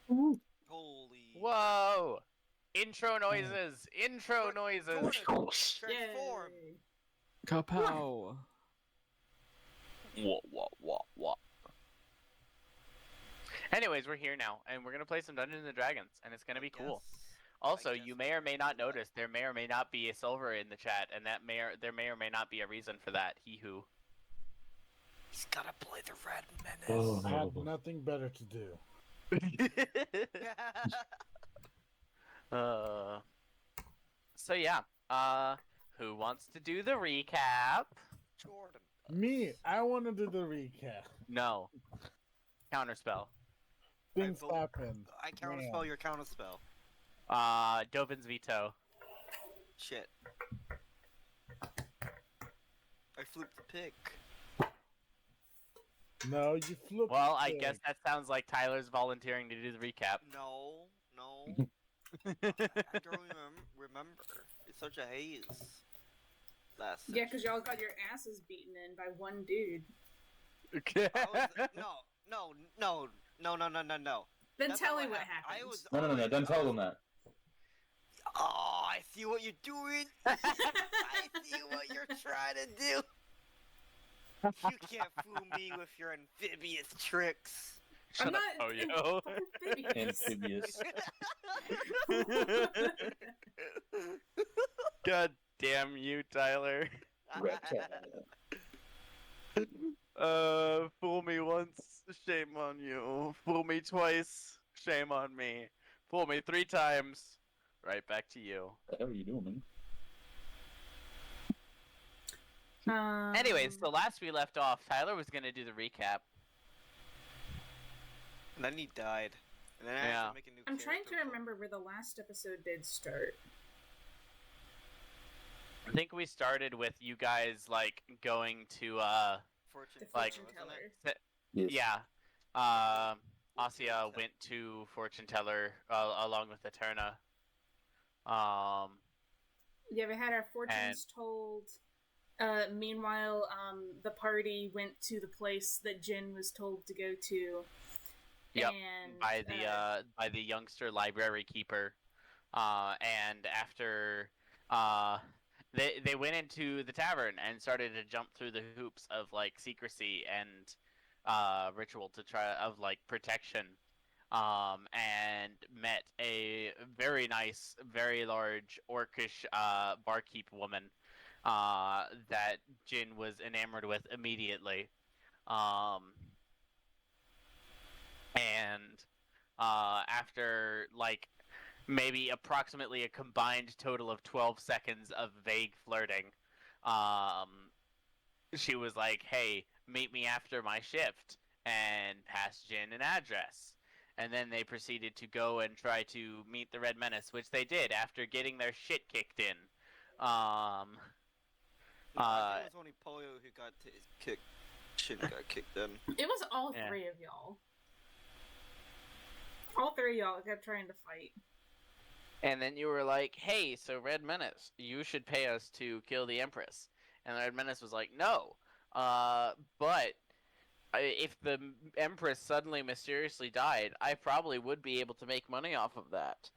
Holy. Whoa! Intro noises! Intro noises! Jordan, transform. Yay. Kapow! What? Anyways, we're here now, and we're gonna play some Dungeons and Dragons, and it's gonna be cool. Also, you may or may not notice there may or may not be a silver in the chat, and there may or may not be a reason for that. He who. He's gotta play the Red Menace. Oh. I have nothing better to do. So yeah, who wants to do the recap? Jordan. Me, I want to do the recap. No. Counterspell. Things vote- happened. I counterspell your counterspell. Dovin's veto. Shit. I flipped the pick. No, you flipped. Well, I it. guess that sounds like Tyler's volunteering to do the recap. No. I don't remember. It's such a haze. Last Yeah, because y'all got your asses beaten in by one dude. No. Then That's tell not me what happened. happened. I was No, don't tell them that. Oh, I see what you're doing. I see what you're trying to do. You can't fool me with your amphibious tricks. I'm Shut not up, Poyo. Amphibious. God damn you, Tyler. Reptile. Fool me once, shame on you. Fool me twice, shame on me. Fool me 3 times, right back to you. What the hell are you doing, man? Anyways, so last we left off, Tyler was gonna do the recap. And then he died. And then I had to make a new I'm trying to character. remember where the last episode did start. I think we started with you guys, like, going to, Fortune The like- fortune wasn't teller. it? Yes. yeah. Asia went to Fortune Teller, along with Eterna. Yeah, we had our fortunes told. Meanwhile, the party went to the place that Jin was told to go to. Yep, And, by the youngster library keeper, and after they went into the tavern and started to jump through the hoops of like secrecy and ritual to try of like protection, and met a very nice, very large orcish barkeep woman that Jin was enamored with immediately. And after like maybe approximately a combined total of 12 seconds of vague flirting, she was like, "Hey, meet me after my shift," and passed Jin an address. And then they proceeded to go and try to meet the Red Menace, which they did after getting their shit kicked in. No, I think it was only Polio who got kicked. Shin got kicked in. it was all Yeah. 3 of y'all. All 3 of y'all kept trying to fight. And then you were like, "Hey, so Red Menace, you should pay us to kill the Empress." And the Red Menace was like, "No, but if the Empress suddenly mysteriously died, I probably would be able to make money off of that.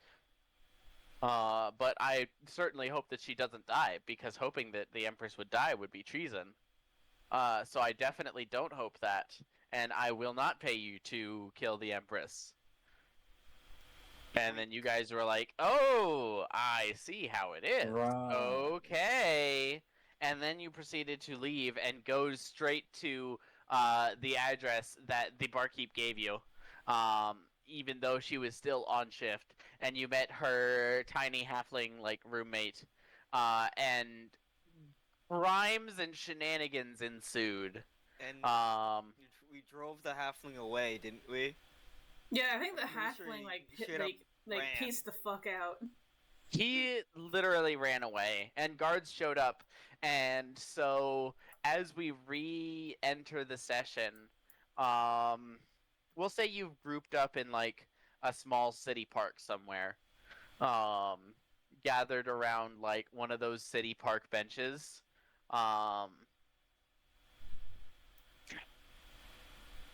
But I certainly hope that she doesn't die, because hoping that the Empress would die would be treason. So I definitely don't hope that, and I will not pay you to kill the Empress." And then you guys were like, "Oh, I see how it is. Right. Okay." And then you proceeded to leave and go straight to the address that the barkeep gave you, even though she was still on shift. And you met her tiny halfling like roommate, and rhymes and shenanigans ensued. And We drove the halfling away, didn't we? Yeah, I think the I'm pretty sure halfling he like straight up ran. pieced the fuck out. He literally ran away, and guards showed up. And so, as we re-enter the session, we'll say you've grouped up in like a small city park somewhere, gathered around like one of those city park benches,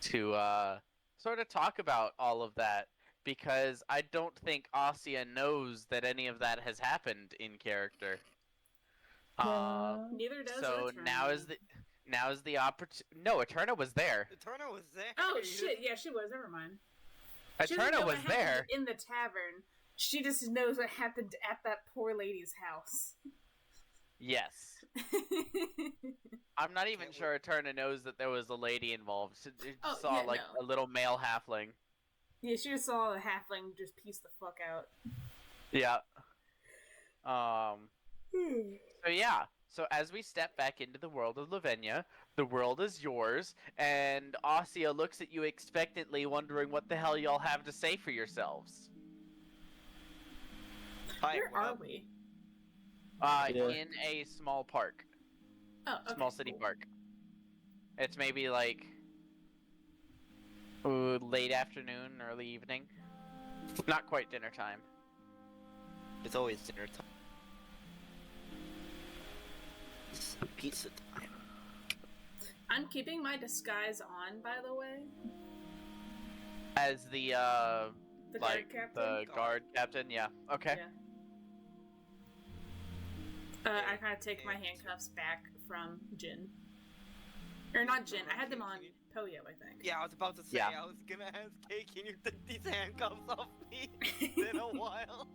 to sort of talk about all of that. because I don't think Asya knows that any of that has happened in character. Neither does So Eterna. now is the opportunity. No, Eterna was there. Eterna was there. Oh You shit! Yeah, she was. Never mind. She doesn't Eterna know was what happened there. in the tavern. She just knows what happened at that poor lady's house. Yes. I'm not even sure Eterna knows that there was a lady involved. She Oh, saw yeah, like no. a little male halfling. Yeah, she just saw the halfling just piece the fuck out. Yeah. So yeah. So as we step back into the world of Lavinia, the world is yours, and Asya looks at you expectantly, wondering what the hell y'all have to say for yourselves. Hi, Where what are up? we? Yeah. In a small park, Oh, okay, small city cool. park. It's maybe like late afternoon, early evening. Not quite dinner time. It's always dinner time. It's pizza time. I'm keeping my disguise on, by the way. As the The like guard captain. the guard captain, yeah. Okay. Yeah. I kind of take my handcuffs back from Jin. Or not Jin. I had them on Poyo, I think. Yeah, I was about to say, Yeah. I was gonna ask, hey, can you take these handcuffs off me? It's been a while.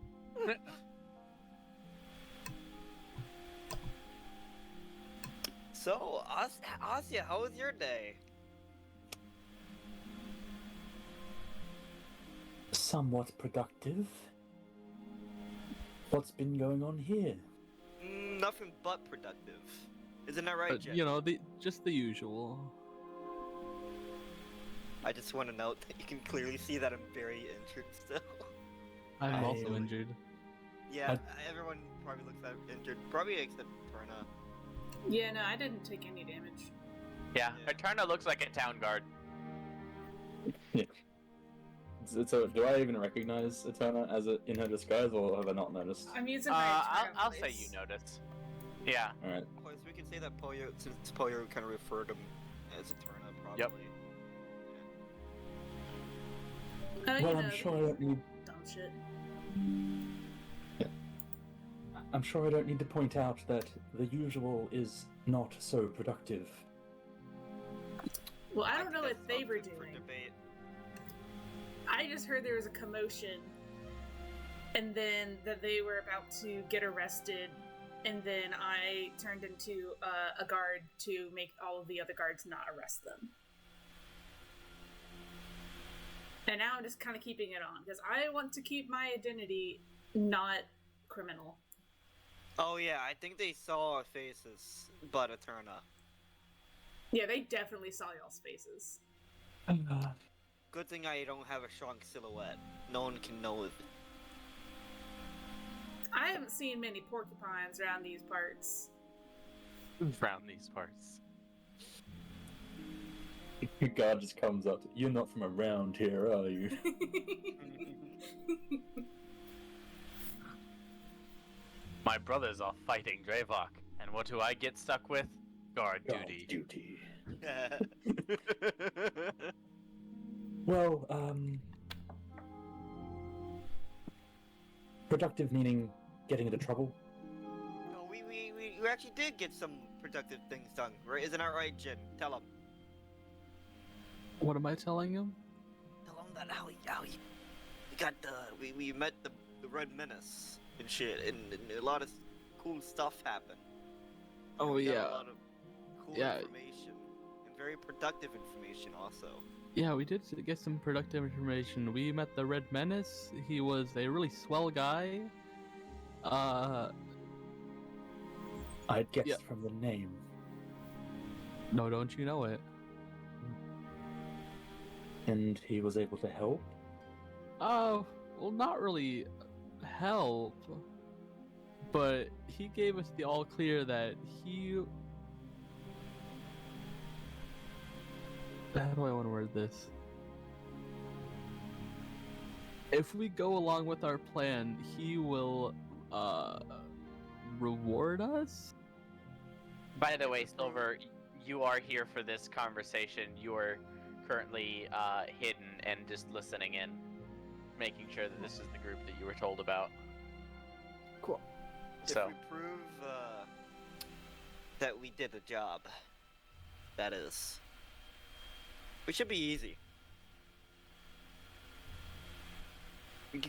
So, Asya, how was your day? Somewhat productive. What's been going on here? Nothing but productive. Isn't that right, Jen? You know, just the usual. I just want to note that you can clearly see that I'm very injured still. I'm also I- injured. Yeah, everyone probably looks that injured. Probably except Perna. Yeah, no, I didn't take any damage. Yeah. Yeah. Eterna looks like a town guard. So, do I even recognize Eterna as in her disguise, or have I not noticed? I'm using my I'll Eterna say you voice. notice. Yeah. Alright. Of course, we can say that Poyo, since Poyo kind of referred him as Eterna, probably. Yep. You Well, know, I'm sure I don't need. dumb shit. I'm sure I don't need to point out that the usual is not so productive. Well, I don't think know what that's they were something for doing. debate. I just heard there was a commotion, and then that they were about to get arrested, and then I turned into a guard to make all of the other guards not arrest them. And now I'm just kind of keeping it on, because I want to keep my identity not criminal. Oh yeah, I think they saw our faces, but Eterna. Yeah, they definitely saw y'all's faces. Good thing I don't have a strong silhouette. No one can know it. I haven't seen many porcupines around these parts. Around these parts. God just comes up. You're not from around here, are you? My brothers are fighting Draevok, and what do I get stuck with? Guard Guard duty. duty. Well, productive meaning getting into trouble. No, we actually did get some productive things done, right? Isn't that right, Jin? Tell him. What am I telling him? Tell him that how we got we met the Red Menace and shit, and a lot of cool stuff happened. Oh We got yeah, a lot of cool information and very productive information also. yeah. We did get some productive information. We met the Red Menace. He was a really swell guy. I'd guessed Yeah. from the name. No, don't you know it? And he was able to help? Well, not really help, but he gave us the all clear that he. How do I want to word this? If we go along with our plan, he will reward us. By the way, Silver, you are here for this conversation. You are currently hidden and just listening in. making sure that this is the group that you were told about. Cool. So, If we prove that we did the job, that is, it should be easy.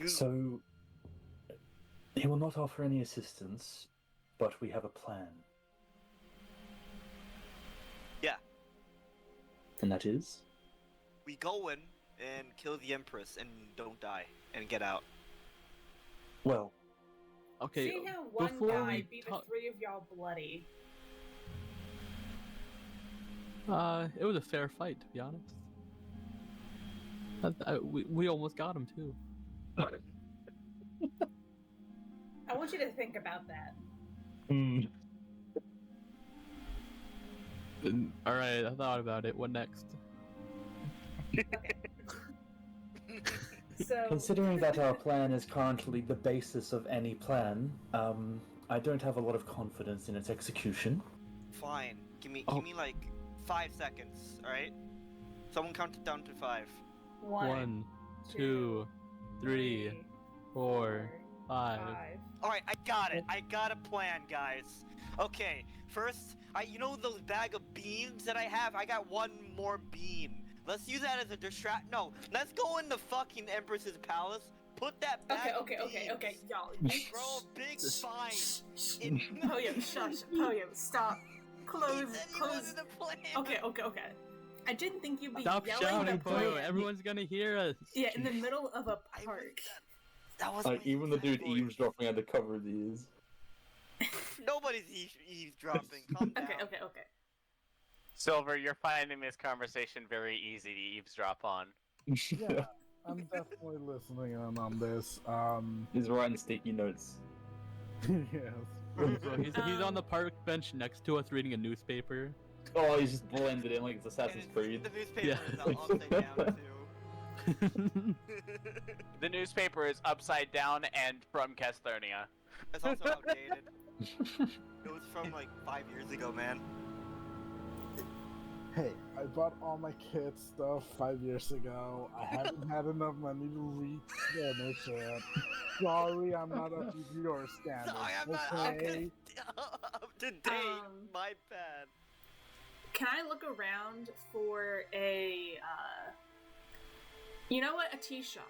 So, he will not offer any assistance, but we have a plan. Yeah. And that is? We go in and kill the Empress and don't die and get out. Well, Okay, See how one before guy we beat talk- the three of y'all bloody. it was a fair fight, to be honest. We almost got him too. I want you to think about that. All right, I thought about it. What next? So, considering that our plan is currently the basis of any plan, I don't have a lot of confidence in its execution. Fine. Give me Oh. like 5 seconds, alright? Someone count it down to 5. 1, 2, 3, 4, 5. Alright, I got it. I got a plan, guys. Okay, first, you know those bag of beans that I have? I got one more bean. Let's use that as a distract. No, let's go in the fucking Empress's palace. Put that bag Okay, of beans. y'all. Throw a big sign. in- Poyo, shush. Poyo, stop. He Close, said he close. wanted a plan. Okay. I didn't think you'd be Stop yelling shouting, the Poyo. plan. Everyone's gonna hear us. Yeah, in the middle of a I was- park. That was Like, my even the dude exact voice. eavesdropping had to cover his ears. Nobody's eavesdropping. Calm down. Okay. Silver, you're finding this conversation very easy to eavesdrop on. Yeah, I'm definitely listening in on this. He's writing sticky notes. Yes. So he's on the park bench next to us reading a newspaper. Oh, he's just blended in like it's Assassin's And Creed. the newspaper Yeah. is upside down too. The newspaper is upside down and from Casternia. It's also outdated. It was from like 5 years ago, man. Hey, I bought all my kid stuff 5 years ago. I haven't had enough money to refinish it. Sorry, I'm not up to your standards. Sorry, I'm not okay? up to date. My bad. Can I look around for a, you know what? A tea shop.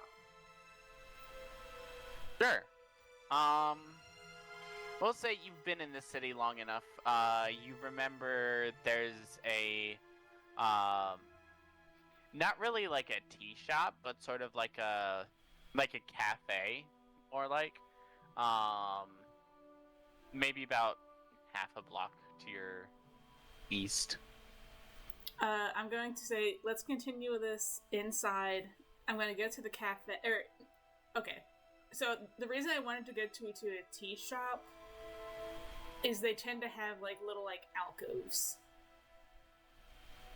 Sure. We'll say you've been in this city long enough. You remember there's a, not really like a tea shop, but sort of like a cafe, or like, maybe about half a block to your east. I'm going to say, let's continue with this inside. I'm going to go to the cafe. Okay. So the reason I wanted to go to a tea shop is they tend to have like little like alcoves.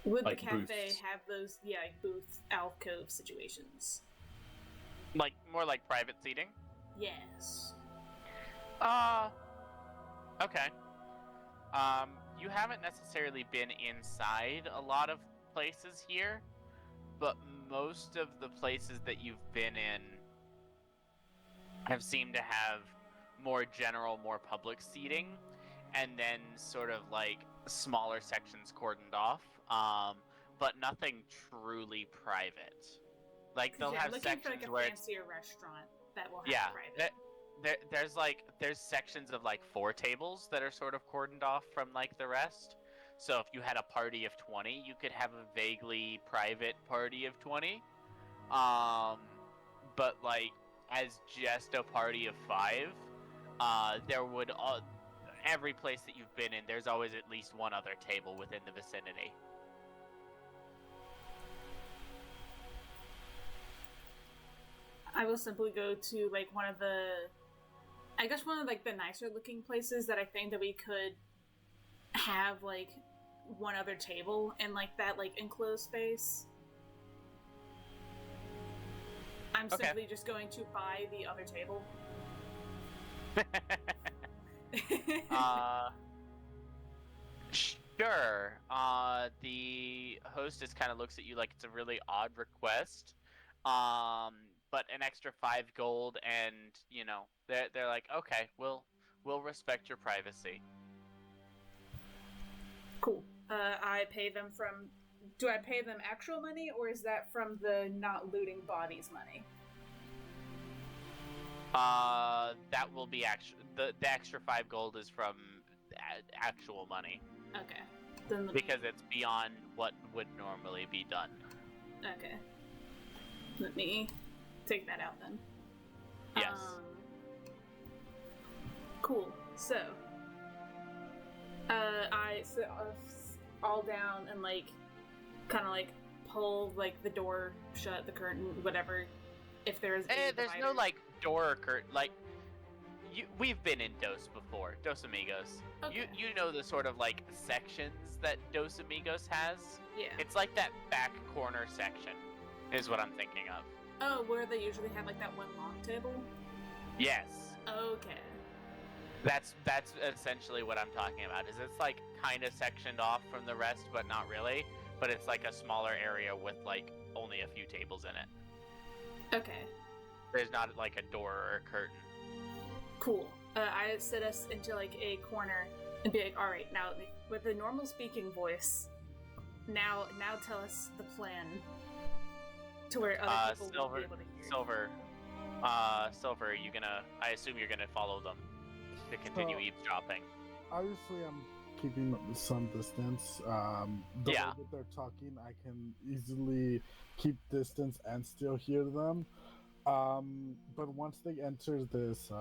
Would Like the cafe booths. have those? Yeah, like booth alcove situations. Like, more like private seating? Yes. Okay. You haven't necessarily been inside a lot of places here, but most of the places that you've been in have seemed to have more general, more public seating, and then sort of like smaller sections cordoned off, but nothing truly private. Like, they'll Yeah, have I'm looking for sections like a where it's fancier restaurant that will have Yeah, private. there's sections of like 4 tables that are sort of cordoned off from like the rest. So if you had a party of 20, you could have a vaguely private party of 20. But like as just a party of 5, there would every place that you've been in, there's always at least one other table within the vicinity. I will simply go to like one of the like the nicer looking places that I think that we could have like one other table in like that like enclosed space. I'm Okay. simply just going to buy the other table. Sure. The hostess kind of looks at you like it's a really odd request. but an extra 5 gold, and they're like, okay, we'll respect your privacy. Cool. I pay them from. Do I pay them actual money, or is that from the not looting bodies money? That will be the extra 5 gold is from actual money. Okay. Then because it's beyond what would normally be done. Okay. Let me take that out then. Yes. Cool. So, I sit all down and kind of pull the door shut, the curtain, whatever. If there's there's no door or curtain. We've been in Dos before, Dos Amigos. Okay. You know the sort of sections that Dos Amigos has. Yeah. It's like that back corner section, is what I'm thinking of. Oh, where they usually have that one long table. Yes. Okay. That's essentially what I'm talking about. Is it's kind of sectioned off from the rest, but not really. But it's a smaller area with only a few tables in it. Okay. There's not a door or a curtain. Cool. I set us into a corner and be like, all right, now with a normal speaking voice, now tell us the plan to where other people will be able to hear. Silver, I assume you're gonna follow them to continue eavesdropping. Obviously, I'm keeping some distance. The way that they're talking, I can easily keep distance and still hear them. But once they enter this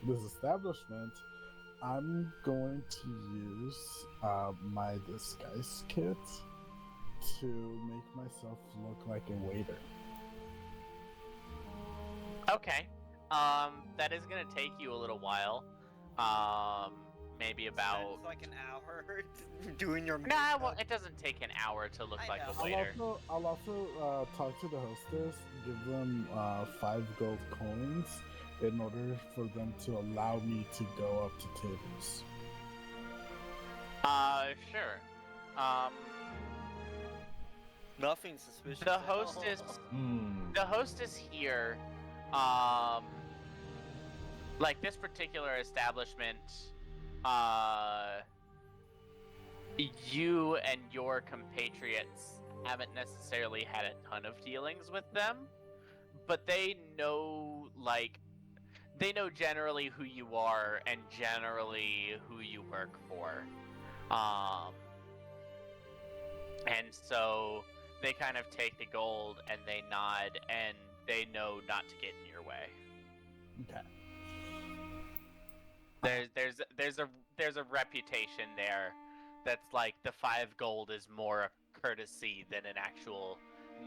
this establishment, I'm going to use my disguise kit to make myself look like a waiter. Okay. That is gonna take you a little while. Maybe about an hour doing your. Nah, well, it doesn't take an hour to look like a waiter. I'll also talk to the hostess, give them 5 gold coins in order for them to allow me to go up to tables. Sure. Nothing suspicious. The hostess here, this particular establishment, you and your compatriots haven't necessarily had a ton of dealings with them, but they know generally who you are and generally who you work for. And so they kind of take the gold and they nod and they know not to get in your way. Okay. There's a reputation there that's the 5 gold is more a courtesy than an actual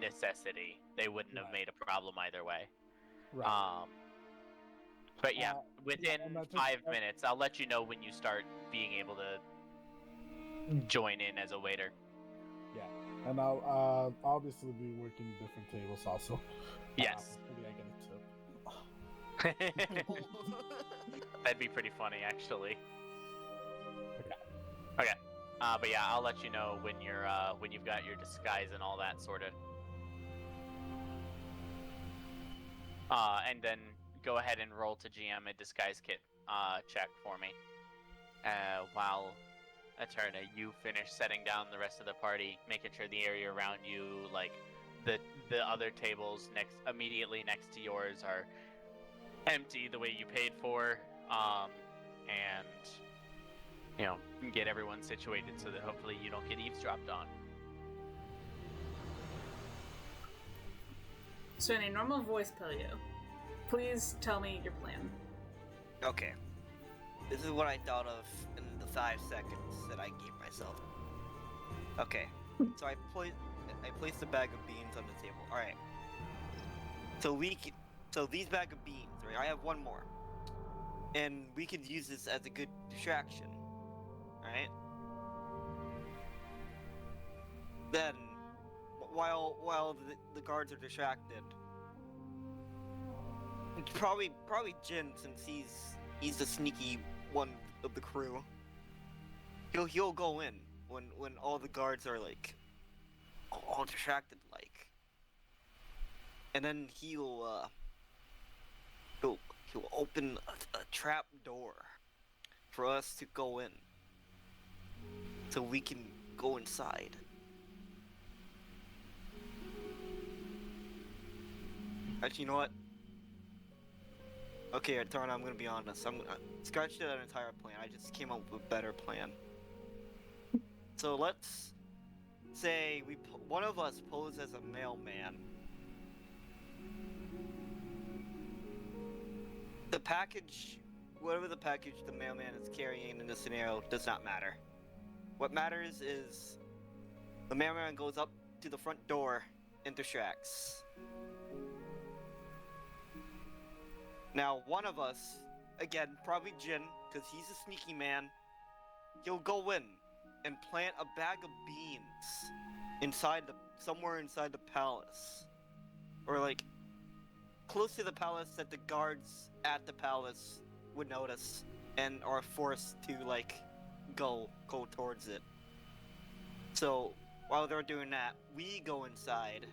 necessity. They wouldn't have made a problem either way. Right. But yeah, within 5 minutes, I'll let you know when you start being able to join in as a waiter. Yeah, and I'll obviously be working different tables also. Yes. Maybe I get a tip. That'd be pretty funny, actually. Okay. But yeah, I'll let you know when you've got your disguise and all that sorted. And then go ahead and roll to GM a disguise kit check for me. While Eterna, you finish setting down the rest of the party, making sure the area around you, the other tables immediately next to yours, are empty the way you paid for, and get everyone situated so that hopefully you don't get eavesdropped on. So in a normal voice, Pelio, please tell me your plan. Okay. This is what I thought of in the 5 seconds that I gave myself. Okay. So I placed a bag of beans on the table. Alright. So these bag of beans, right? I have one more. And we could use this as a good distraction. Right? Then, while the guards are distracted, probably Jin, since he's the sneaky one of the crew. He'll go in when all the guards are all distracted and then he'll open a trap door for us to go in, so we can go inside. Actually, you know what? Okay, Tarna, I'm gonna be honest. I'm gonna scratch that entire plan. I just came up with a better plan. So let's say one of us pose as a mailman. The package, whatever the package the mailman is carrying in this scenario, does not matter. What matters is the mailman goes up to the front door and distracts. Now, one of us, again, probably Jin, because he's a sneaky man, he'll go in and plant a bag of beans somewhere inside the palace, or like close to the palace that the guards at the palace would notice and are forced to like go towards it. So while they're doing that, we go inside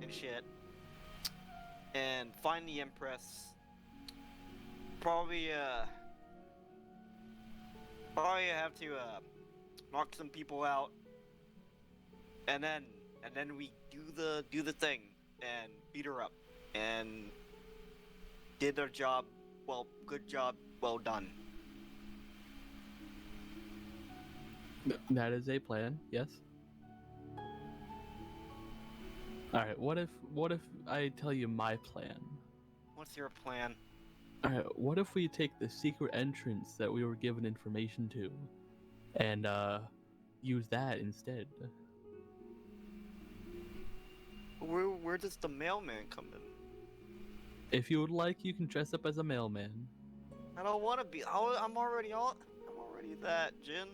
and shit and find the Empress. Probably have to knock some people out, and then we do the thing and beat her up and did our job. Well, good job, well done. That is a plan, yes. Alright, what if I tell you my plan? What's your plan? Alright, what if we take the secret entrance that we were given information to and use that instead? Where does the mailman come in? If you would like, you can dress up as a mailman. I don't want to be. I'm already that, Jin.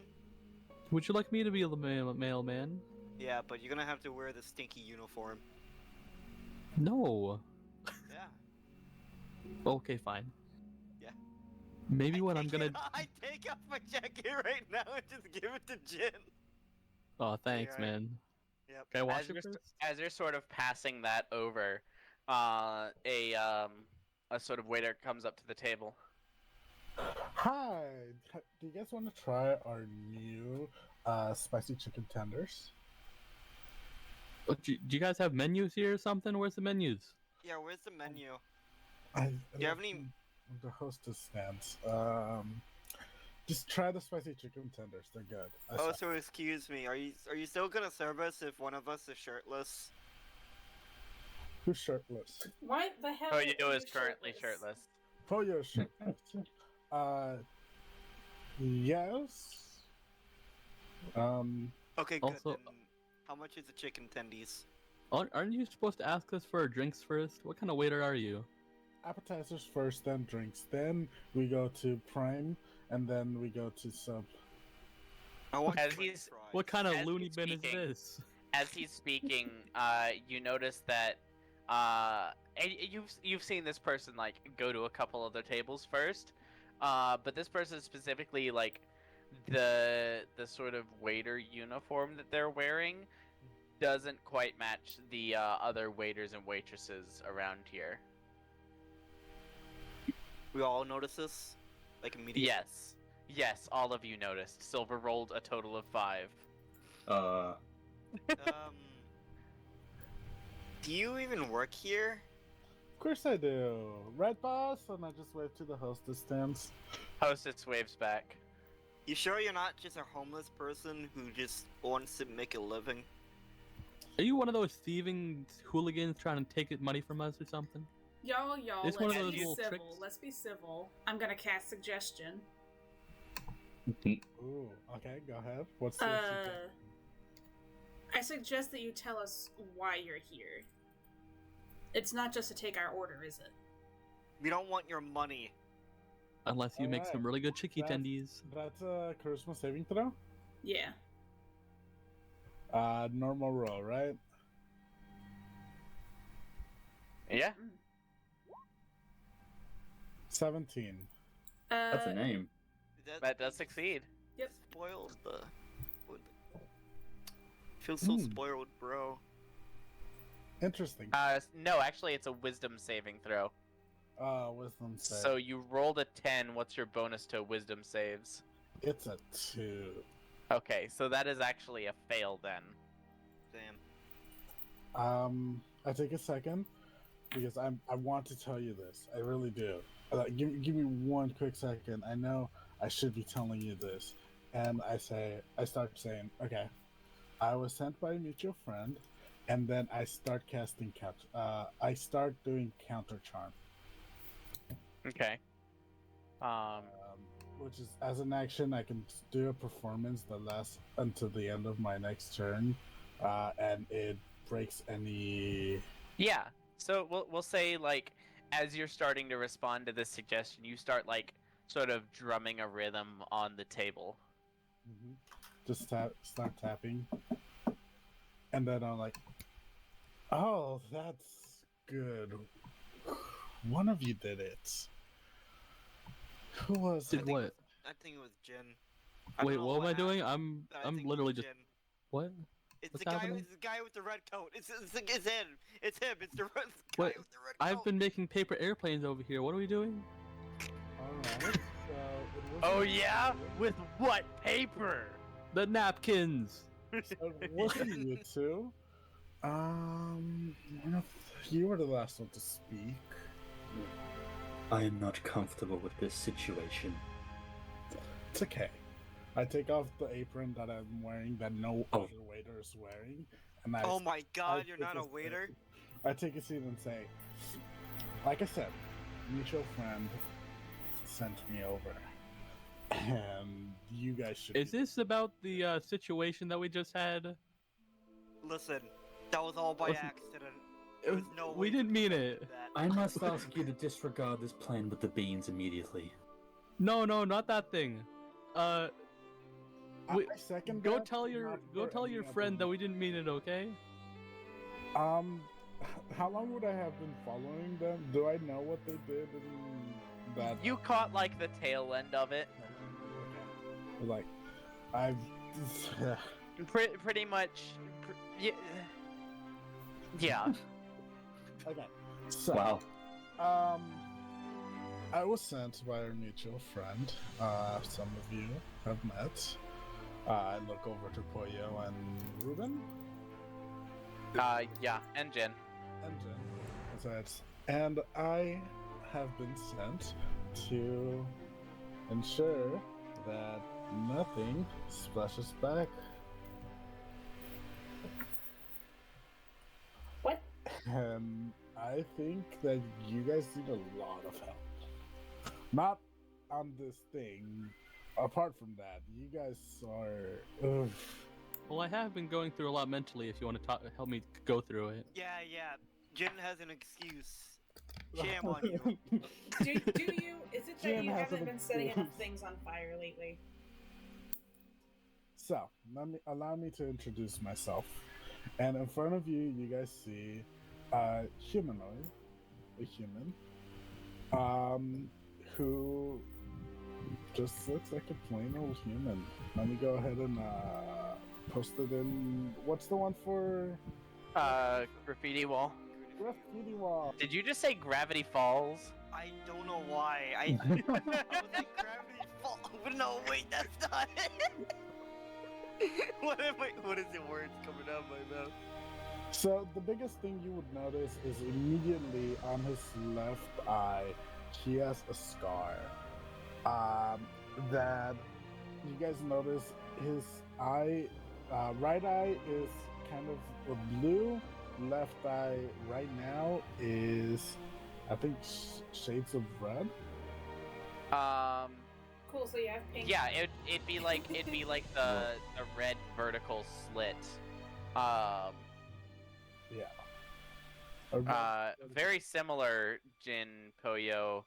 Would you like me to be the mailman? Yeah, but you're gonna have to wear the stinky uniform. No. Yeah. Okay, fine. Yeah. Maybe I take off my jacket right now and just give it to Jin. Oh, thanks, Alright. man. Yep. Can I wash As it you're, first? as you're sort of passing that over, a sort of waiter comes up to the table. Hi, do you guys want to try our new spicy chicken tenders? Oh, do you guys have menus here or something? Where's the menus? Yeah, where's the menu? Do you have any- The hostess stands. Just try the spicy chicken tenders. They're good. Oh, so excuse me. Are you still gonna serve us if one of us is shirtless? Who's shirtless? Why the hell? Toyo are is you currently shirtless. Toyo is shirtless. Yes. Okay, good. Also- Then how much is the chicken tendies? Aren't you supposed to ask us for our drinks first? What kind of waiter are you? Appetizers first, then drinks. Then we go to prime, and then we go to sub. I want As french he's- fries. What kind of As loony he's bin is speaking- this? As he's speaking, you notice that and you've seen this person like go to a couple other tables first, but this person specifically, like the sort of waiter uniform that they're wearing doesn't quite match the other waiters and waitresses around here. We all notice this? Like immediately? Yes, all of you noticed. Silver rolled a total of 5. Do you even work here? Of course I do. Right, boss? And I just wave to the hostess stands. Hostess waves back. You sure you're not just a homeless person who just wants to make a living? Are you one of those thieving hooligans trying to take money from us or something? Y'all, It's one of let's those be little civil. tricks. Let's be civil. I'm gonna cast suggestion. Ooh, okay, go ahead. What's the suggestion? I suggest that you tell us why you're here. It's not just to take our order, is it? We don't want your money. Unless you make some Alright. really good chicky That's- tendies. That's a charisma saving throw? Yeah. Normal roll, right? Yeah. 17. That's a name. That does succeed. Yep. Spoiled the. Feels so Mm. spoiled, bro. Interesting. No, actually, it's a wisdom saving throw. Wisdom save. So you rolled a 10. What's your bonus to wisdom saves? It's a 2. Okay, so that is actually a fail then. Damn. I take a second because I want to tell you this. I really do. Give me one quick second. I know I should be telling you this, and I start saying, okay, I was sent by a mutual friend, and then I start casting I start doing counter charm. Okay. Which is, as an action, I can do a performance that lasts until the end of my next turn, and it breaks any. Yeah. So we'll say like as you're starting to respond to this suggestion, you start like sort of drumming a rhythm on the table. Mm-hmm. Just start tapping, and then I'm like, "Oh, that's good. One of you did it. Who was Did it?" what? I think it was Jin. I don't Wait, know what am I doing? happened, but I I'm think it literally was just Jin. what? It's What's the guy. happening? It's the guy with the red coat. It's him. It's him. It's the guy Wait, with the red coat. I've been making paper airplanes over here. What are we doing? All right. So Oh yeah? With what paper? The napkins. it wasn't you two. You were the last one to speak. I am not comfortable with this situation. It's okay. I take off the apron that I'm wearing that no other waiter is wearing, and I. Oh my God! I You're take not a waiter. I take a seat and say, like I said, mutual friend sent me over, and you guys should. Is this about the situation that we just had? Listen, that was all by Listen, accident. There was no we way didn't to mean prevent it. that. I must ask you to disregard this plan with the beans immediately. No, not that thing. I We, second go that, tell your friend that we didn't mean it, okay? How long would I have been following them? Do I know what they did in that? You caught like the tail end of it. Okay. Like, I've. Pretty much. Yeah. Okay. So. Wow. I was sent by our mutual friend. Some of you have met. I look over to Pollo and Ruben. Yeah, and Jin. And Jen. And I have been sent to ensure that nothing splashes back. What? And I think that you guys need a lot of help. Not on this thing. Apart from that, you guys are. Ugh. Well, I have been going through a lot mentally. If you want to help me go through it. Yeah. Jin has an excuse. Shame on you. Do you? Is it that Jim you has haven't an been setting enough excuse. things on fire lately? So, allow me to introduce myself. And in front of you, you guys see a humanoid, a human, who just looks like a plain old human. Let me go ahead and post it in. What's the one for Graffiti wall. graffiti wall? Did you just say Gravity Falls? I don't know why. I was like Gravity Falls. No, wait, that's not it. What is the words coming out of my mouth? So the biggest thing you would notice is immediately on his left eye, he has a scar. That you guys notice his eye, right eye is kind of blue. Left eye right now is, I think, shades of red. Cool. So you have pink. Yeah, it'd be like the red vertical slit. Yeah. A red- Very similar, Jin, Poyo,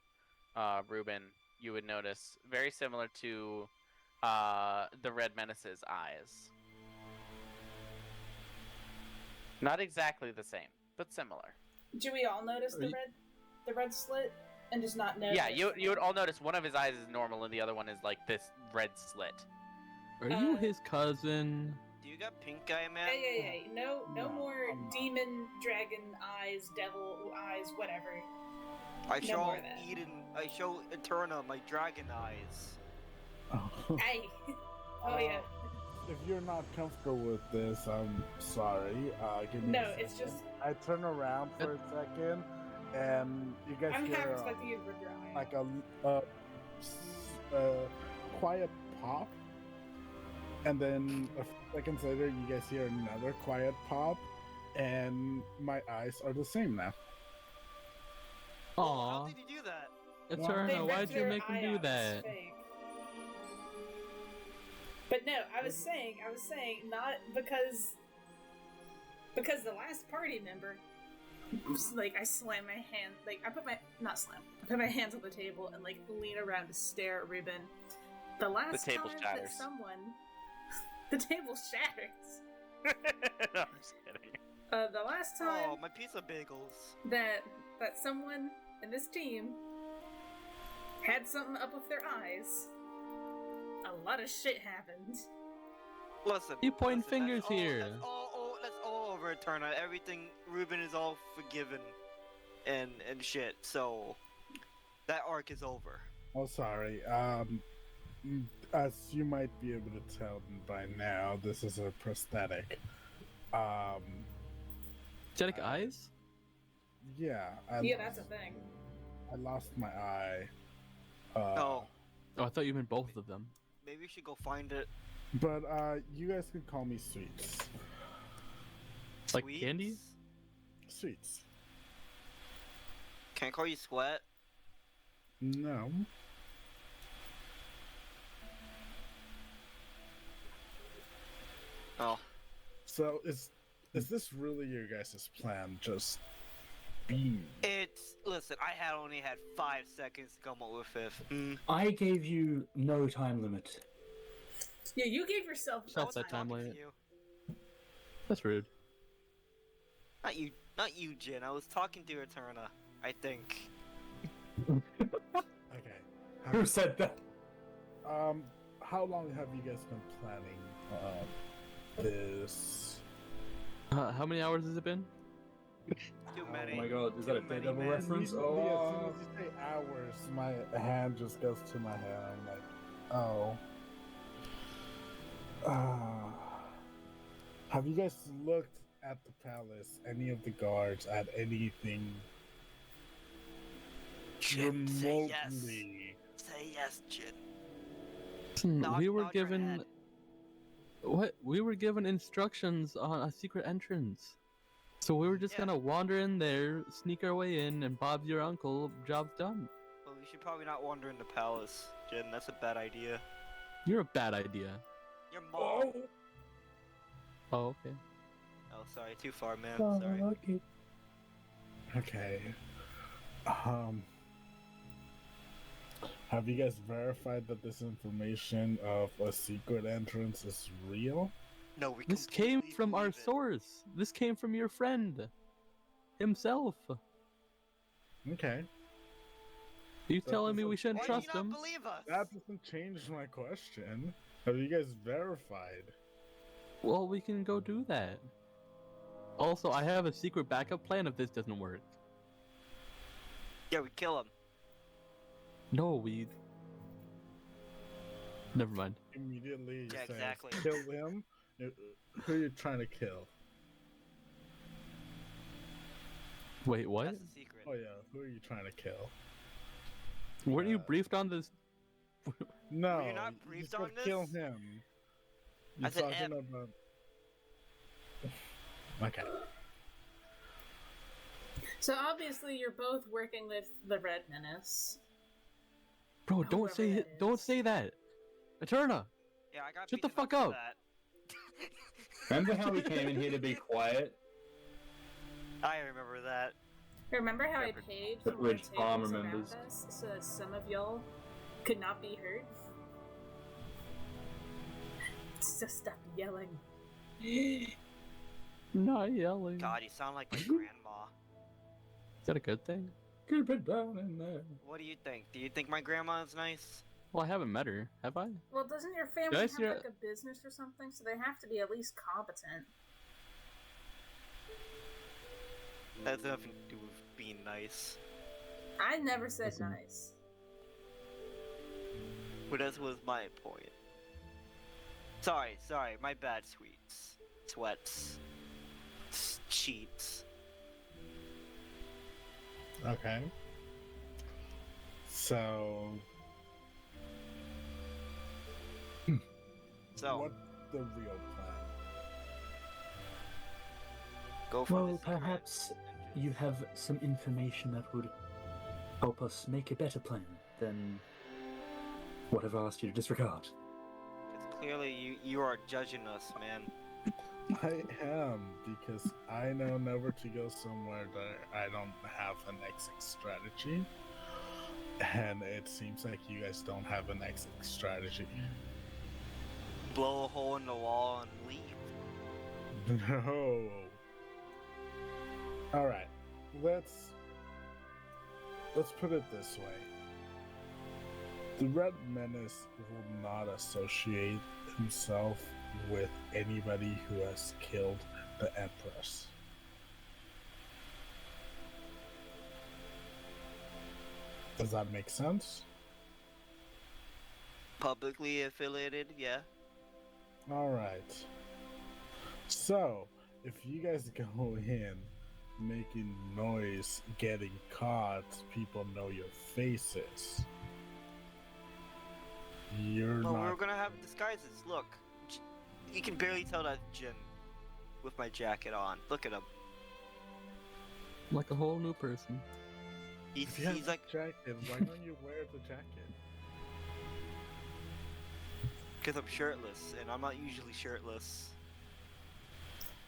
Ruben. You would notice very similar to the Red Menace's eyes. Not exactly the same, but similar. Do we all notice the red slit, and just not notice? Yeah, you would all notice one of his eyes is normal and the other one is like this red slit. Are you his cousin? Do you got pink eye, man? Hey, no No, more I'm not. demon, dragon eyes, devil eyes, whatever. I No show more of that. I show Eterna my dragon eyes. Hey! Oh yeah. If you're not comfortable with this, I'm sorry. Give me No, a second. it's just- I turn around for a second, and you guys I'm hear half expecting you to rip your eye like out. a quiet pop, and then a few seconds later, you guys hear another quiet pop, and my eyes are the same now. How Aw, did you do that? They Eterna, ripped why'd you their make him eye do out, it's that? fake. But no, I was saying, not because the last party member, like, I slam my hand, like, I put my hands on the table and, like, lean around to stare at Ruben. The last table time shatters. that someone, the table shatters. No, I'm just kidding. The last time Oh, my piece of bagels. that someone in this team had something up with their eyes, a lot of shit happened. Listen. You pointing listen, fingers that's all, here. That's all over, Eterna. Everything, Ruben is all forgiven, and shit. So that arc is over. Oh, sorry. As you might be able to tell by now, this is a prosthetic. Aesthetic eyes? Yeah. Yeah, that's a thing. I lost my eye. Oh, Oh, I thought you meant both of them. maybe we should go find it. But you guys can call me Sweets. Like Sweets? candy? Sweets. Can't call you Sweat. No. Oh, So is this really your guys' plan? Just beam? listen. I only had 5 seconds to come up with fifth. I gave you no time limit. Yeah, you gave yourself Shut was that time talking to limit. you. That's rude. Not you, Jin. I was talking to Eterna. I think. Okay. Who said that? How long have you guys been planning this? How many hours has it been? Too many. Oh my god, is that a Too many, Daredevil man. reference? Immediately, as soon Oh. as you say hours, my hand just goes to my head. I'm like, oh. Have you guys looked at the palace? Any of the guards at anything Jin, say yes. remotely? Say yes, Jin. Listen, Nod- we were nod your given head. what? We were given instructions on a secret entrance. So we were just Yeah. gonna wander in there, sneak our way in, and Bob's your uncle. Job's done. Well, we should probably not wander in the palace, Jin. That's a bad idea. You're a bad idea. Your mom. Oh, okay. Oh, sorry. Too far, man. Oh, Sorry. okay. Okay. Have you guys verified that this information of a secret entrance is real? No, we. This came completely from our believe it. source. This came from your friend himself. Okay. You That telling me we doesn't- shouldn't Why trust do you him? not believe us? That doesn't change my question. Have you guys verified? Well, we can go do that. Also, I have a secret backup plan if this doesn't work. Yeah, we kill him. No, we. Never mind. Immediately, you Yeah, say, exactly. kill him? Who are you trying to kill? Wait, what? That's the secret. Oh yeah, who are you trying to kill? Weren't you briefed on this? No, Were you not you briefed said on kill this? him. I You're said talking M. about. Okay. So obviously you're both working with the Red Menace. Bro, don't Whoever say that it. Don't is. say that. Eterna. Yeah, I got Shut the beaten fuck for up. that. Remember how we came in here to be quiet? I remember that. Remember how I Never- paid But for more which Palm tables around remembers. us so that some of y'all could not be hurt? So stop yelling. Not yelling. God, you sound like my grandma. Is that a good thing? Keep it down in there. What do you think? Do you think my grandma is nice? Well, I haven't met her, have I? Well, doesn't your family Did I have see her- like a business or something? So they have to be at least competent. That has nothing to do with being nice. I never said Listen. nice. But that was my point. Sorry, my bad, sweets. Sweats. Cheats. Okay. So, So, what's the real plan? go for Well, the secret perhaps you interest. have some information that would help us make a better plan than what I've asked you to disregard. Because clearly you are judging us, man. I am, because I know never to go somewhere that I don't have an exit strategy. And it seems like you guys don't have an exit strategy. Blow a hole in the wall and leave. No. Alright. Let's put it this way. The Red Menace will not associate himself with anybody who has killed the Empress. Does that make sense? Publicly affiliated, yeah. Alright. So, if you guys go in making noise, getting caught, people know your faces. You're Well, not. we're gonna have disguises. Look, you can barely tell that's Jin with my jacket on. Look at him. Like a whole new person. If you have He's like, a jacket, why don't you wear the jacket? because I'm shirtless, and I'm not usually shirtless.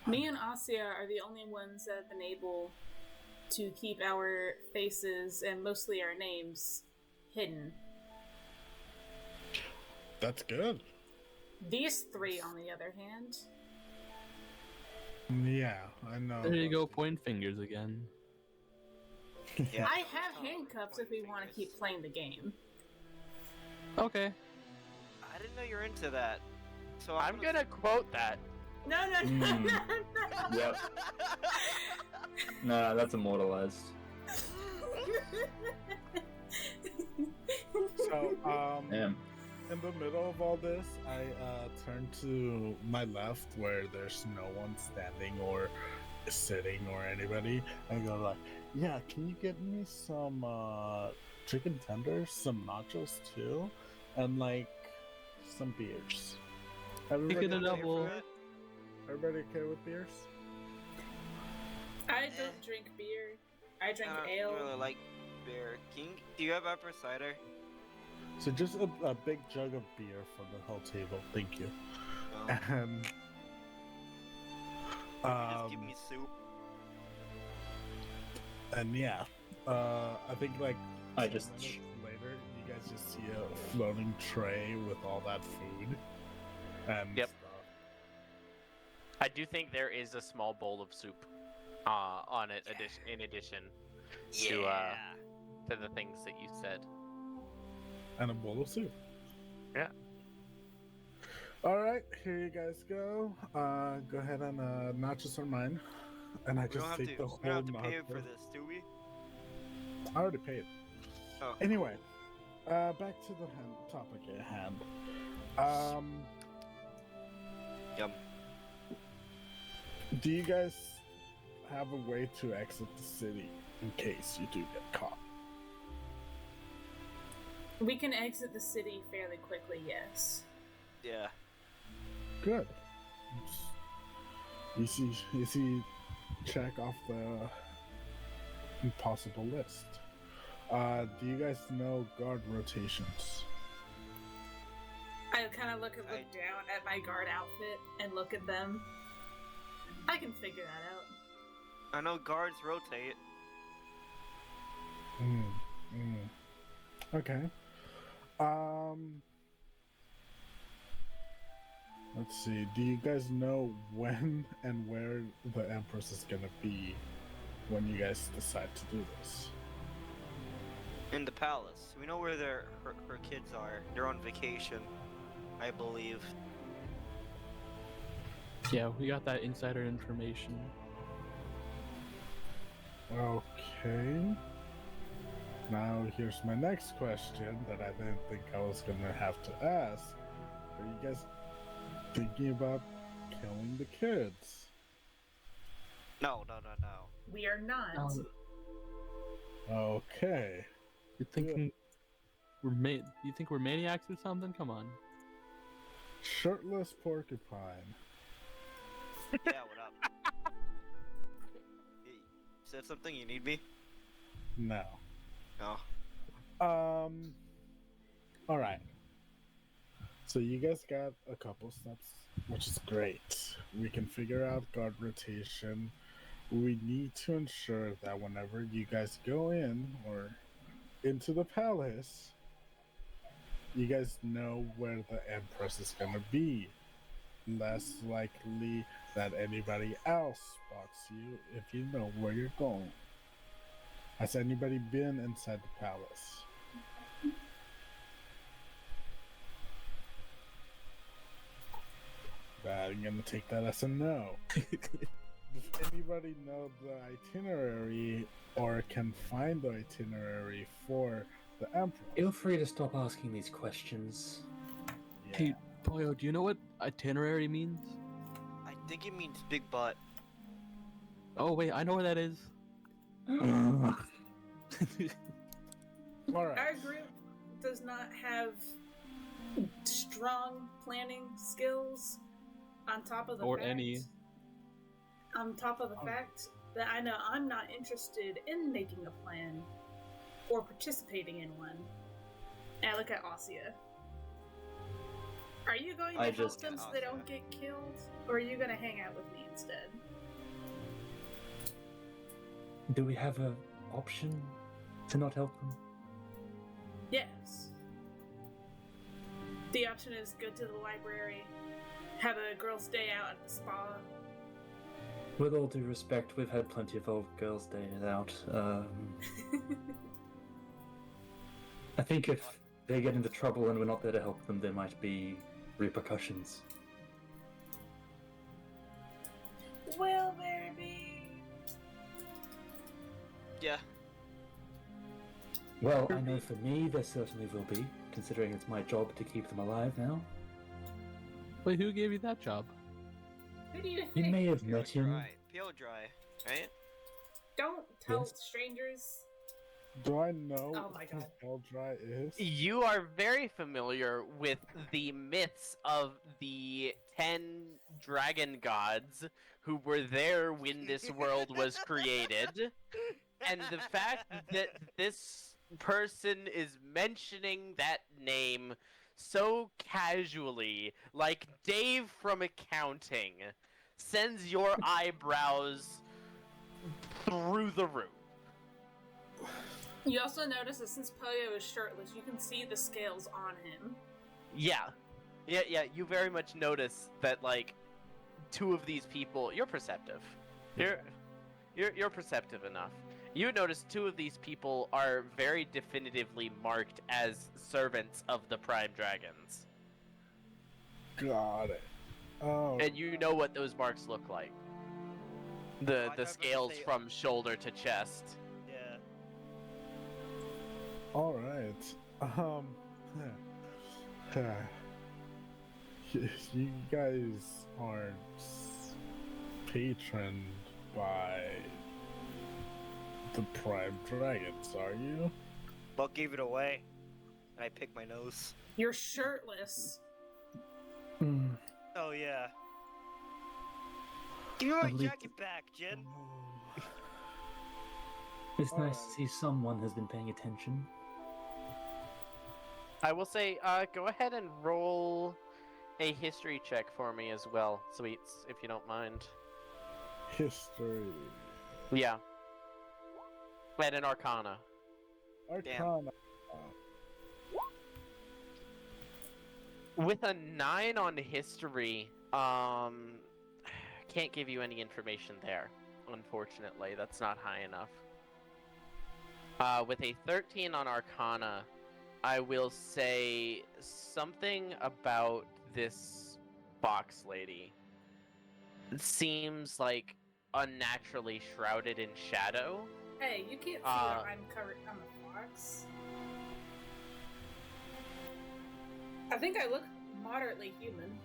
Me and Asia are the only ones that have been able to keep our faces and mostly our names hidden. That's good. These three, on the other hand, Yeah, I know. There you go, point fingers again. Yeah. I have handcuffs if we want to keep playing the game. Okay. I didn't know you're into that. So I'm gonna quote that. No, no, no, Mm. no, Yep. No, that's immortalized. So, Damn. in the middle of all this, I turn to my left where there's no one standing or sitting or anybody. I go like, yeah, can you get me some chicken tenders, some nachos too, and like some beers? Chicken Everybody, and double. everybody okay with beers? I don't drink beer. I drink I don't ale. really like beer. Do you have apple cider? So just a big jug of beer for the whole table, thank you. No. And Just give me soup. and yeah, I think like I 10 just- minutes later, you guys just see a floating tray with all that food and Yep. stuff. I do think there is a small bowl of soup on it, in addition Yeah. to the things that you said. And a bowl of soup. Yeah. All right, here you guys go. Go ahead and nachos are mine, and I We don't just have take to. the We whole don't have to pay for nacho. this, do we? I already paid. Oh. Anyway, back to the topic at hand. Yum. Do you guys have a way to exit the city in case you do get caught? We can exit the city fairly quickly, yes. Yeah. Good. Easy check off the impossible list. Do you guys know guard rotations? I kind of look down at my guard outfit and look at them. I can figure that out. I know guards rotate. Okay. Let's see. Do you guys know when and where the Empress is gonna be when you guys decide to do this? In the palace. We know where her kids are. They're on vacation, I believe. Yeah, we got that insider information. Okay. Now here's my next question that I didn't think I was gonna have to ask. Are you guys thinking about killing the kids? No. We are not. Okay. You're thinking you think we're maniacs or something? Come on. Shirtless porcupine. Yeah, what up? Hey, is that something you need me? No. No. Alright. So you guys got a couple steps, which is great. We can figure out guard rotation. We need to ensure that whenever you guys go in or into the palace, you guys know where the Empress is gonna be. Less likely that anybody else spots you if you know where you're going. Has anybody been inside the palace? I'm gonna take that as a no. Does anybody know the itinerary or can find the itinerary for the Emperor? Feel free to stop asking these questions. Yeah. Hey, Pollo, do you know what itinerary means? I think it means big butt. Oh wait, I know where that is. Alright. Our group does not have strong planning skills. On top of the Or fact, any. On top of the fact that I know I'm not interested in making a plan or participating in one. And I look at Ossia. Are you going to help just- them so they don't get killed? Or are you going to hang out with me instead? Do we have an option to not help them? Yes. The option is go to the library, have a girls' day out at the spa. With all due respect, we've had plenty of old girls' days out. I think if they get into trouble and we're not there to help them, there might be repercussions. Will there be? Yeah. Well, I know for me, there certainly will be, considering it's my job to keep them alive now. Wait, who gave you that job? Who do you You think? may have met him. Peel dry, right? Don't tell Yes. strangers. Do I know Oh my God. who Eldry is? You are very familiar with the myths of the 10 dragon gods who were there when this world was created. And the fact that this person is mentioning that name so casually, like Dave from accounting, sends your eyebrows through the roof. You also notice that since Poyo is shirtless, you can see the scales on him. Yeah, you very much notice that, like, two of these people. You're perceptive. You're perceptive enough. You notice two of these people are very definitively marked as servants of the Prime Dragons, Got it. Oh, and you know what those marks look like. The I'd rather scales say- from shoulder to chest. Yeah. all right. You guys aren't patroned by the Prime Dragons, are you? Buck gave it away. And I picked my nose. You're shirtless. Hmm. Oh yeah. Give me my At least- jacket back, Jen. It's nice Alright. to see someone has been paying attention. I will say, go ahead and roll a history check for me as well, Sweets, if you don't mind. History. Yeah. And an Arcana. Arcana. With a 9 on history, can't give you any information there. Unfortunately, that's not high enough. With a 13 on Arcana, I will say something about this box lady seems like unnaturally shrouded in shadow. Hey, you can't see that I'm covered. I'm a fox. I think I look moderately human.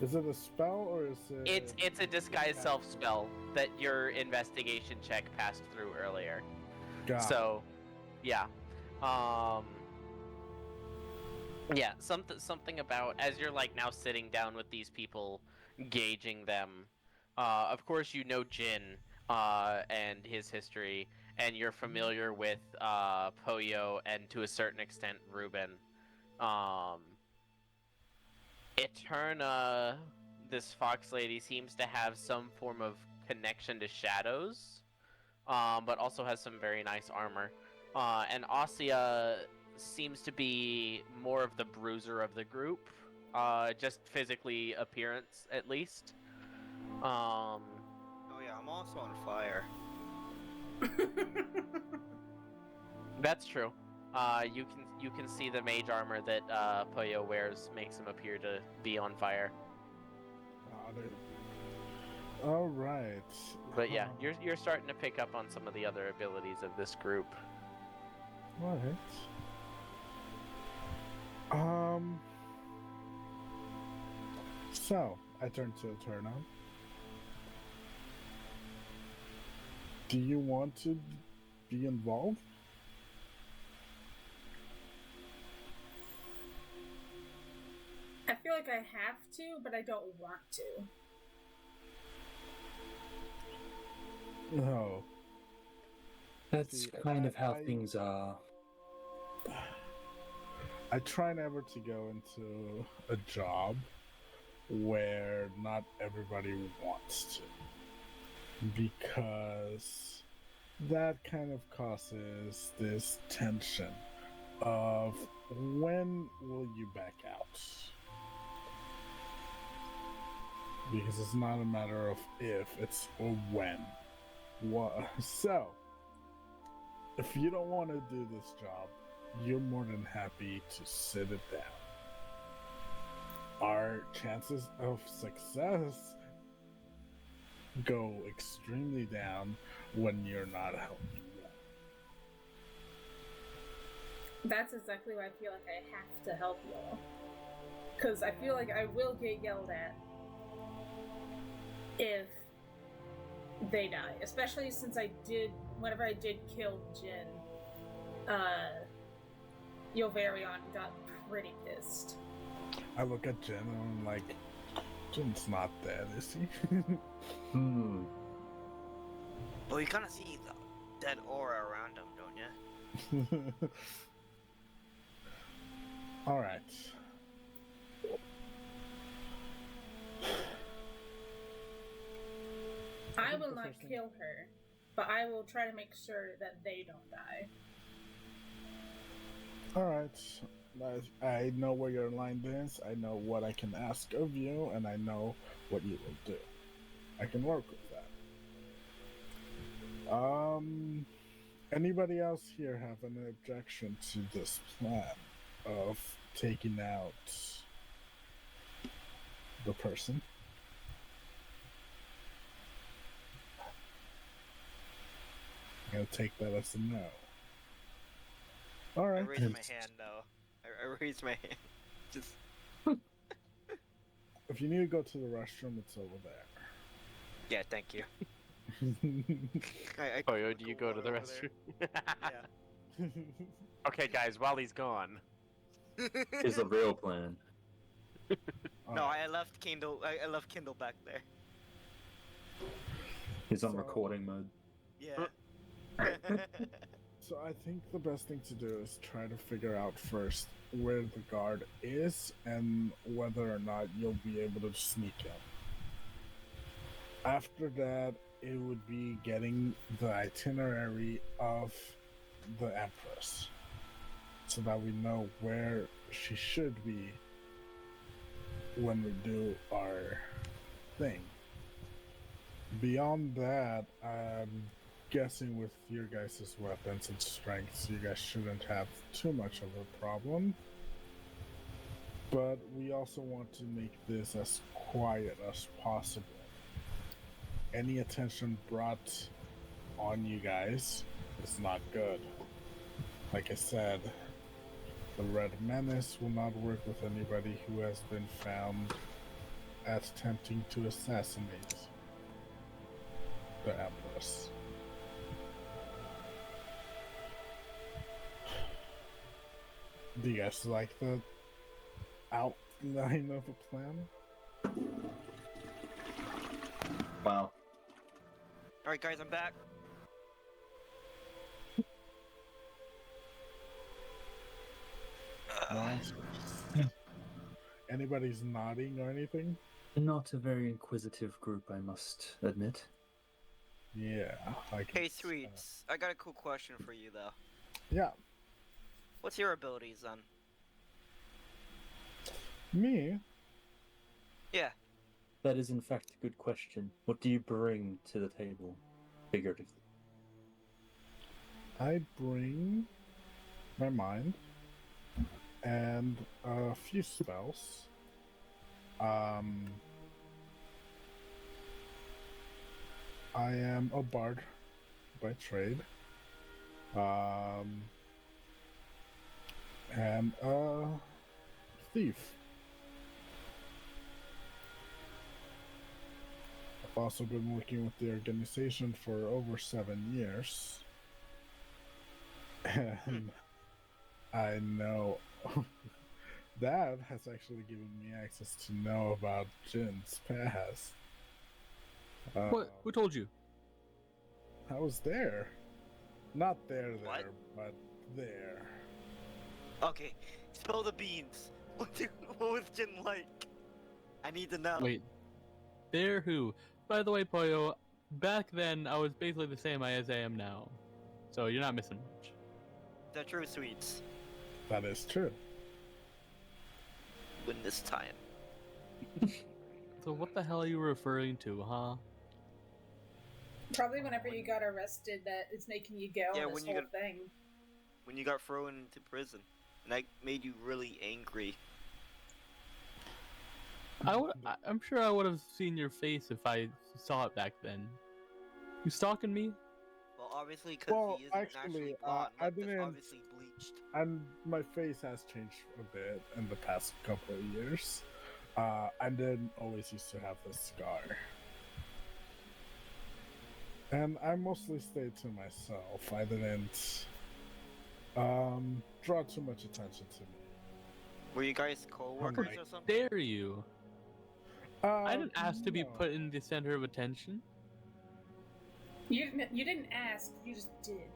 Is it a spell or is it? It's a disguise self spell that your investigation check passed through earlier. So, yeah, yeah, something about as you're like now sitting down with these people, gauging them. Of course, you know Jin and his history, and you're familiar with Poyo and to a certain extent Ruben. Eterna, this fox lady, seems to have some form of connection to shadows, but also has some very nice armor. And Ossia seems to be more of the bruiser of the group, just physically appearance at least. Oh yeah, I'm also on fire. That's true. You can see the mage armor that Poyo wears makes him appear to be on fire. All right. But yeah, you're starting to pick up on some of the other abilities of this group. All right. So I turn to Eterna. Do you want to be involved? I feel like I have to, but I don't want to. No. That's See, kind of how I- things are. I try never to go into a job where not everybody wants to, because that kind of causes this tension of when will you back out? Because it's not a matter of if, it's a when. So, if you don't want to do this job, you're more than happy to sit it down. Our chances of success go extremely down when you're not helping them. That's exactly why I feel like I have to help y'all. Because I feel like I will get yelled at if they die. Especially since whenever I did kill Jin, Yovarion got pretty pissed. I look at Jin and I'm like, Jin's not dead, is he? Well, you kind of see the dead aura around him, don't you? All right. I will not kill her, but I will try to make sure that they don't die. All right. I know where your line is. I know what I can ask of you, and I know what you will do. I can work with that. Anybody else here have an objection to this plan of taking out the person? I'm gonna take that as a no. All right. I raised my hand though. I raised my hand. Just. If you need to go to the restroom, it's over there. Yeah, thank you. Poyo, do you go to the restroom? Yeah. Okay, guys, while he's gone. Is the real plan. No, I left Kindle. I left Kindle back there. He's on So- recording mode. Yeah. So I think the best thing to do is try to figure out first where the guard is and whether or not you'll be able to sneak him. After that, it would be getting the itinerary of the Empress so that we know where she should be when we do our thing. Beyond that, guessing with your guys' weapons and strengths, you guys shouldn't have too much of a problem. But we also want to make this as quiet as possible. Any attention brought on you guys is not good. Like I said, the Red Menace will not work with anybody who has been found attempting to assassinate the Empress. Do you guys like the outline of a plan? Wow. Alright, guys, I'm back. Nice. Anybody's nodding or anything? Not a very inquisitive group, I must admit. Yeah. I can Hey, s- Sweets. I got a cool question for you, though. Yeah. What's your abilities, then? Me? Yeah. That is in fact a good question. What do you bring to the table, figuratively? I bring my mind and a few spells. I am a bard by trade. And a thief. I've also been working with the organization for over 7 years. And I know that has actually given me access to know about Jin's past. What? Who told you? I was there. Not there, What? but there. Okay, spill the beans. What was Jin like? I need to know. Wait. There who? By the way, Poyo, back then I was basically the same as I am now. So you're not missing much. The true Sweets. That is true. Win this time. So what the hell are you referring to, huh? Probably whenever you got arrested, that it's making you go Yeah, on this when you whole got- thing. When you got thrown into prison. And that made you really angry. I'm sure I would have seen your face if I saw it back then. You stalking me? Well, obviously, because Well, he isn't naturally actually, blonde. I Lip is didn't- obviously bleached. And my face has changed a bit in the past couple of years. I didn't always used to have this scar. And I mostly stayed to myself. I didn't draw too much attention to me. Were you guys co-workers How or something? Dare you? I didn't ask to be No. put in the center of attention. You didn't ask, you just did.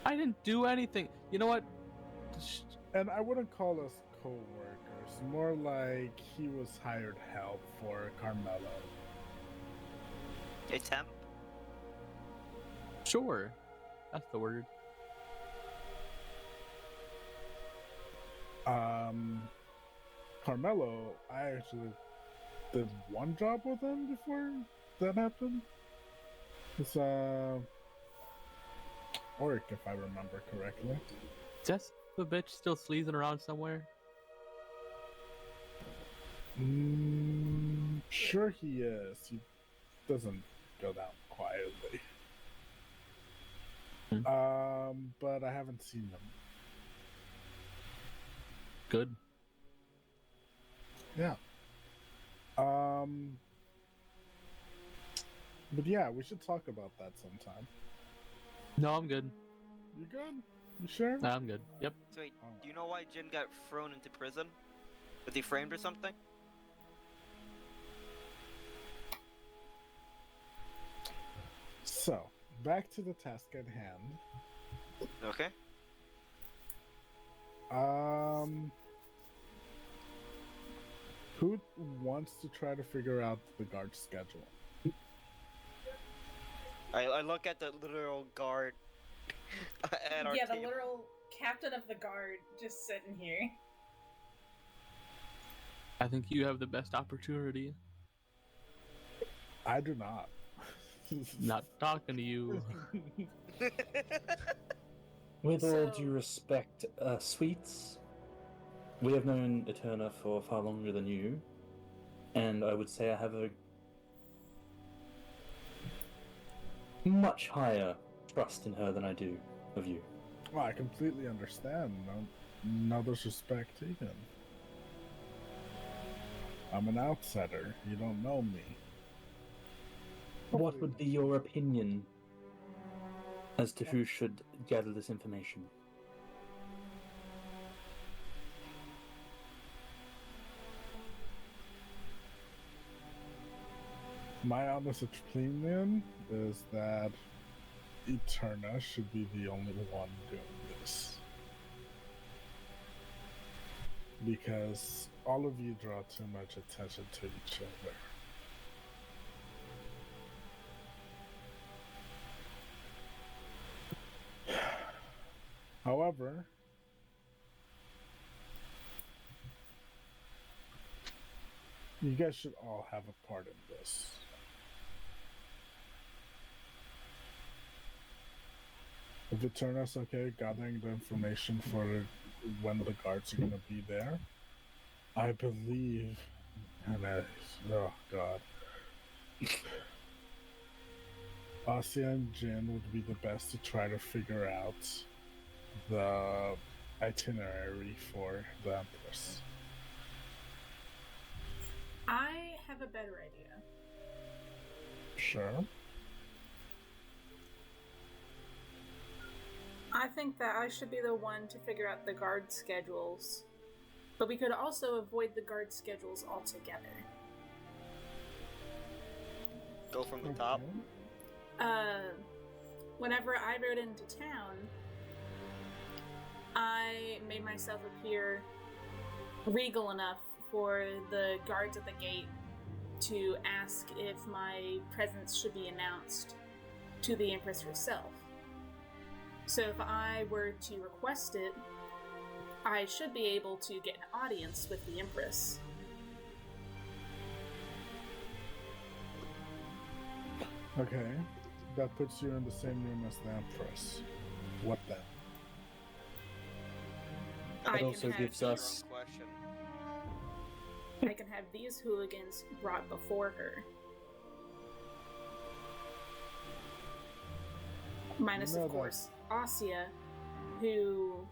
I didn't do anything. You know what? And I wouldn't call us co-workers. More like he was hired help for Carmelo. A temp? Sure. That's the word. Carmelo, I actually did one job with him before that happened. It's Oric, if I remember correctly. Is that the bitch still sleazing around somewhere? Sure he is. He doesn't go down quietly. But I haven't seen him. Good. Yeah. But yeah, we should talk about that sometime. No, I'm good. You good? You sure? No, I'm good. Yep. So wait, do you know why Jin got thrown into prison? Was he framed or something? So, back to the task at hand. Okay. Who wants to try to figure out the guard schedule? I look at the literal guard at our Yeah, the table. literal captain of the guard just sitting here. I think you have the best opportunity. I do not. Not talking to you. With all So- due respect, Sweets, we have known Eterna for far longer than you, and I would say I have a much higher trust in her than I do of you. Well, I completely understand. No disrespect taken. I'm an outsider. You don't know me. What would be your opinion as to who should gather this information? My honest opinion is that Eterna should be the only one doing this. Because all of you draw too much attention to each other. However, you guys should all have a part in this. If it turns out okay, gathering the information for when the guards are gonna be there, I believe, oh god, Asia and Jin would be the best to try to figure out the itinerary for the Empress. I have a better idea. Sure. I think that I should be the one to figure out the guard schedules, but we could also avoid the guard schedules altogether. Go from the top. Whenever I rode into town, I made myself appear regal enough for the guards at the gate to ask if my presence should be announced to the Empress herself. So if I were to request it, I should be able to get an audience with the Empress. Okay. That puts you in the same room as the Empress. What then? I That can also have gives these- us. Question. I can have these hooligans brought before her. Minus, You know of course, Asia, who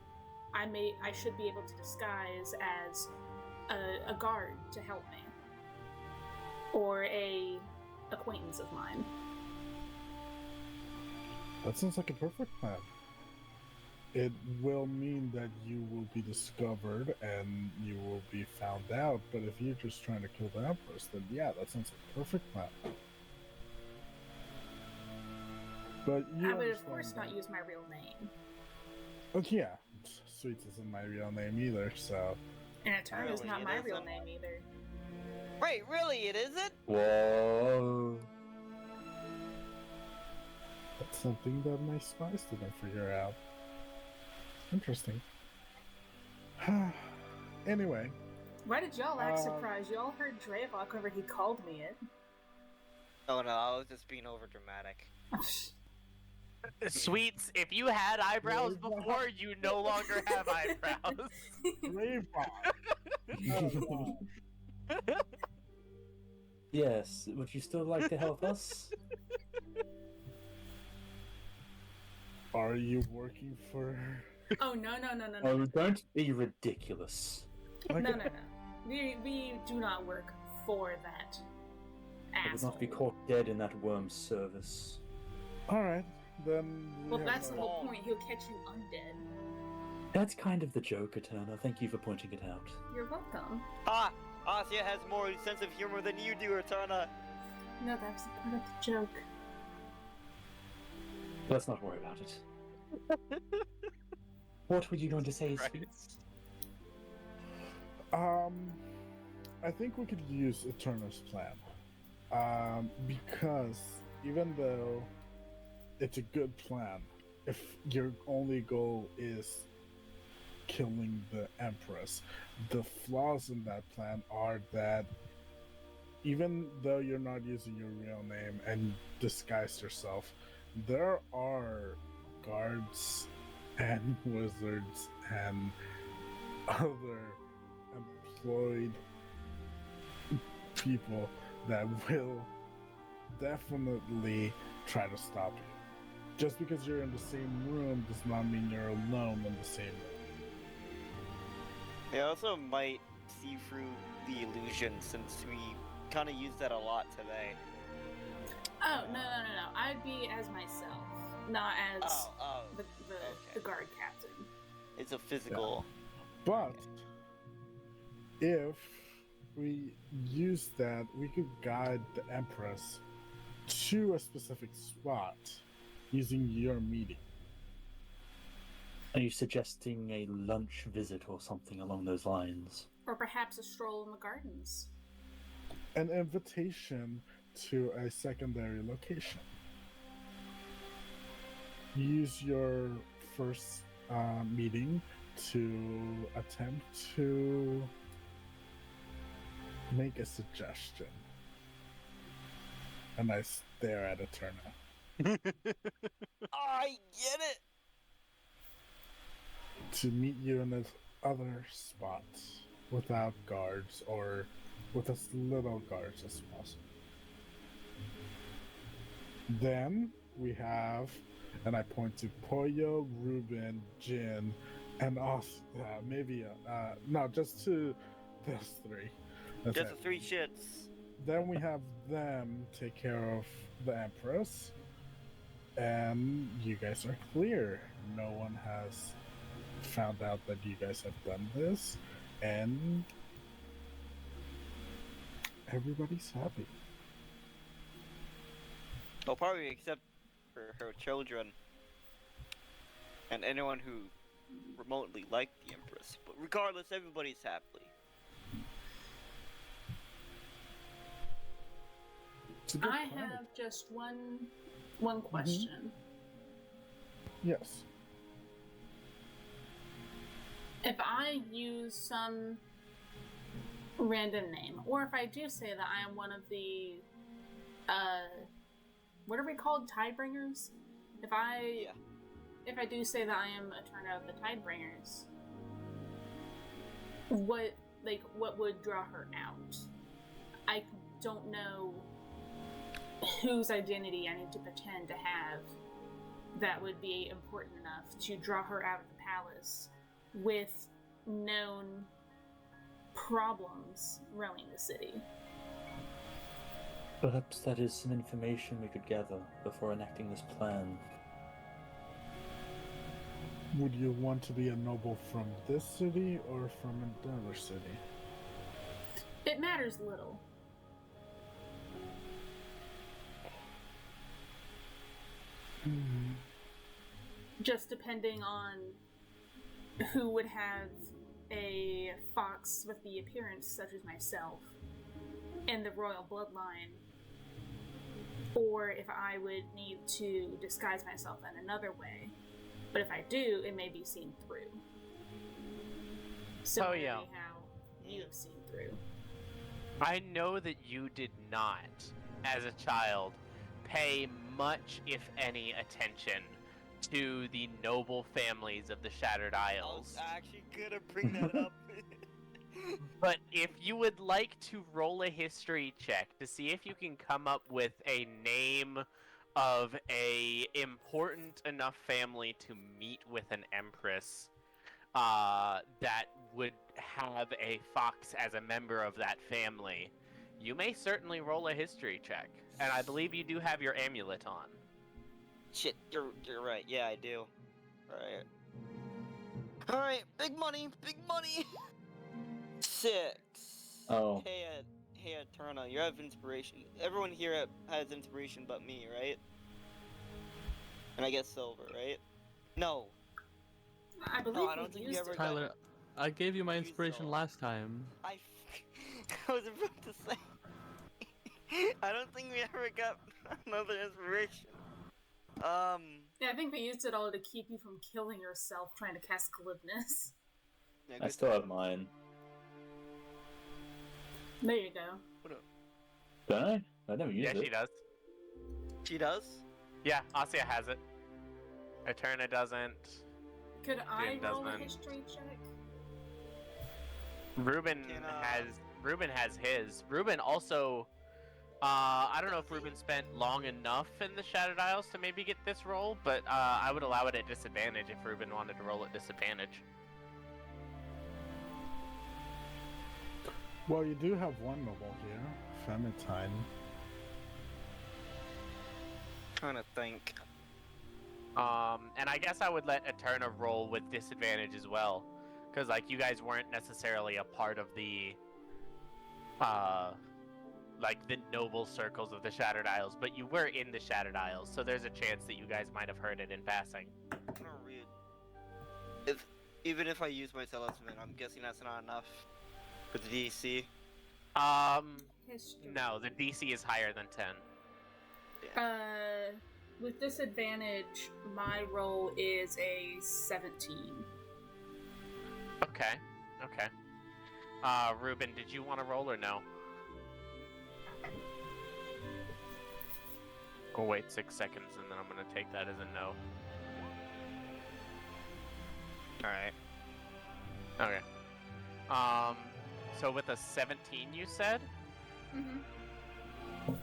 I should be able to disguise as a guard to help me, or a acquaintance of mine. That sounds like a perfect plan. It will mean that you will be discovered and you will be found out, but if you're just trying to kill the Empress, then yeah, that sounds like a perfect plan. But you I would, of understand course, not that- use my real name. Okay, yeah. Sweets isn't my real name either, so. And Eterna is Really, not it my real isn't? name either. Wait, really? It isn't? Whoa. That's something that my spies didn't figure out. Interesting. Anyway, Why did y'all act Uh, surprised? Y'all heard Draevok whenever he called me it. Oh no, I was just being over dramatic. Sweets, if you had eyebrows before, you no longer have eyebrows. Draevok. Yes, would you still like to help us? Are you working for? Oh, no. Oh, don't be ridiculous. No. We do not work for that I would asshole. not be caught dead in that worm's service. All right, then. we Well, have that's the no- whole point. He'll catch you undead. That's kind of the joke, Eterna. Thank you for pointing it out. You're welcome. Ah! Asia has more sense of humor than you do, Eterna. No, that was part of the joke. Let's not worry about it. What were you going to say, Sweets? I think we could use Eterna's plan. Because even though it's a good plan, if your only goal is killing the Empress, the flaws in that plan are that even though you're not using your real name and disguised yourself, there are guards and wizards and other employed people that will definitely try to stop you. Just because you're in the same room does not mean you're alone in the same room. They also might see through the illusion since we kind of used that a lot today. Oh, no. I'd be as myself, not as the okay. guard captain. It's a physical. But if we use that, we could guide the Empress to a specific spot using your meeting. Are you suggesting a lunch visit or something along those lines? Or perhaps a stroll in the gardens. An invitation to a secondary location. Use your first meeting to attempt to make a suggestion. And I stare at Eterna. I get it! To meet you in this other spot without guards or with as little guards as possible. Then we have, and I point to Pollo, Ruben, Jin, and us. Maybe no, just to those three. That's Just it. the 3 shits. Then we have them take care of the Empress, and you guys are clear. No one has found out that you guys have done this, and everybody's happy. Well, probably except for her children. And anyone who remotely liked the Empress. But regardless, everybody's happy. It's a good I plan. have just one question. Yes. If I use some random name, or if I do say that I am one of the, what are we called, Tidebringers? If I do say that I am Eterna of the Tidebringers, what would draw her out? I don't know whose identity I need to pretend to have that would be important enough to draw her out of the palace with known problems roaming the city. Perhaps that is some information we could gather before enacting this plan. Would you want to be a noble from this city or from another city? It matters little. Just depending on who would have a fox with the appearance such as myself in the royal bloodline, or if I would need to disguise myself in another way. But if I do, it may be seen through. Similarly how you have seen through. I know that you did not, as a child, pay much, if any, attention to the noble families of the Shattered I Isles. was actually gonna bring that up. But if you would like to roll a history check to see if you can come up with a name of a important enough family to meet with an empress that would have a fox as a member of that family, you may certainly roll a history check. And I believe you do have your amulet on. Shit, you're right. Yeah, I do. Alright, big money, big money! 6. Oh. Hey, Eterna, you have inspiration. Everyone here has inspiration but me, right? And I guess Silver, right? No. I believe No, I don't we think you used ever it. got- Tyler, I gave you my Use inspiration all. last time. I was about to say. I don't think we ever got another inspiration. Yeah, I think we used it all to keep you from killing yourself trying to cast glibness. Yeah, I good still job. have mine. There you go. Don't I? I never use Yeah, it. she does. She does? Yeah, Asya has it. Eterna doesn't. Could I Jin roll a doesn't. history check? Ruben Can, has his. Ruben also. I don't know if Ruben spent long enough in the Shattered Isles to maybe get this roll, but I would allow it at disadvantage if Ruben wanted to roll at disadvantage. Well, you do have one noble here, Femitine. Trying to think. And I guess I would let Eterna roll with disadvantage as well, because like you guys weren't necessarily a part of the, like the noble circles of the Shattered Isles, but you were in the Shattered Isles, so there's a chance that you guys might have heard it in passing. I'm gonna read. Even if I use my talisman, I'm guessing that's not enough for the DC. History. No, the DC is higher than 10. With disadvantage, my roll is a 17. Okay. Ruben, did you want to roll or no? We'll wait 6 seconds and then I'm gonna take that as a no. Alright. Okay. So with a 17 you said? Mm-hmm.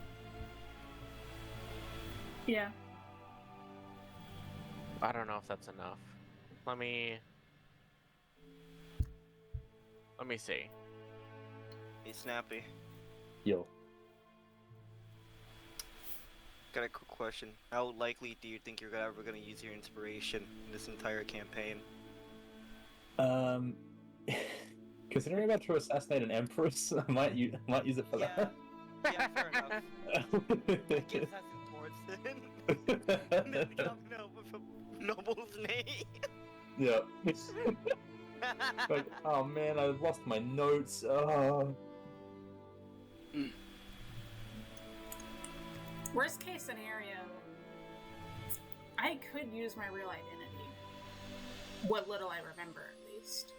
Yeah. I don't know if that's enough. Let me see. Be snappy. Yo. Got a quick question. How likely do you think you're ever gonna use your inspiration in this entire campaign? Considering I'm about to assassinate an empress, I might use it for that. Yeah, fair enough. I guess that's important. And then come with a noble's name. Yeah. Like, oh man, I lost my notes. Oh. Worst case scenario, I could use my real identity. What little I remember, at least.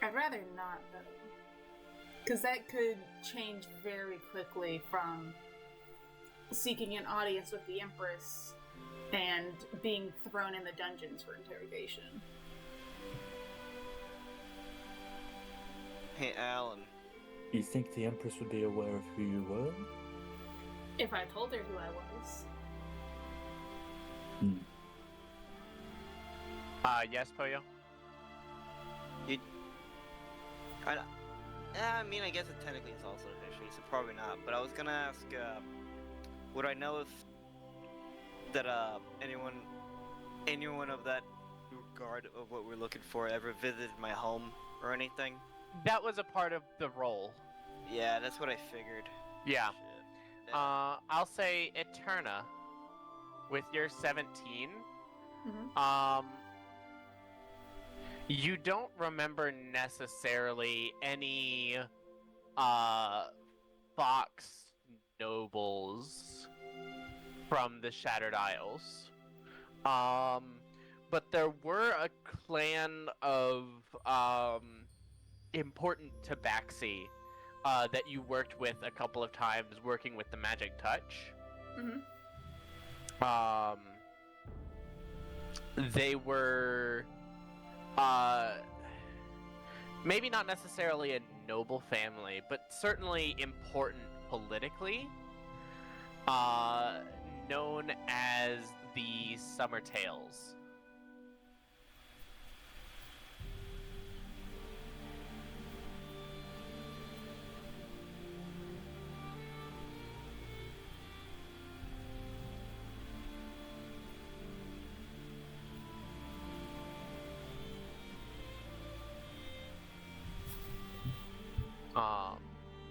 I'd rather not, though. Because that could change very quickly from seeking an audience with the Empress and being thrown in the dungeons for interrogation. Hey, Alan. You think the empress would be aware of who you were? If I told her who I was. Yes, Poyo? I mean, I guess it technically is also a history, so probably not. But I was gonna ask, would I know if that anyone of that regard of what we're looking for ever visited my home or anything? That was a part of the role. Yeah, that's what I figured. Yeah. Shit. I'll say Eterna, with your 17. Mm-hmm. You don't remember necessarily any Fox nobles from the Shattered Isles. But there were a clan of important tabaxi that you worked with a couple of times working with the magic touch. Mm-hmm. They were maybe not necessarily a noble family, but certainly important politically, known as the Summertails.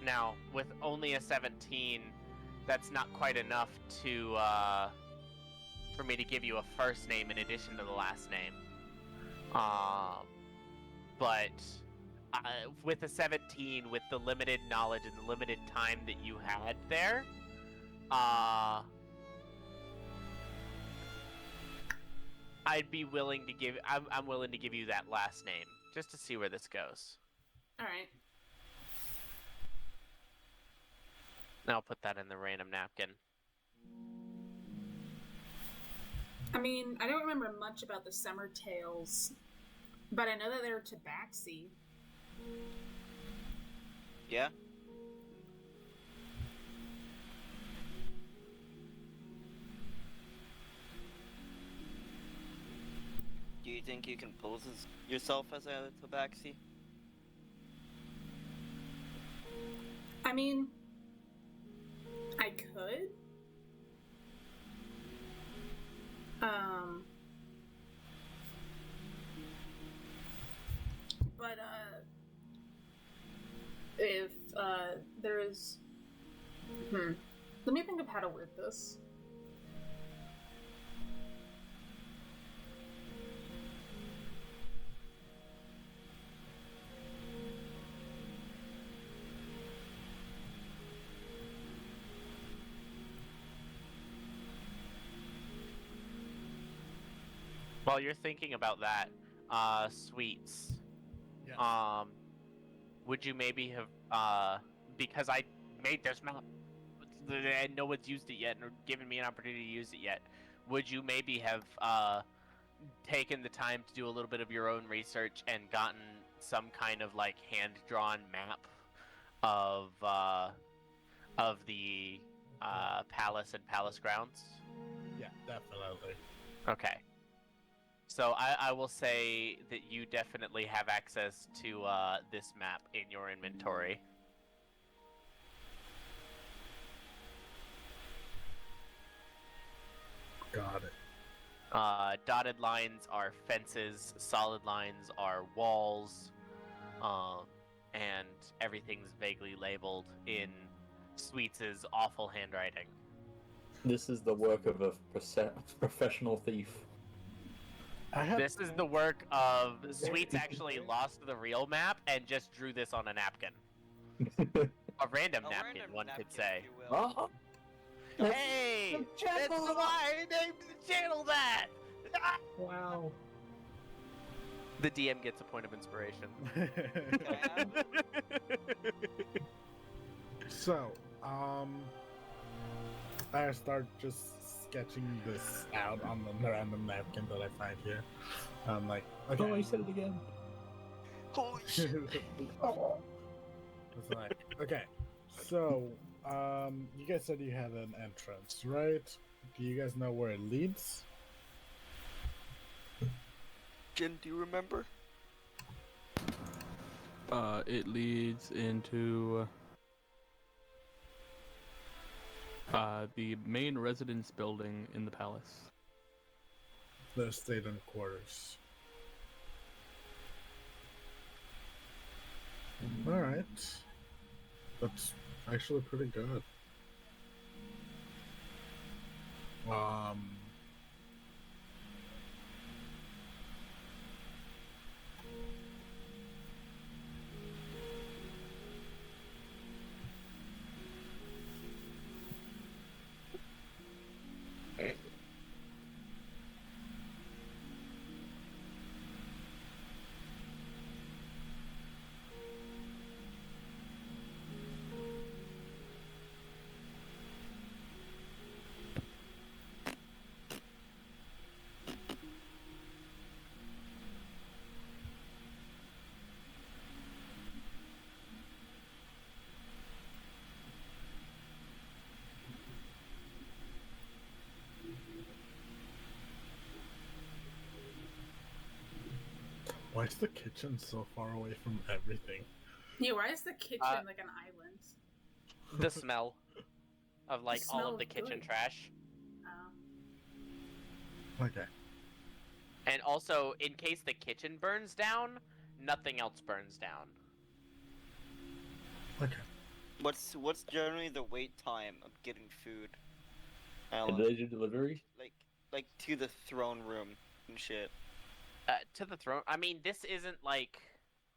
Now, with only a 17, that's not quite enough to, for me to give you a first name in addition to the last name. But with a 17, with the limited knowledge and the limited time that you had there, I'd be willing to give. I'm willing to give you that last name just to see where this goes. All right. And I'll put that in the random napkin. I mean, I don't remember much about the Summer Tales, but I know that they're Tabaxi. Yeah? Do you think you can pose yourself as a tabaxi? I mean, I could. But if there's, let me think of how to word this. While you're thinking about that, Sweets. Yes. Would you maybe have because I made this map and no one's used it yet or given me an opportunity to use it yet, would you maybe have taken the time to do a little bit of your own research and gotten some kind of like hand-drawn map of the palace and palace grounds? Yeah, definitely. Okay. So I will say that you definitely have access to this map in your inventory. Got it. Dotted lines are fences, solid lines are walls, and everything's vaguely labeled in Sweets' awful handwriting. This is the work of a professional thief. This is the work of Sweets actually lost the real map and just drew this on a napkin. A random napkin, one could say. if you will. Oh, Hey! That's why I named the channel that! wow. The DM gets a point of inspiration. Can I have it? So, I start just sketching this out on the random napkin that I find here. I'm like, okay. Oh, I said it again. Holy shit. It's like, okay. So, you guys said you had an entrance, right? Do you guys know where it leads? Jin, do you remember? It leads into the main residence building in the palace. The student quarters. Alright. That's actually pretty good. Why is the kitchen so far away from everything? Yeah, why is the kitchen like an island? The smell of like The all smell of the is kitchen good. trash. Okay. And also, in case the kitchen burns down, nothing else burns down. Okay. What's generally the wait time of getting food? And Alan? they do delivery? Like to the throne room and shit. To the throne. I mean, this isn't like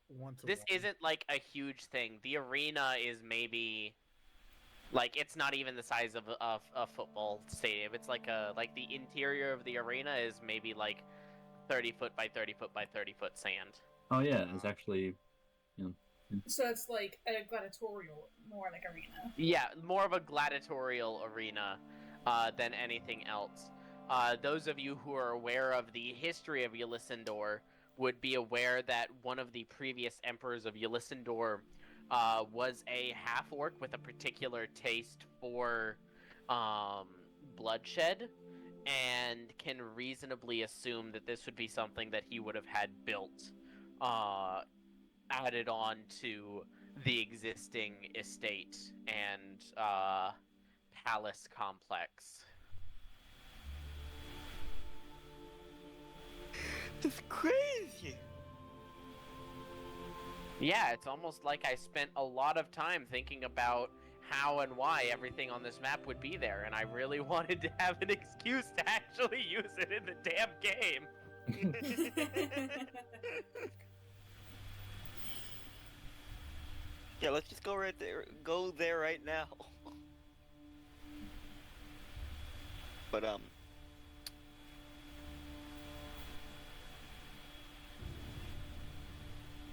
this One-to-one. isn't like a huge thing. The arena is maybe like it's not even the size of a football stadium. It's like the interior of the arena is maybe like 30 foot by 30 foot by 30 foot sand. Oh yeah, it's actually. So it's like a gladiatorial, more like arena. Yeah, more of a gladiatorial arena than anything else. Those of you who are aware of the history of Ylisindor would be aware that one of the previous emperors of Ylisindor was a half-orc with a particular taste for bloodshed, and can reasonably assume that this would be something that he would have had built, added on to the existing estate and palace complex. It's crazy. Yeah, it's almost like I spent a lot of time thinking about how and why everything on this map would be there, and I really wanted to have an excuse to actually use it in the damn game. Yeah, let's just go right there. Go there right now. But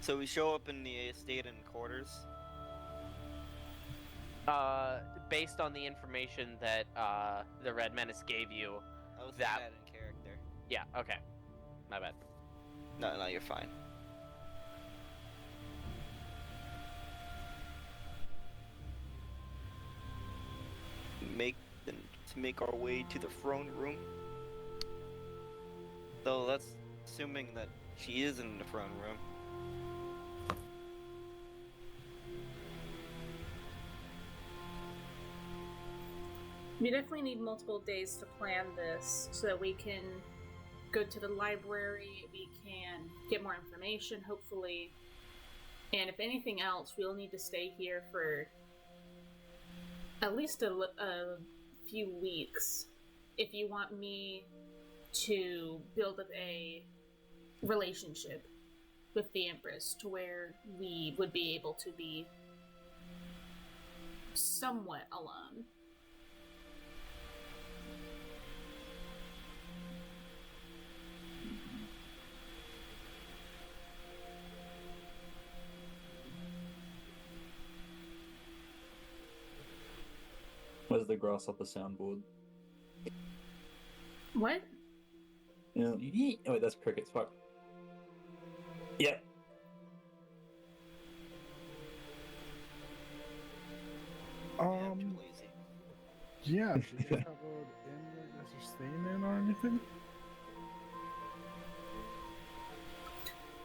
so we show up in the estate and quarters. Based on the information that the Red Menace gave you, I was that- that in character. yeah, okay, my bad. No, you're fine. Make our way to the throne room. So that's assuming that she is in the throne room. We definitely need multiple days to plan this so that we can go to the library, we can get more information, hopefully. And if anything else, we'll need to stay here for at least a few weeks if you want me to build up a relationship with the Empress to where we would be able to be somewhat alone. Where's the grasshopper soundboard? What? Yeah. Oh wait, that's crickets. Fuck. Yep. Lazy. Yeah, do you have an inn where you guys are staying in or anything?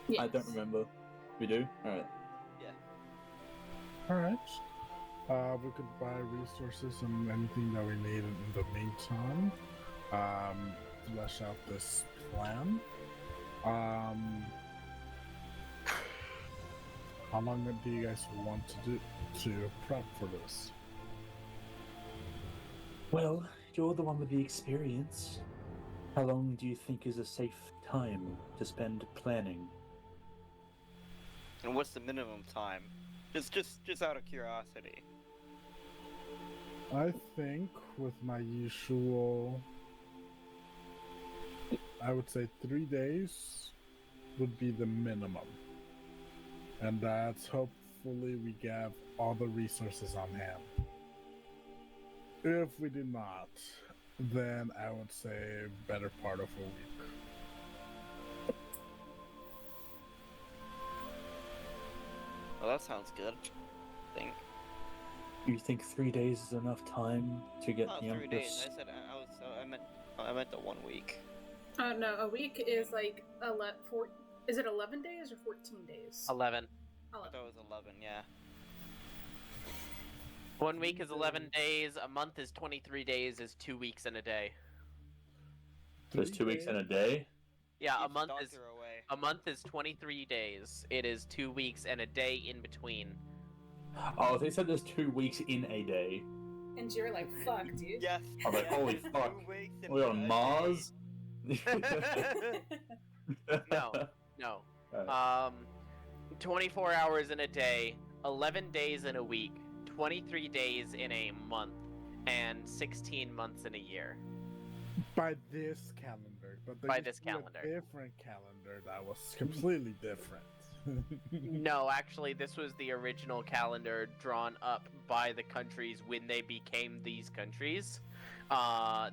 Yes. I don't remember. We do? Alright. Alright. We could buy resources and anything that we need in the meantime. Flesh out this plan. How long do you guys want to prep for this? Well, you're the one with the experience. How long do you think is a safe time to spend planning? And what's the minimum time? Just out of curiosity. I think with my usual, I would say 3 days would be the minimum. And that's hopefully we have all the resources on hand. If we do not, then I would say better part of a week. Well, that sounds good. I think. You think 3 days is enough time to get Not the 3 days. Empress? I said I meant the 1 week. No, a week is like 11. Is it 11 days or 14 days? 11. I thought it was 11. Yeah. 1 week is 11 days, a month is 23 days, is 2 weeks and a day. There's 2 weeks and a day? Yeah, Keep a month the is doctor away. a month is 23 days. It is 2 weeks and a day in between. Oh, they said there's 2 weeks in a day. And you're like, fuck, dude. Yes. I was like, yes, holy 2 fuck. weeks and We're a on day. Mars? No. Alright. 24 hours in a day, 11 days in a week, 23 days in a month, and 16 months in a year. By this calendar, but there By used this to be a calendar. different calendar that was completely different. No, actually, this was the original calendar drawn up by the countries when they became these countries.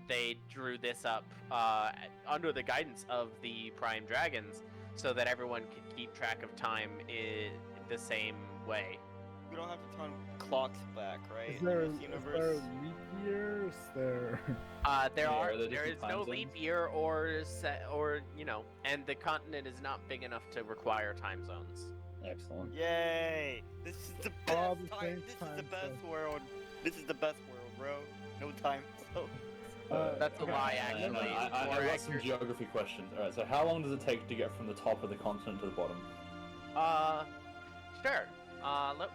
They drew this up under the guidance of the Prime Dragons so that everyone could keep track of time in the same way. We don't have to turn clocks back, right? Is there, in this is universe? there leap years? There. There are there there is different no time leap zones? year or and the continent is not big enough to require time zones. Excellent. Yay! This is the All best the time. same This is time the best zone. world. This is the best world, bro. No time. So That's a lie, actually. I More got some accurate- geography questions. Alright, so how long does it take to get from the top of the continent to the bottom? Sure.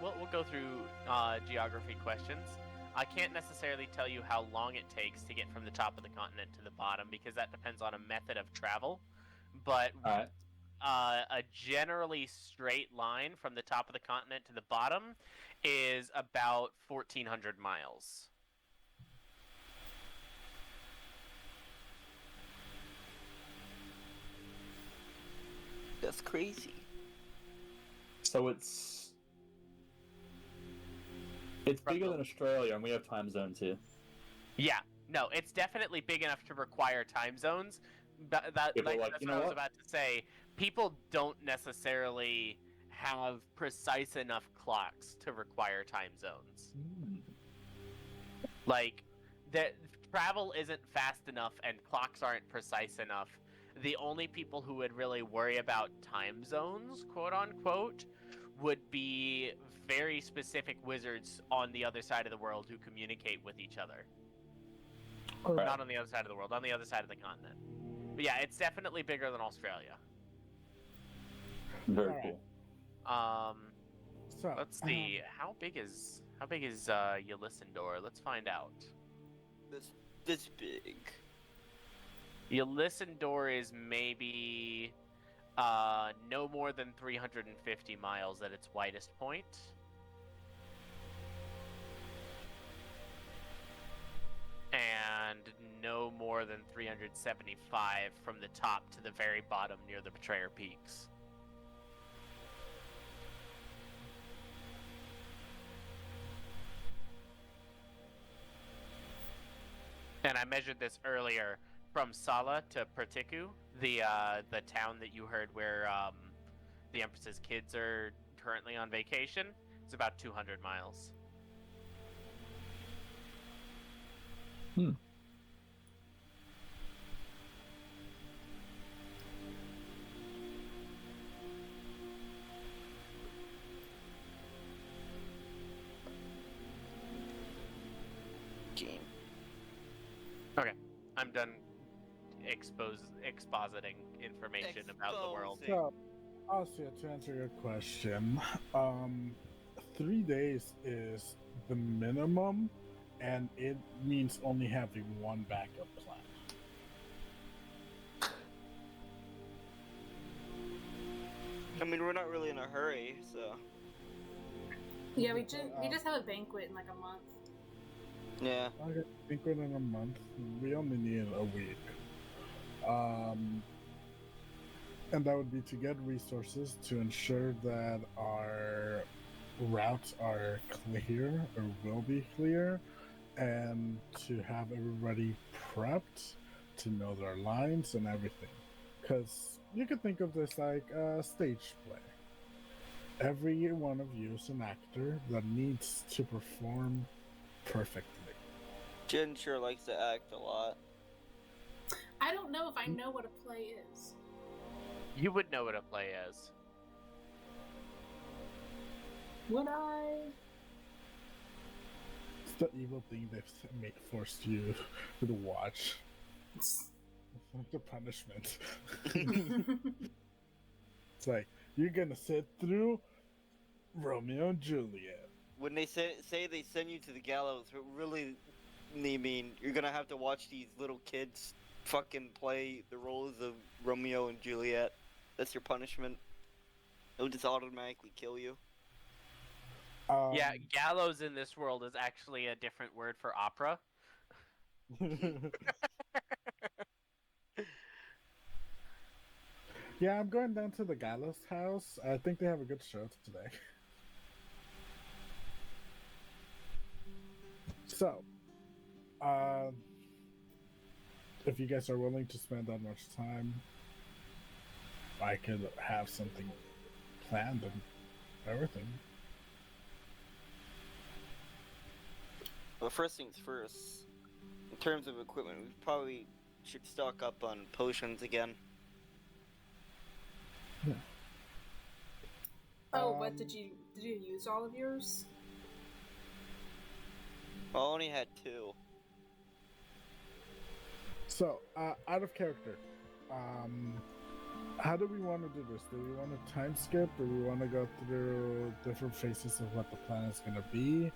We'll go through geography questions. I can't necessarily tell you how long it takes to get from the top of the continent to the bottom because that depends on a method of travel. But Alright. a generally straight line from the top of the continent to the bottom is about 1,400 miles. that's crazy. So it's bigger than Australia, and we have time zones here. Yeah, no, it's definitely big enough to require time zones. That People like, are like, that's you what know I was what? about to say. People don't necessarily have precise enough clocks to require time zones. Like, that travel isn't fast enough and clocks aren't precise enough. The only people who would really worry about time zones, quote unquote, would be very specific wizards on the other side of the world who communicate with each other. Right. Not on the other side of the world, on the other side of the continent. But yeah, it's definitely bigger than Australia. Very Alright. cool. So Let's see. How big is Ylisindor? Let's find out. This big. Ylisindor is maybe no more than 350 miles at its widest point. And no more than 375 from the top to the very bottom near the Betrayer Peaks. And I measured this earlier from Sala to Pertiku, the town that you heard where the Empress's kids are currently on vacation. It's about 200 miles. Game. Okay, I'm done expositing information about the world. Exposing. So, also to answer your question, 3 days is the minimum, and it means only having one backup plan. I mean, we're not really in a hurry, so Yeah, we just have a banquet in like a month. yeah. Okay, I think within a month. We only need a week. And that would be to get resources to ensure that our routes are clear or will be clear, and to have everybody prepped to know their lines and everything. Because you could think of this like a stage play. Every one of you is an actor that needs to perform perfectly. Jen sure likes to act a lot. I don't know if I know what a play is. You would know what a play is. Would I? It's the evil thing they've forced you to watch. It's like the punishment. It's like, you're gonna sit through Romeo and Juliet. When they say they send you to the gallows, it really, they mean you're gonna have to watch these little kids fucking play the roles of Romeo and Juliet. That's your punishment. It'll just automatically kill you. Yeah, gallows in this world is actually a different word for opera. Yeah, I'm going down to the Gallows house. I think they have a good show today. So, if you guys are willing to spend that much time, I could have something planned and everything. Well, first things first. In terms of equipment, we probably should stock up on potions again. Oh, what did you use all of yours? I only had 2. So, out of character, how do we want to do this? Do we want to time skip? Do we want to go through different phases of what the plan is going to be?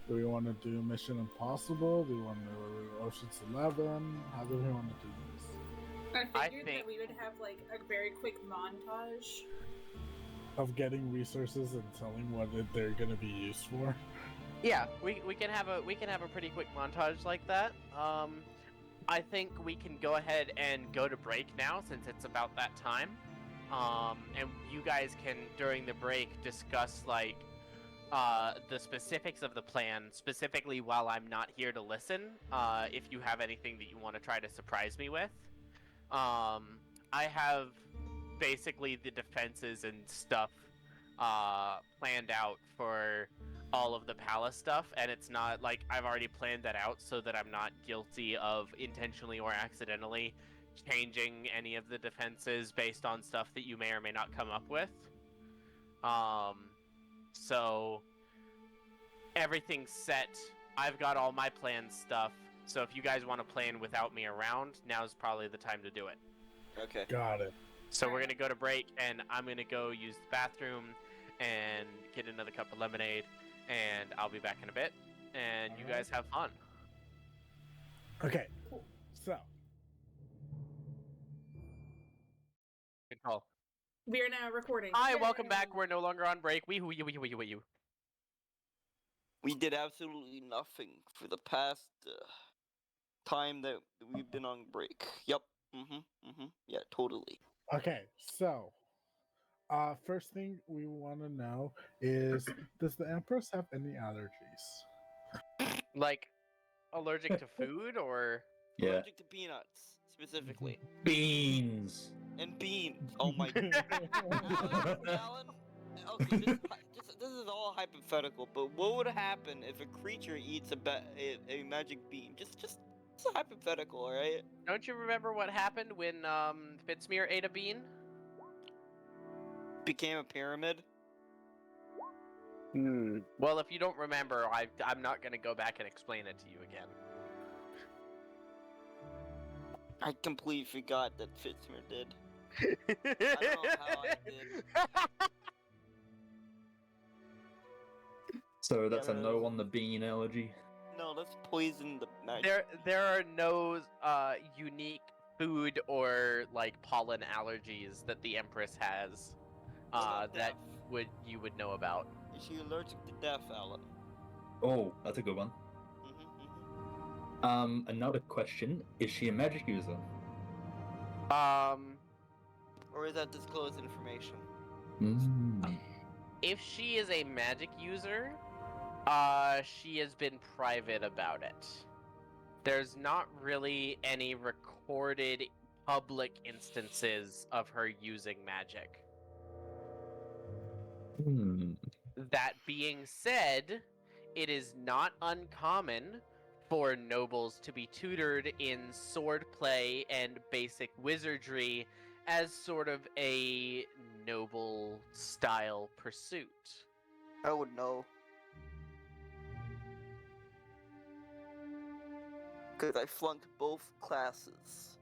Do we want to do Mission Impossible? Do we want to do Ocean's 11? How do we want to do this? I figured that we would have like a very quick montage of getting resources and telling what they're going to be used for. Yeah, we can have a pretty quick montage like that. I think we can go ahead and go to break now since it's about that time. And you guys can during the break discuss like the specifics of the plan, specifically while I'm not here to listen. If you have anything that you want to try to surprise me with, I have basically the defenses and stuff planned out for all of the palace stuff, and it's not like I've already planned that out so that I'm not guilty of intentionally or accidentally changing any of the defenses based on stuff that you may or may not come up with. So everything's set. I've got all my planned stuff. So if you guys want to plan without me around, now's probably the time to do it. Okay. Got it. So we're gonna go to break, and I'm gonna go use the bathroom and get another cup of lemonade, and I'll be back in a bit. And you guys have fun. Okay. So. Good call. We are now recording. Hi, welcome back. We're no longer on break. You. We did absolutely nothing for the past time that we've been on break. Yep. Yeah, totally. Okay, so first thing we want to know is, does the Empress have any allergies? Like, allergic to food or? Yeah. Allergic to peanuts, specifically. Beans. And beans. Oh my god. Alan, okay, this is all hypothetical, but what would happen if a creature eats a magic bean? Just a hypothetical, alright? Don't you remember what happened when Fitzmere ate a bean? Became a pyramid? Well, if you don't remember, I'm not going to go back and explain it to you again. I completely forgot that Fitzmere did. I don't know how I did. So that's a no on the bean allergy. No, let's poison the magic. There are no unique food or like pollen allergies that the Empress has that you would know about. Is she allergic to death, Alan? Oh, that's a good one. Another question: is she a magic user? Or is that disclosed information? If she is a magic user, she has been private about it. There's not really any recorded public instances of her using magic. That being said, it is not uncommon for nobles to be tutored in swordplay and basic wizardry as sort of a noble style pursuit. I would know. Because I flunked both classes.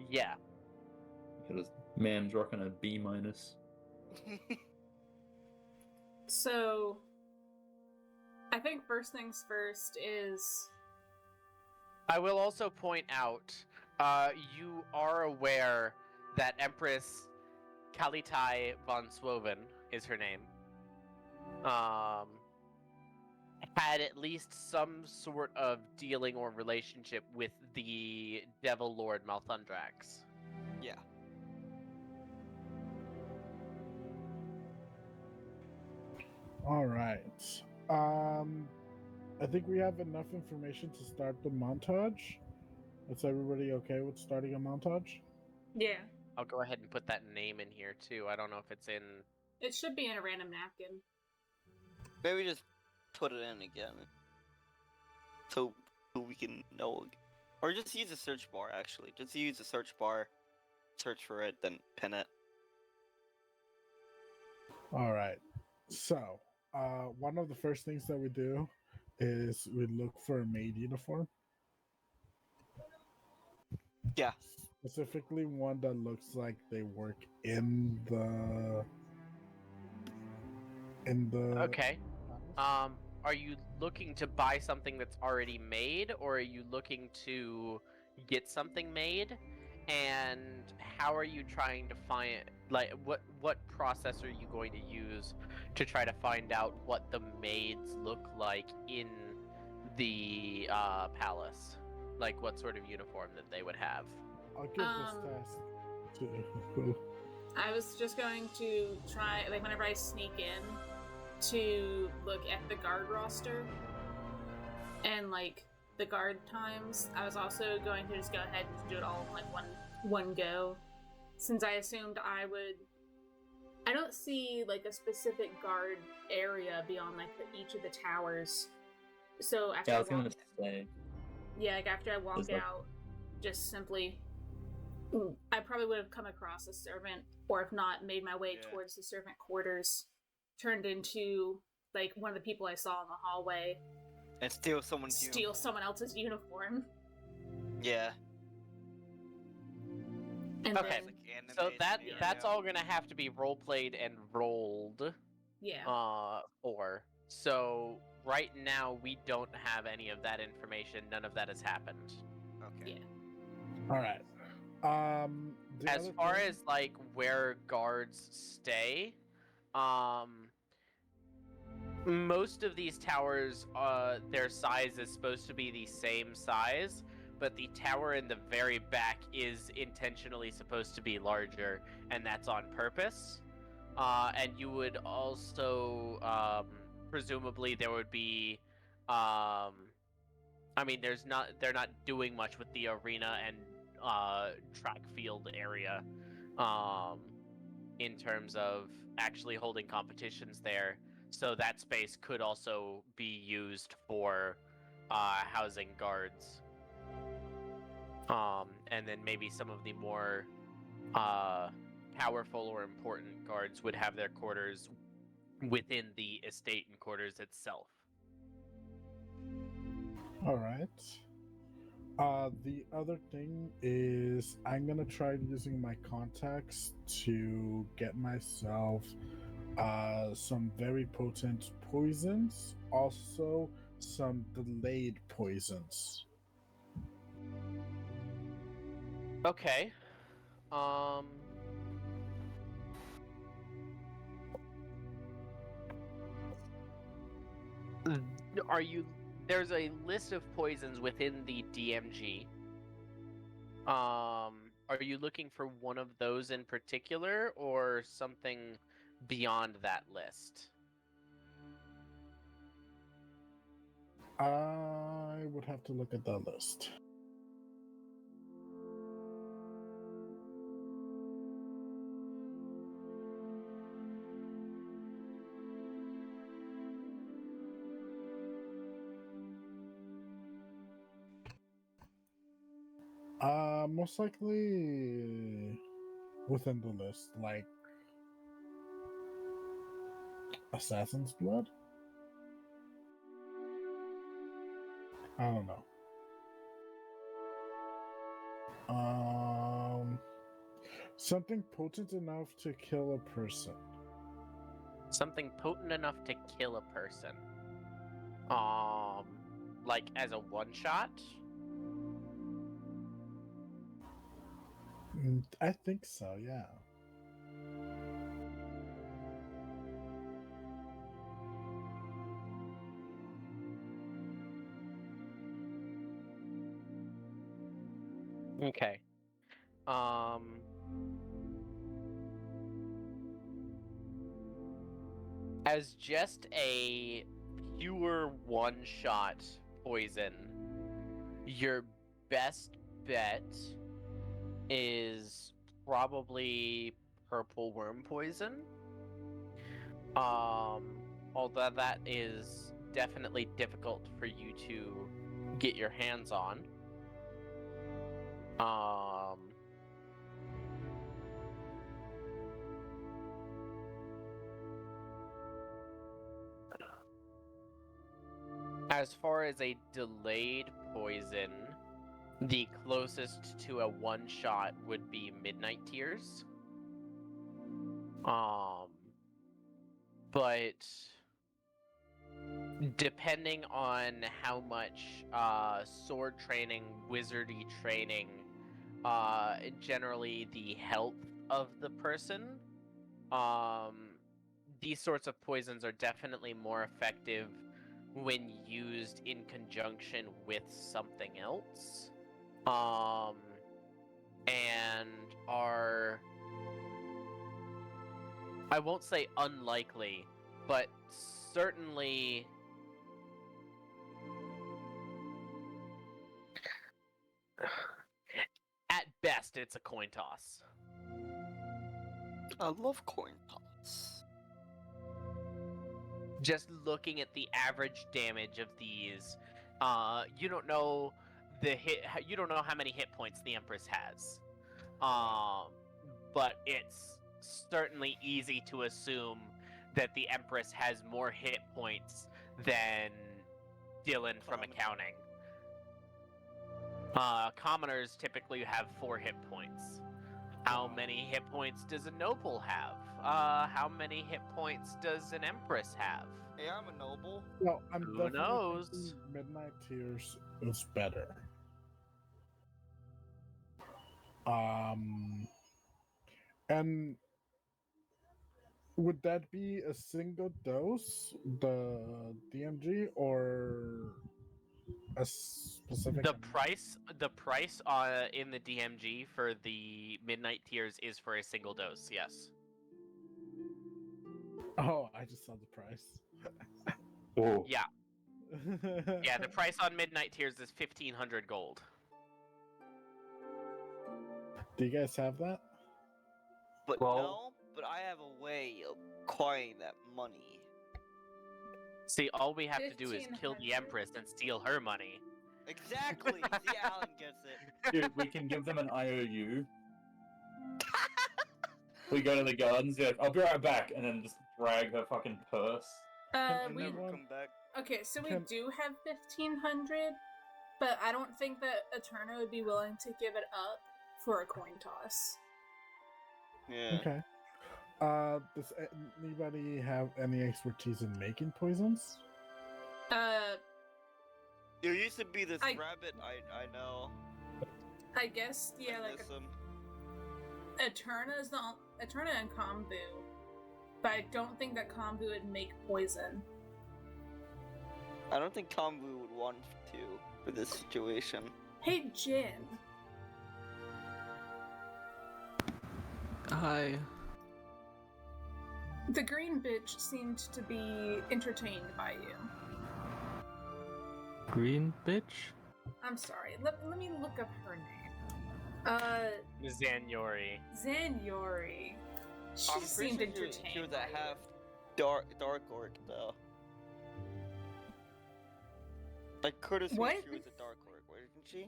Yeah. Man's rocking a B minus. So, I think first things first is... I will also point out, you are aware that Empress Kalitai von Swoven is her name. Had at least some sort of dealing or relationship with the Devil Lord Malthundrax. Yeah. All right. I think we have enough information to start the montage. Is everybody okay with starting a montage? Yeah. I'll go ahead and put that name in here too. I don't know if it's in. It should be in a random napkin. Maybe just put it in again, so we can know. Or just use the search bar. Actually, just use the search bar, search for it, then pin it. All right. So, one of the first things that we do is we look for a maid uniform, Yeah. specifically one that looks like they work in the Okay. palace. Are you looking to buy something that's already made, or are you looking to get something made? And how are you trying to find, like, what process are you going to use to try to find out what the maids look like in the palace? Like, what sort of uniform that they would have? I'll give this task to. I was just going to try, like, whenever I sneak in, to look at the guard roster and, like, the guard times. I was also going to just go ahead and do it all in, like, one go, since I assumed I would. I don't see, like, a specific guard area beyond, like, each of the towers. So after Yeah, I was I walk, gonna say. yeah, like after I walk There's, like- out, just simply, I probably would have come across a servant, or if not, made my way Yeah. towards the servant quarters, turned into, like, one of the people I saw in the hallway, And steal someone's steal someone else's uniform, Yeah. and Okay. then, Like So anime that's scenario. all gonna have to be role played and rolled. yeah. For. So right now we don't have any of that information. None of that has happened. Okay. Yeah. All right. The As other far thing- as like where guards stay, most of these towers, their size is supposed to be the same size, but the tower in the very back is intentionally supposed to be larger, and that's on purpose. And you would also, presumably, there would be, I mean, they're not doing much with the arena and track field area, in terms of actually holding competitions there. So that space could also be used for housing guards. And then maybe some of the more powerful or important guards would have their quarters within the estate and quarters itself. All right. The other thing is I'm gonna try using my contacts to get myself some very potent poisons, also some delayed poisons. Okay. Are you? There's a list of poisons within the DMG. Are you looking for one of those in particular, or something beyond that list? I would have to look at that list. Most likely within the list, like Assassin's Blood. I don't know. Something potent enough to kill a person. Something potent enough to kill a person. Like as a one shot? I think so, yeah. Okay. As just a pure one-shot poison, your best bet is probably purple worm poison. Although that is definitely difficult for you to get your hands on. As far as a delayed poison, the closest to a one-shot would be Midnight Tears. But depending on how much sword training, wizardy training, generally the health of the person, these sorts of poisons are definitely more effective when used in conjunction with something else, and are, I won't say unlikely, but certainly at best it's a coin toss. I love coin toss. Just looking at the average damage of these, you don't know you don't know how many hit points the Empress has, but it's certainly easy to assume that the Empress has more hit points than Dylan from accounting. Commoners typically have 4 hit points. How many hit points does a noble have? How many hit points does an Empress have? Hey, I'm a noble. Well, I'm Who definitely knows? thinking Midnight Tears is better. And would that be a single dose, the DMG, or a specific? The price in the DMG for the Midnight Tears is for a single dose. Yes. Oh, I just saw the price. Oh. Yeah. Yeah. The price on Midnight Tears is 1,500 gold. Do you guys have that? But Well- no, but I have a way of acquiring that money. See, all we have to do is kill the 1,500. Empress and steal her money. Exactly. See, Alan gets it. Dude, we can give them an IOU. We go to the gardens, yeah, I'll be right back, and then just drag her fucking purse. Can We anyone- Come back. okay, so we Can- do have 1,500, but I don't think that Eterna would be willing to give it up for a coin toss. Yeah. Okay. Does anybody have any expertise in making poisons? There used to be this I- rabbit I know. I guess yeah, I like miss him. Eterna and Kombu, but I don't think that Kombu would make poison. I don't think Kombu would want to for this situation. Hey Jin, Hi. the green bitch seemed to be entertained by you. Green bitch? I'm sorry. Let me look up her name. Zanyori. Zanyori. She I'm pretty seemed sure entertained. she was by a you. half dark orc though. Like Curtis, What? she was a dark orc, wasn't she?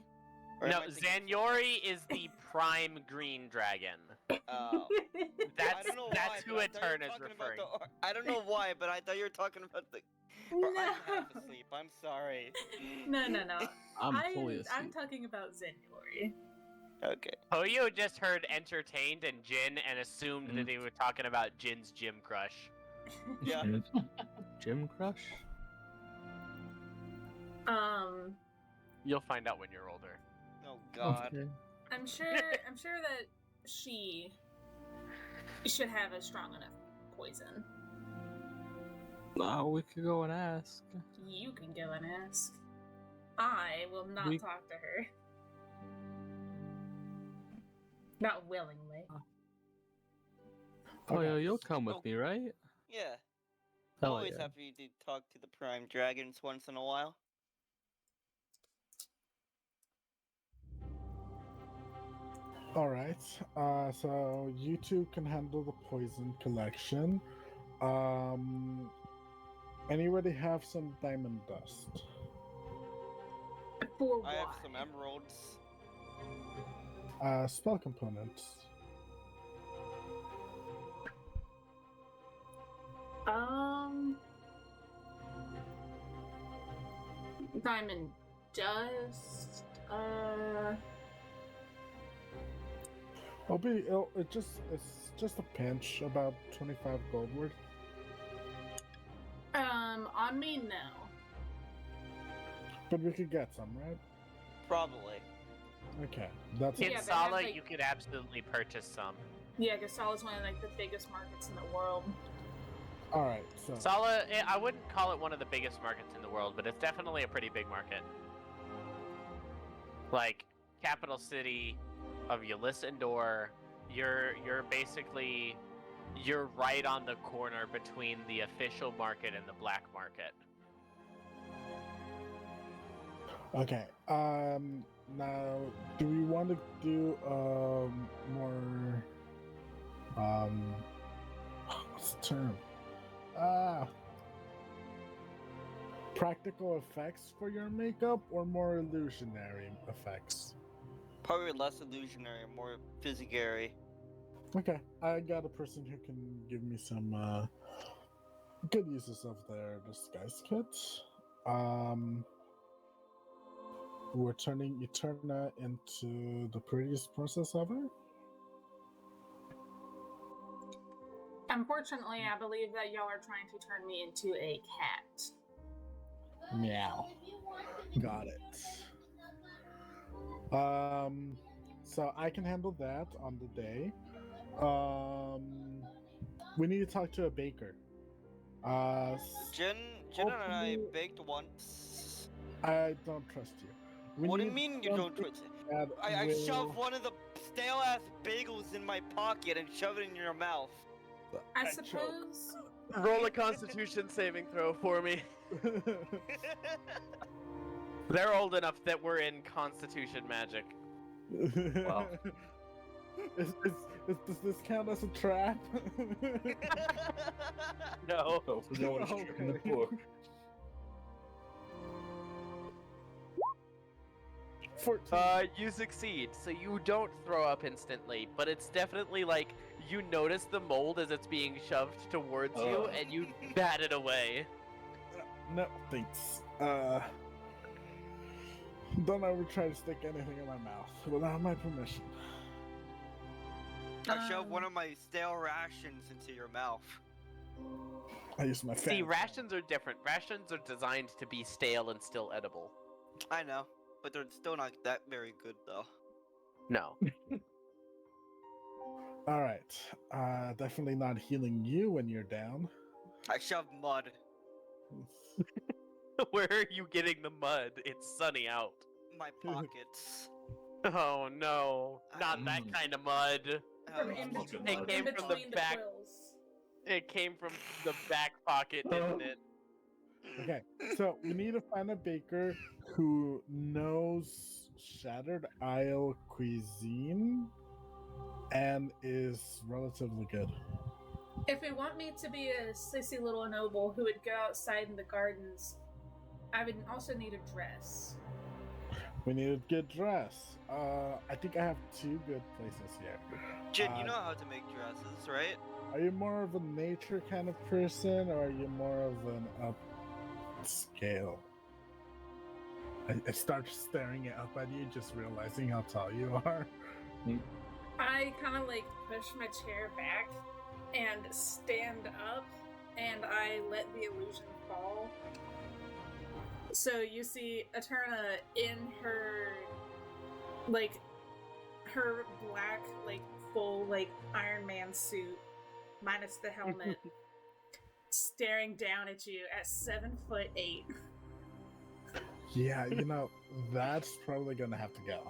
Or No, am I thinking- Zanyori is the prime green dragon. Oh. I That's don't know that's why, who but I thought you were Eterna's talking about referring. the I don't know why, but I thought you were talking about the. Or I'm half No. asleep. I'm sorry. No. I'm fully asleep. I'm talking about Zanyori. Okay. Hoyo just heard entertained and Jin and assumed that they were talking about Jin's gym crush. Yeah. Gym crush? You'll find out when you're older. Oh God. Okay. I'm sure that she should have a strong enough poison. We could go and ask. You can go and ask. I will not We- talk to her. Not willingly. Oh, Okay. yeah, you'll come with me, right? Yeah. Hell Always yeah. happy to talk to the Prime Dragons once in a while. All right. So you two can handle the poison collection. Anybody have some diamond dust? For I have why? some emeralds. Spell components. Diamond dust. It's just a pinch, about 25 gold worth. On me now. But we could get some, right? Probably. Okay, that's In Yeah, they Sala, have, like- you could absolutely purchase some. Yeah, Gasol is one of like the biggest markets in the world. all right. So Sala, I wouldn't call it one of the biggest markets in the world, but it's definitely a pretty big market. Like, capital city of Ylisandor, you're basically, you're right on the corner between the official market and the black market. okay. Now, do we want to do more what's the term? Practical effects for your makeup or more illusionary effects? Probably less illusionary, more physicary. Okay, I got a person who can give me some good uses of their disguise kit. We're turning Eterna into the prettiest princess ever. Unfortunately, I believe that y'all are trying to turn me into a cat. Meow. Got it. So I can handle that on the day. We need to talk to a baker. Jen and I hopefully- baked once. I don't trust you. We What do you need mean you don't something trust it? that I will- shoved one of the stale ass bagels in my pocket and shoved it in your mouth. I choke. suppose. Roll a Constitution saving throw for me. They're old enough that we're in Constitution magic. Wow. Does this count as a trap? No. Oh, so no one's in the Okay. book. 14. You succeed, so you don't throw up instantly, but it's definitely like you notice the mold as it's being shoved towards you, and you bat it away. No, thanks. Don't ever try to stick anything in my mouth without my permission. I shoved one of my stale rations into your mouth. I use my See, fan. rations are different. Rations are designed to be stale and still edible. I know, but they're still not that very good though. No. All right. Definitely not healing you when you're down. I shoved mud. Where are you getting the mud? It's sunny out. My pockets. Oh no, not that kind of mud. From Oh, in fucking between, mud. It came in from the between the back- quills. It came from the back pocket, didn't it? Okay, so we need to find a baker who knows Shattered Isle cuisine and is relatively good. If we want me to be a sissy little noble who would go outside in the gardens, I would also need a dress. We need a good dress. I think I have two good places here. Jin, you know how to make dresses, right? Are you more of a nature kind of person, or are you more of an upscale? I start staring up at you, just realizing how tall you are. I kind of like push my chair back and stand up, and I let the illusion fall. So you see Eterna in her, like, her black, like, full, like, Iron Man suit, minus the helmet, staring down at you at 7'8". Yeah, that's probably gonna have to go.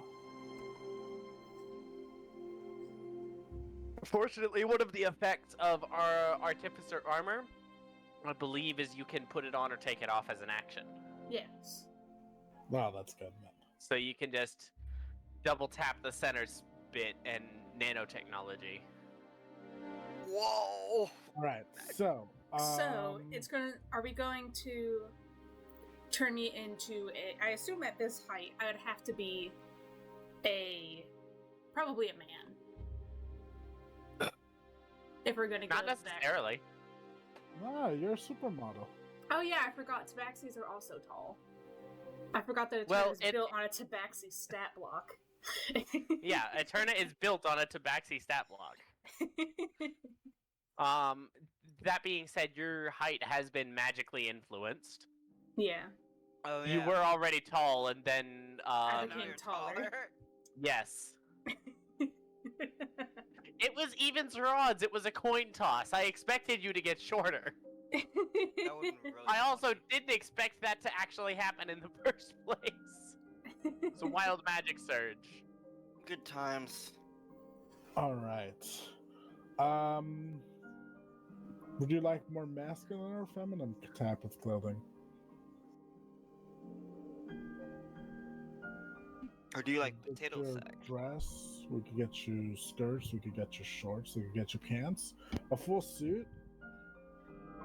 Fortunately, one of the effects of our Artificer armor, I believe, is you can put it on or take it off as an action. Yes. Wow, that's good, man. So you can just double tap the center bit and nanotechnology. Whoa! Alright, so... So it's gonna. Are we going to turn me into a? I assume at this height, I would have to be probably a man. If we're gonna go Not necessarily. Ah, you're a supermodel. Oh yeah, I forgot. Tabaxis are also tall. I forgot that Well, is built on a Tabaxi stat block. Yeah, Eterna is built on a Tabaxi stat block. That being said, your height has been magically influenced. Yeah. Oh yeah. You were already tall, and then I Now became you're taller. yes, it was evens or odds. It was a coin toss. I expected you to get shorter. That would've been really I also funny. didn't expect that to actually happen in the first place. It's a wild magic surge. Good times. Alright. Would you like more masculine or feminine type of clothing? Or do you like We could get potato you a sack? dress, we could get you skirts, we could get you shorts, we could get you pants. A full suit?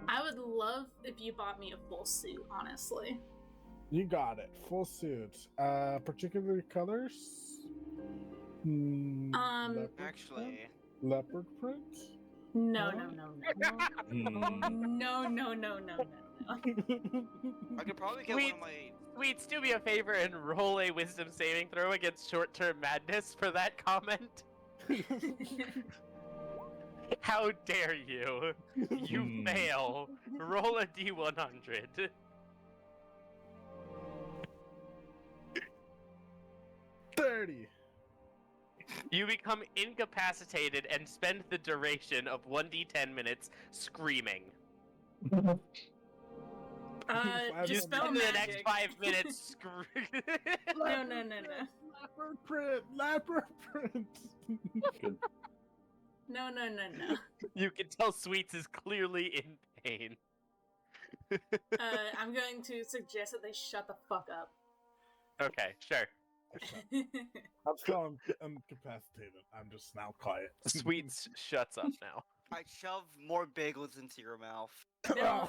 I would love if you bought me a full suit, honestly. You got it. Full suit. Particular colors? Leopard Actually, print? Leopard print? No, Huh? no. No. I could probably get one of my. Sweets, do me a favor and roll a wisdom saving throw against short-term madness for that comment. How dare you? You fail. Roll a d100. 30. You become incapacitated and spend the duration of 1d10 minutes screaming. Dispel Spend the next magic. 5 minutes screaming. No. Leopard print. Leopard print. Good. No. You can tell Sweets is clearly in pain. I'm going to suggest that they shut the fuck up. Okay, sure. I'm still incapacitated. I'm just now quiet. Sweets shuts up now. I shove more bagels into your mouth. No. Yeah,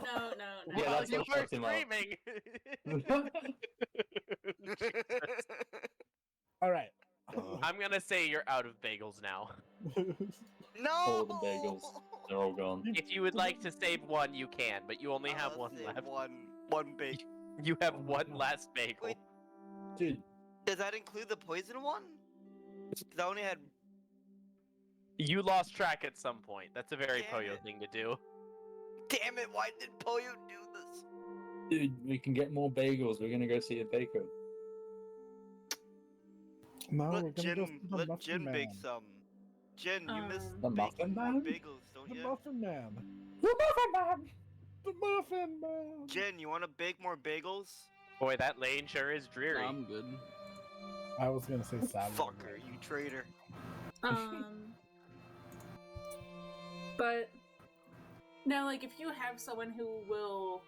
While that's you what were shuts him up. screaming. Alright. I'm gonna say you're out of bagels now. No. All the bagels. They're all gone. If you would like to save one, you can, but you only have one Save left. One bagel. You have one last bagel. Wait. Dude, Does that include the poison one? 'Cause I only had. You lost track at some point. That's a very Damn Poyo it. thing to do. Damn it! Why did Poyo do this? dude, we can get more bagels. We're gonna go see a baker. No, we're Let gonna go Jin, see the let Muffin Jin Man. bake some. Jin, you miss The baking Muffin more Man? bagels, don't The you? Muffin Man. The Muffin Man! The Muffin Man. Jin, you want to bake more bagels? Boy, that lane sure is dreary. I'm good. I was gonna say salad. Fucker, you traitor. But now, like, if you have someone who will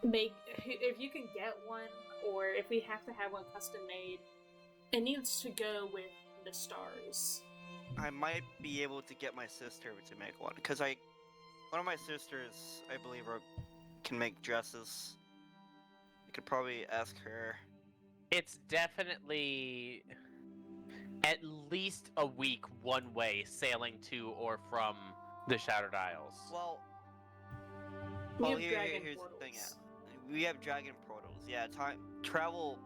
make, if you can get one, or if we have to have one custom made, it needs to go with the stars. I might be able to get my sister to make one, because one of my sisters, I believe, can make dresses. I could probably ask her. It's definitely at least a week one way sailing to or from the Shattered Isles. Well, We have here's dragon the portals. thing. We have dragon portals. Yeah, travel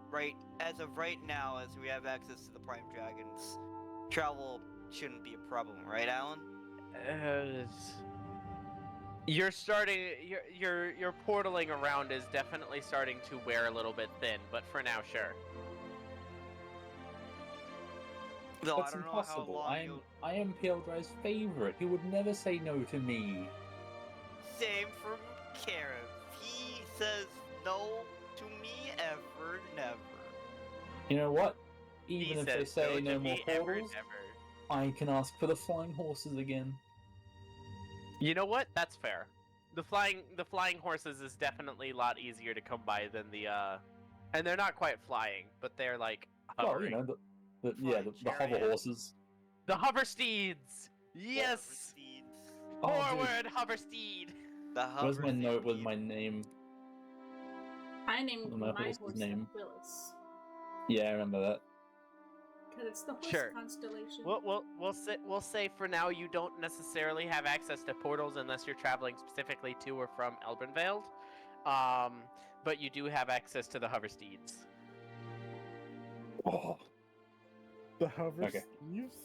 as of right now, as we have access to the prime dragons. Travel shouldn't be a problem, right, Alan? You're starting. Your portaling around is definitely starting to wear a little bit thin, but for now, sure. Though That's I don't know impossible. how long I am Pale favorite. He would never say no to me. Same for Karev. He says no to me ever, never. You know what? He Even if they says say to no more me ever, portals, never. I can ask for the flying horses again. You know what? That's fair. The flying horses is definitely a lot easier to come by than the and they're not quite flying, but they're like hovering. Well, the hover chariot. horses. The hover steeds. Yes. Oh, dude. Forward, hover steed. The Where's my note with steed. my name? I named My my horse's horse name. Willis. Yeah, I remember that. Because it's the horse Sure. constellation. We'll say for now you don't necessarily have access to portals unless you're traveling specifically to or from Elbernveld, but you do have access to the hover steeds. Oh, The hover Okay. steeds?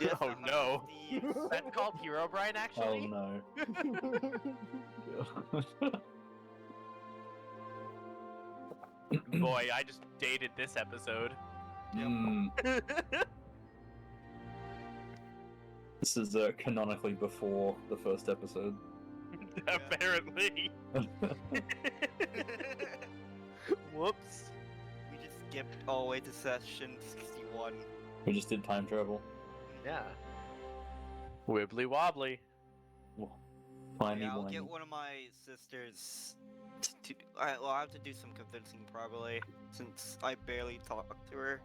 Yes, Oh, the hover no. steeds. That's called Herobrine, oh actually. no. Boy, I just dated this episode. Hmm. This is canonically before the first episode. Apparently. Whoops. We just skipped all the way to session 61. We just did time travel. Yeah. Wibbly wobbly. Tiny Yeah, I'll whiny. get one of my sisters to. I'll have to do some convincing probably, since I barely talked to her.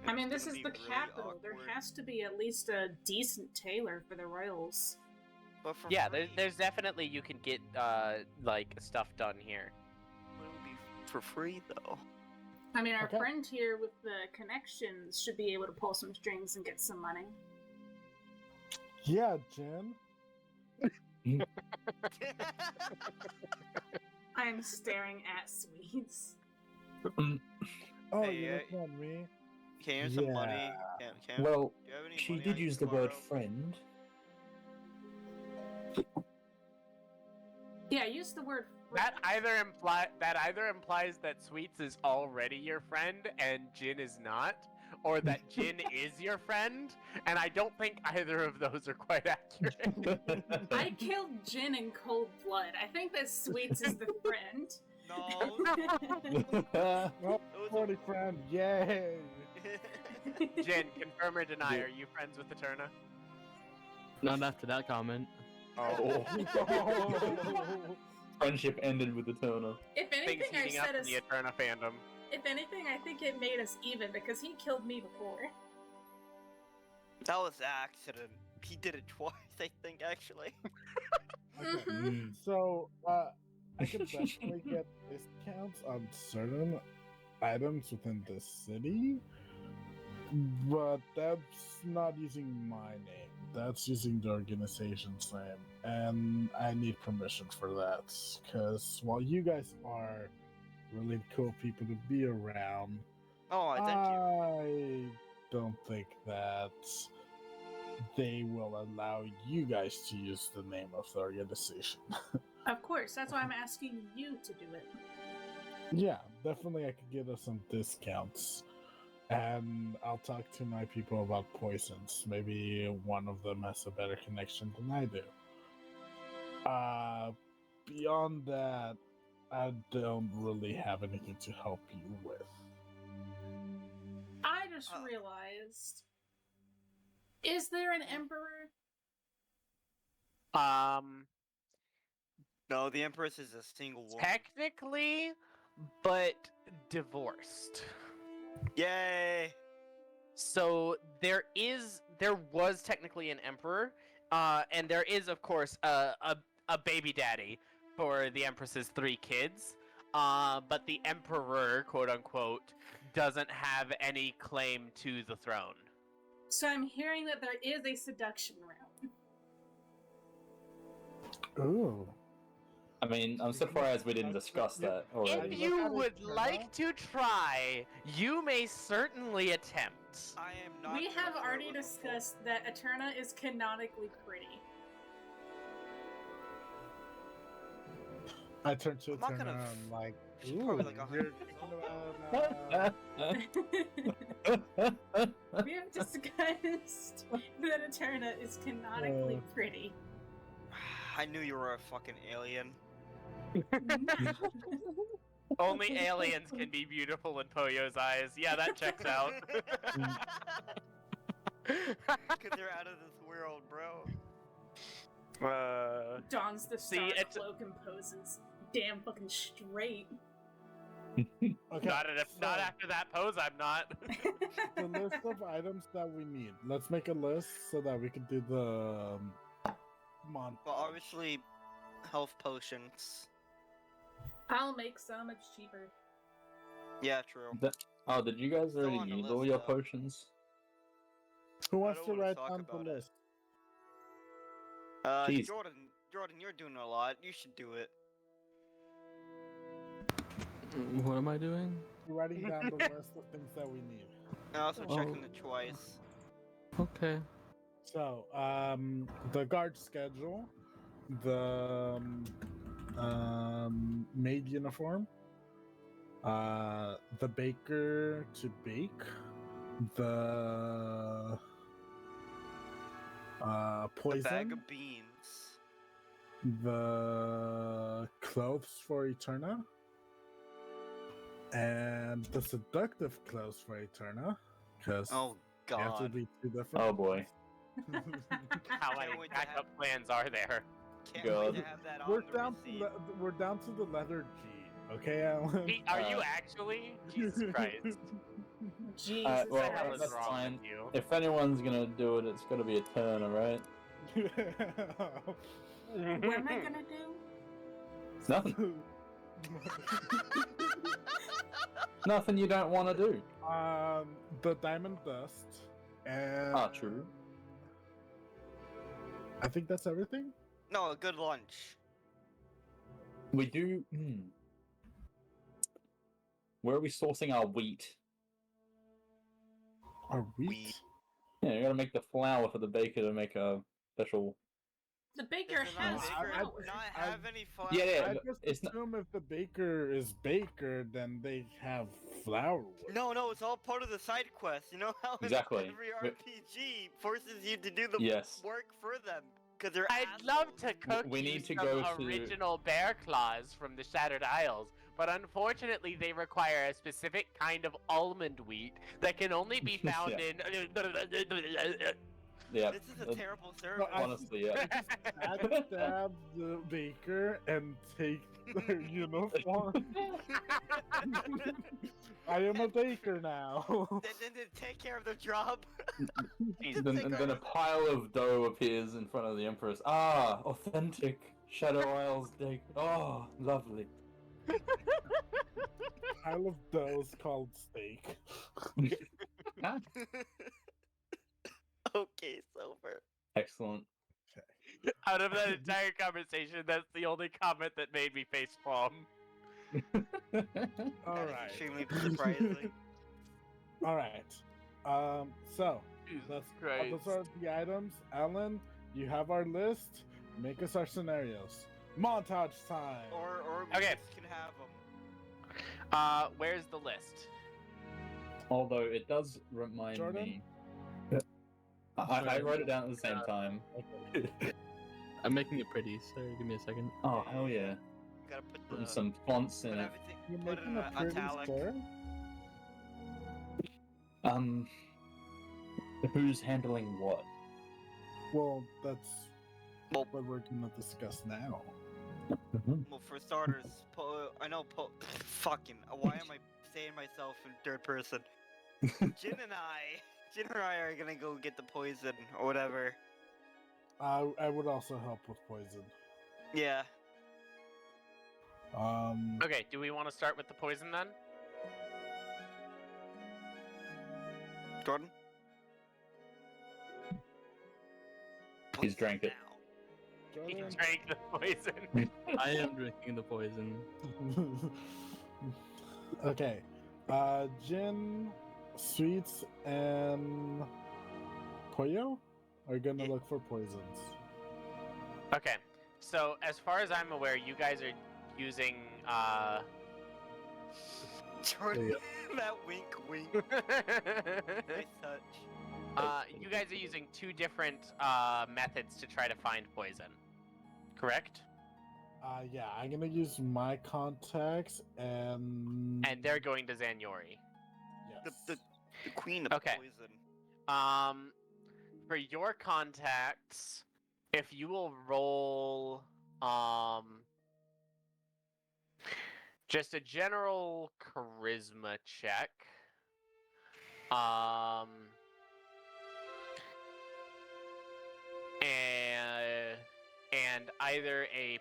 I mean, It's this gonna is be the really capital. There awkward. has to be at least a decent tailor for the royals. But for Yeah, free. there's definitely you can get like stuff done here. It would be for free though. I mean, our Okay. friend here with the connections should be able to pull some strings and get some money. Yeah, Jen. I am staring at Sweets. Oh, Hey, you look on me. Can you have some money? Yeah. Can Well, do you have any she money did I can use the word borrow? friend. Yeah, use the word That either implies that Sweets is already your friend and Jin is not, or that Jin is your friend, and I don't think either of those are quite accurate. I killed Jin in cold blood. I think that Sweets is the friend. No. Oh, it was party friend, yay! Jin, confirm or deny, Yeah. are you friends with Eterna? Not after that comment. Oh. Friendship ended with the Turner. If Things anything, I heating up said in us. the Eterna fandom. If anything, I think it made us even because he killed me before. That was an accident. He did it twice, I think, actually. Okay. Mhm. So, I can definitely get discounts on certain items within the city, but that's not using my name. That's using the organization's name, and I need permission for that. Because while you guys are really cool people to be around, Oh, thank you. I don't think that they will allow you guys to use the name of the organization. Of course, that's why I'm asking you to do it. Yeah, definitely I could get us some discounts. And I'll talk to my people about poisons. Maybe one of them has a better connection than I do. Beyond that, I don't really have anything to help you with. I just realized. Is there an emperor? No, the Empress is a single woman. Technically, but divorced. Yay! So there was technically an emperor, and there is, of course, a baby daddy for the Empress's 3 kids. But the emperor, quote unquote, doesn't have any claim to the throne. So I'm hearing that there is a seduction round. Ooh. I mean, I'm surprised we didn't discuss that already. If you would like to try, you may certainly attempt. I am not. We gonna have flirt already with a discussed that Eterna is canonically pretty. I turn to I'm not Eterna gonna and like, She's ooh, probably like you're 100 years old. We have discussed that Eterna is canonically pretty. I knew you were a fucking alien. Only aliens can be beautiful in Poyo's eyes. Yeah, that checks out. Because they're out of this world, bro. Dons the See, star it's- cloak and poses damn fucking straight. Okay, Not after that pose, I'm not. the list of items that we need. Let's make a list so that we can do the montage. Well, obviously, health potions. I'll make so much cheaper. Yeah, true. Oh, did you guys Still already on the use list, all your though. potions? Who I wants don't to wanna write talk down the about it. list? Jeez. Jordan, you're doing a lot. You should do it. What am I doing? We're writing down the list of things that we need. And also Oh. checking it twice. Okay. So, the guard schedule, the maid uniform, the baker to bake, the A poison, bag of beans. the clothes for Eterna, and the seductive clothes for Eterna, because Oh they have to God. be two different. Oh boy. How many Can't wait to backup plans are there? Can't God. wait to have that We're on the down receipt. to we're down to the letter G. Okay, Alan. Pete, are you actually? Jesus Christ. Jesus well, What the hell Christ. is that's wrong fine. with you? If anyone's gonna do it, it's gotta be a turn, alright? What am I gonna do? It's nothing. Nothing you don't want to do. The diamond dust, and Ah, true. I think that's everything. No, a good lunch. We do. Where are we sourcing our wheat? Our wheat. Wheat. Yeah, you gotta make the flour for the baker to make a special. The baker Does the has baker flour. not I- have any flour? Yeah, yeah. I but just it's not. assume if the baker is baker, then they have flour. with No, it's all part of the side quest. You know how in Exactly. every But- RPG forces you to do the Yes. work for them because they're. I'd love to assholes. cook We you need to some go to- original bear claws from the Shattered Isles, but unfortunately they require a specific kind of almond wheat that can only be found Yeah. in. Yeah. This is a terrible No, service. Honestly, yeah. Backstab the baker and take their uniform. I am a baker now. Then take care of the job. Then a pile of dough appears in front of the Empress. Ah, authentic Shadow Isles steak. Oh, lovely. Pile of doughs called steak. Okay, sober. Excellent. Out of that entire conversation, that's the only comment that made me facepalm. All That is right. extremely surprising. All right. So Jesus those Christ. are the items. Alan, you have our list. Make us our scenarios. Montage time. Or we Okay. just can have them. Where's the list? Although it does remind Jordan? me. I wrote it down at the same time. I'm making it pretty, so give me a second. Oh, hell yeah. Gotta put Putting the some fonts put in it. everything. You're Put it making in a pretty italic. square. Who's handling what? Well, that's Well- what we're gonna discuss now. Well, for starters, I know. Fucking. Why am I saying myself in third person? Jin and I are gonna go get the poison or whatever. I would also help with poison. Yeah. Okay, do we want to start with the poison then? Jordan. He's drank it. Now. He Jordan? drank the poison. I am drinking the poison. Okay. Gin, sweets, and Pollo are gonna Yeah. look for poisons. Okay, so as far as I'm aware, you guys are using Jordan, that wink, wink. Nice touch. you guys are using two different methods to try to find poison. Correct? Yeah, I'm gonna use my contacts and And they're going to Zanyori. yes. The queen of Okay. poison. for your contacts, if you will roll just a general charisma check. And either a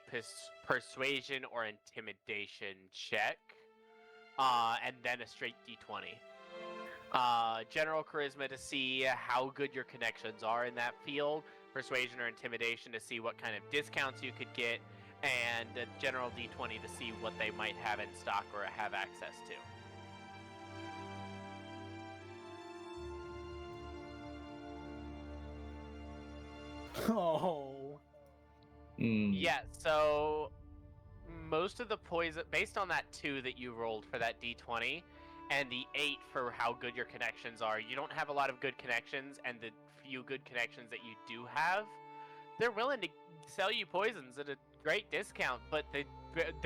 persuasion or intimidation check, and then a straight d20. General charisma to see how good your connections are in that field, persuasion or intimidation to see what kind of discounts you could get, and a general d20 to see what they might have in stock or have access to. Oh. Yeah, so most of the poison, based on that 2 that you rolled for that d20, and the 8 for how good your connections are, you don't have a lot of good connections, and the few good connections that you do have, they're willing to sell you poisons at a great discount, but they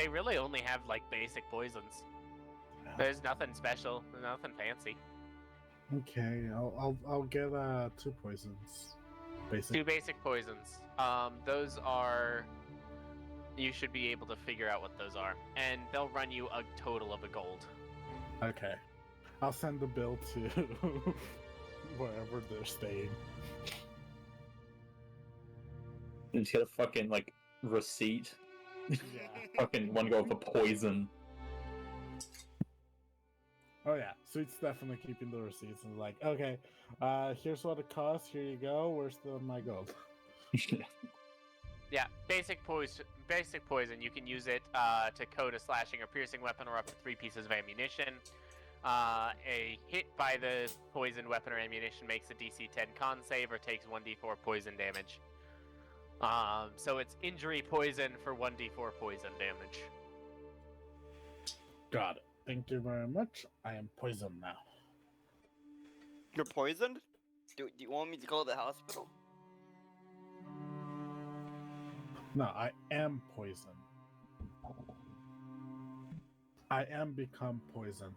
really only have, like, basic poisons. There's nothing special, nothing fancy. Okay, I'll get 2 poisons. Basic. 2 basic poisons. Those are... You should be able to figure out what those are. And they'll run you a total of a gold. Okay. I'll send the bill to wherever they're staying. You just get a fucking, like, receipt. Yeah. Fucking one go for poison. Oh yeah, Sweet's definitely keeping the receipts and like, okay, here's what it costs, here you go, where's my gold? Yeah, basic poison. You can use it to coat a slashing or piercing weapon or up to 3 pieces of ammunition. A hit by the poisoned weapon or ammunition makes a DC 10 con save or takes 1d4 poison damage. So it's injury poison for 1d4 poison damage. Got it. Thank you very much. I am poisoned now. You're poisoned? Do you want me to go to the hospital? No, I am poisoned. I am become poison.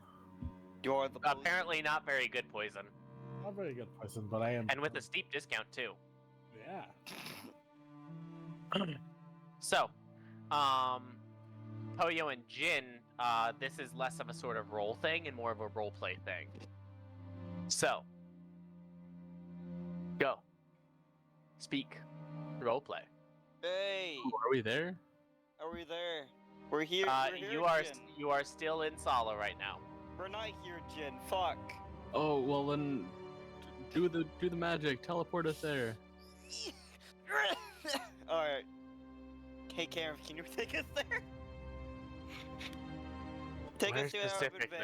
You're the poison. Apparently not very good poison. Not very good poison, but I am. And with a steep discount too. Yeah. So, Poyo and Jin, this is less of a sort of role thing and more of a roleplay thing. So, go. Speak. Roleplay. Hey, Are we there? are we there? We're here. We're here, Jin. You are still in Sala right now. We're not here, Jin. Fuck. Oh well, then do the magic. Teleport us there. All right. Hey, Karen, can you take us there? Take Where us to specifically?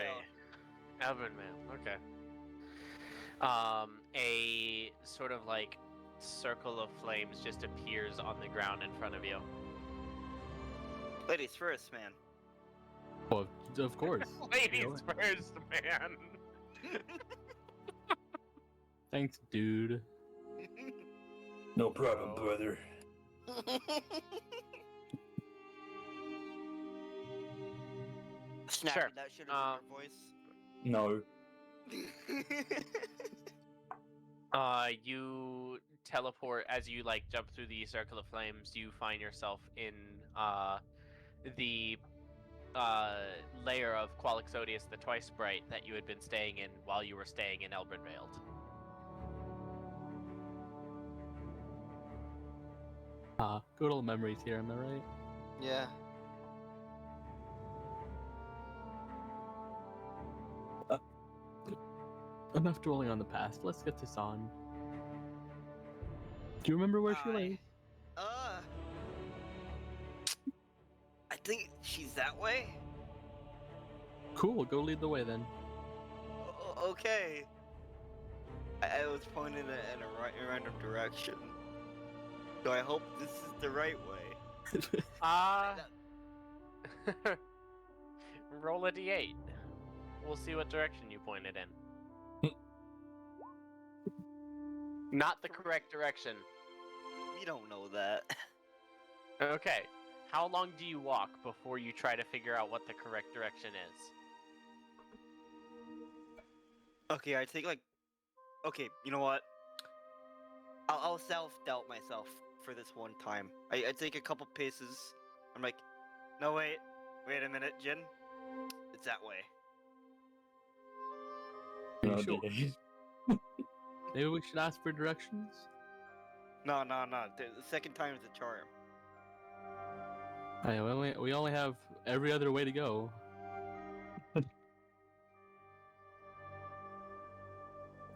Elvenvale. Okay. A sort of like circle of flames just appears on the ground in front of you. Ladies first, man. Well, of course. Ladies first, man. Thanks, dude. No problem, brother. Snap, Sure. that should have been your voice. No. You teleport as you like jump through the circle of flames. You find yourself in the lair of Qualixodius the Twice Bright that you had been staying in while you were staying in Elbernvale. Good old memories here, am I right? Yeah. Enough dwelling on the past. Let's get this on. Do you remember where she lay? I think she's that way. Cool, go lead the way then. Okay. I was pointing in a random direction. So I hope this is the right way. Roll a d8. We'll see what direction you pointed in. Not the correct direction. We don't know that. Okay. How long do you walk before you try to figure out what the correct direction is? Okay, I think like... Okay, you know what? I'll self-doubt myself for this one time. I take a couple paces. I'm like, no, wait a minute, Jin. It's that way. Are Oh, you sure? dear. Maybe we should ask for directions? No. The second time is the charm. Hey, we only have every other way to go.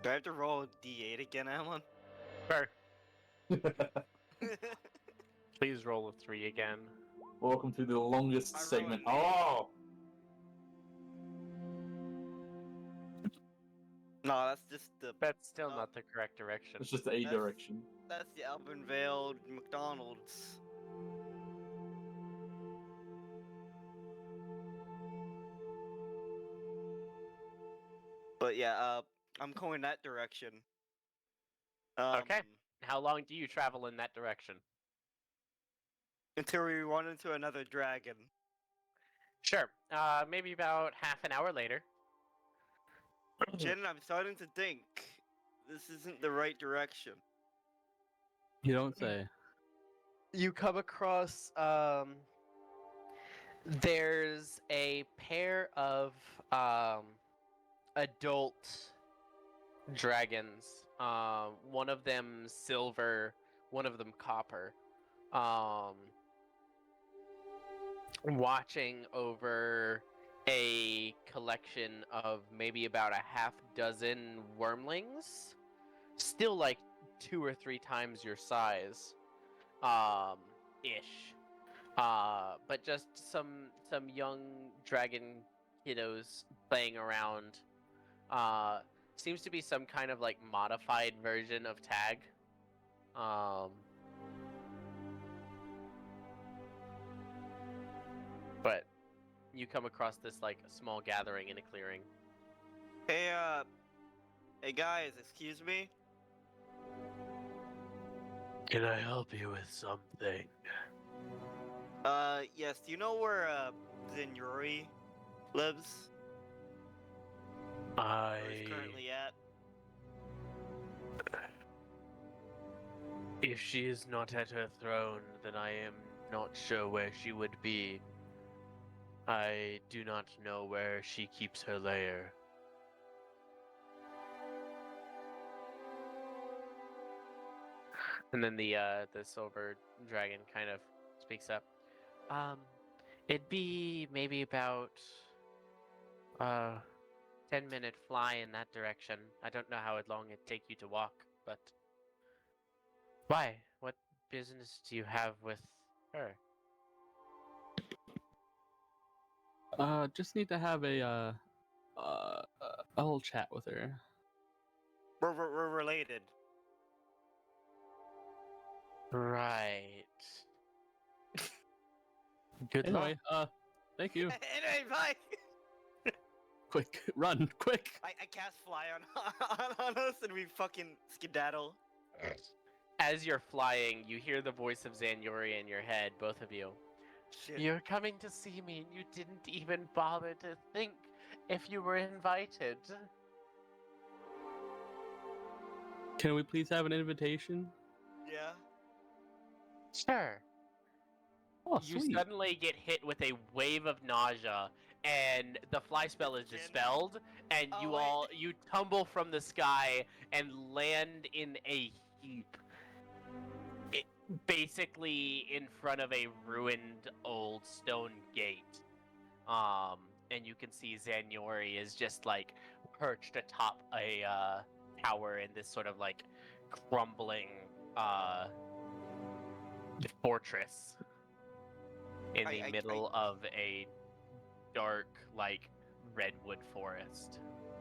Do I have to roll a d8 again, Alan? Sure. Please roll a 3 again. Welcome to the longest I segment. ruined it. Oh! No, that's just the. That's still Oh. not the correct direction. It's just a That's- direction. That's the Alpenvale McDonald's. But yeah, I'm going that direction. Okay. How long do you travel in that direction? Until we run into another dragon. Sure. Maybe about half an hour later. Jin, I'm starting to think this isn't the right direction. You don't say. You come across there's a pair of adult dragons. One of them silver, one of them copper. Watching over a collection of maybe about a half dozen wormlings, still like 2 or 3 times your size, ish. But just some young dragon kiddos playing around. Seems to be some kind of like modified version of tag. But you come across this like small gathering in a clearing. Hey, hey guys, excuse me? Can I help you with something? Yes, do you know where, Zenuri lives? Or is currently at? If she is not at her throne, then I am not sure where she would be. I do not know where she keeps her lair. And then the silver dragon kind of speaks up. It'd be maybe about 10-minute fly in that direction. I don't know how long it'd take you to walk, but why? What business do you have with her? Just need to have a little chat with her. We're related. Right. Good luck. Anyway, thank you. Anyway, bye! Quick, run, quick! I cast fly on us and we fucking skedaddle. As you're flying, you hear the voice of Zanyori in your head, both of you. Shit. You're coming to see me, and you didn't even bother to think if you were invited. Can we please have an invitation? Yeah? Sure. Oh, You sweet. suddenly get hit with a wave of nausea, and the fly spell is Jin? dispelled, and Oh, wait. you tumble from the sky and land in a heap. Basically in front of a ruined old stone gate. And you can see Zanyori is just like perched atop a tower in this sort of like crumbling fortress in the I- middle of a dark like redwood forest.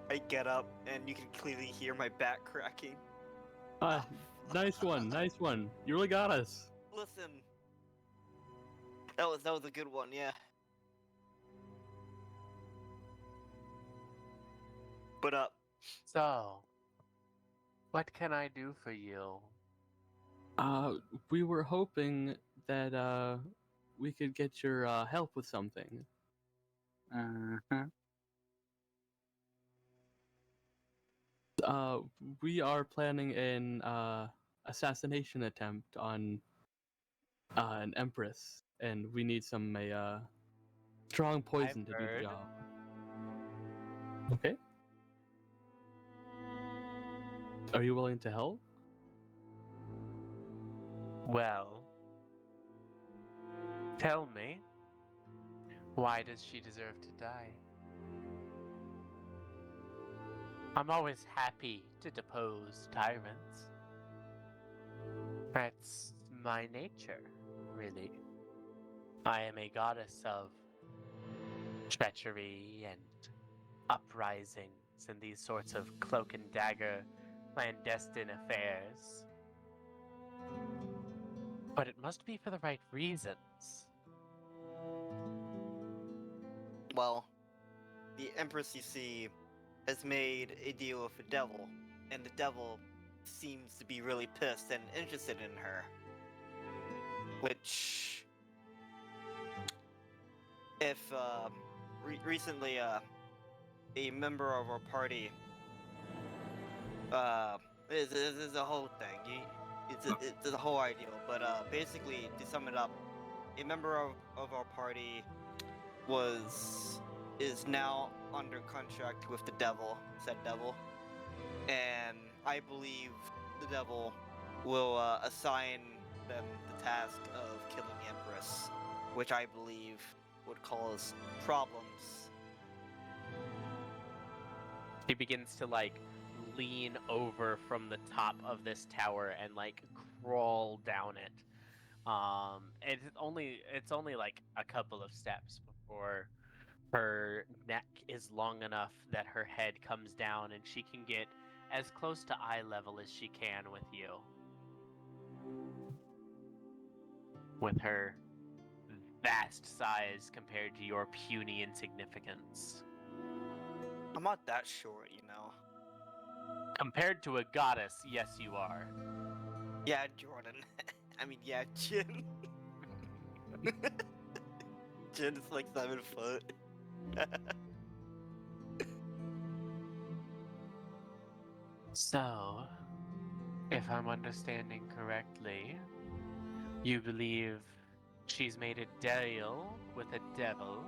I get up and you can clearly hear my back cracking. Nice one, nice one. You really got us. Listen. That was a good one, yeah. But So, what can I do for you? We were hoping that we could get your help with something. We are planning an assassination attempt on an empress, and we need some strong poison to do the heard. job. Okay. Are you willing to help? Well, tell me, why does she deserve to die? I'm always happy to depose tyrants. That's my nature, really. I am a goddess of treachery and uprisings and these sorts of cloak and dagger clandestine affairs. But it must be for the right reasons. Well, the Empress, you see, has made a deal with the devil, and the devil seems to be really pissed and interested in her. Which, if recently a member of our party, this is a whole thing. It's a whole ideal, but basically to sum it up, a member of our party is now under contract with the devil, said devil, and I believe the devil will assign them the task of killing the Empress, which I believe would cause problems. He begins to like lean over from the top of this tower and like crawl down it. It's only like a couple of steps before her neck is long enough that her head comes down and she can get as close to eye level as she can with you. With her vast size compared to your puny insignificance. I'm not that short, you know. Compared to a goddess, yes you are. Yeah, Jordan. I mean, yeah, Jin. Jin is like 7 foot. So, if I'm understanding correctly, you believe she's made a deal with a devil,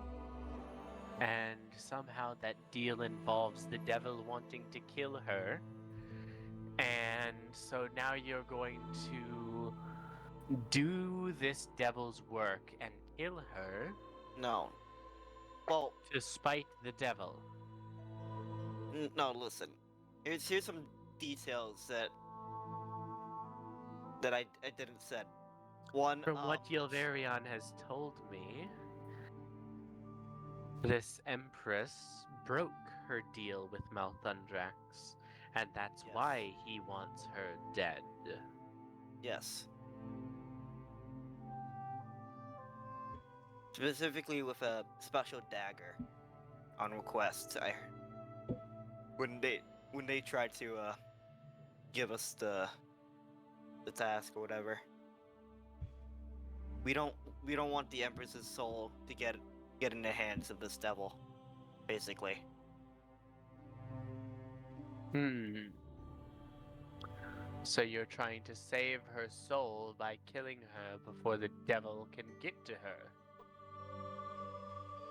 and somehow that deal involves the devil wanting to kill her, and so now you're going to do this devil's work and kill her No. Well, to spite the devil. no, listen. Here's some details that I didn't said. One, From what Yilvarion has told me, this Empress broke her deal with Malthundrax, and that's Yes. why he wants her dead. Yes. Specifically with a special dagger on request. When they tried to give us the task or whatever. We don't want the Empress's soul to get in the hands of this devil, basically. So you're trying to save her soul by killing her before the devil can get to her.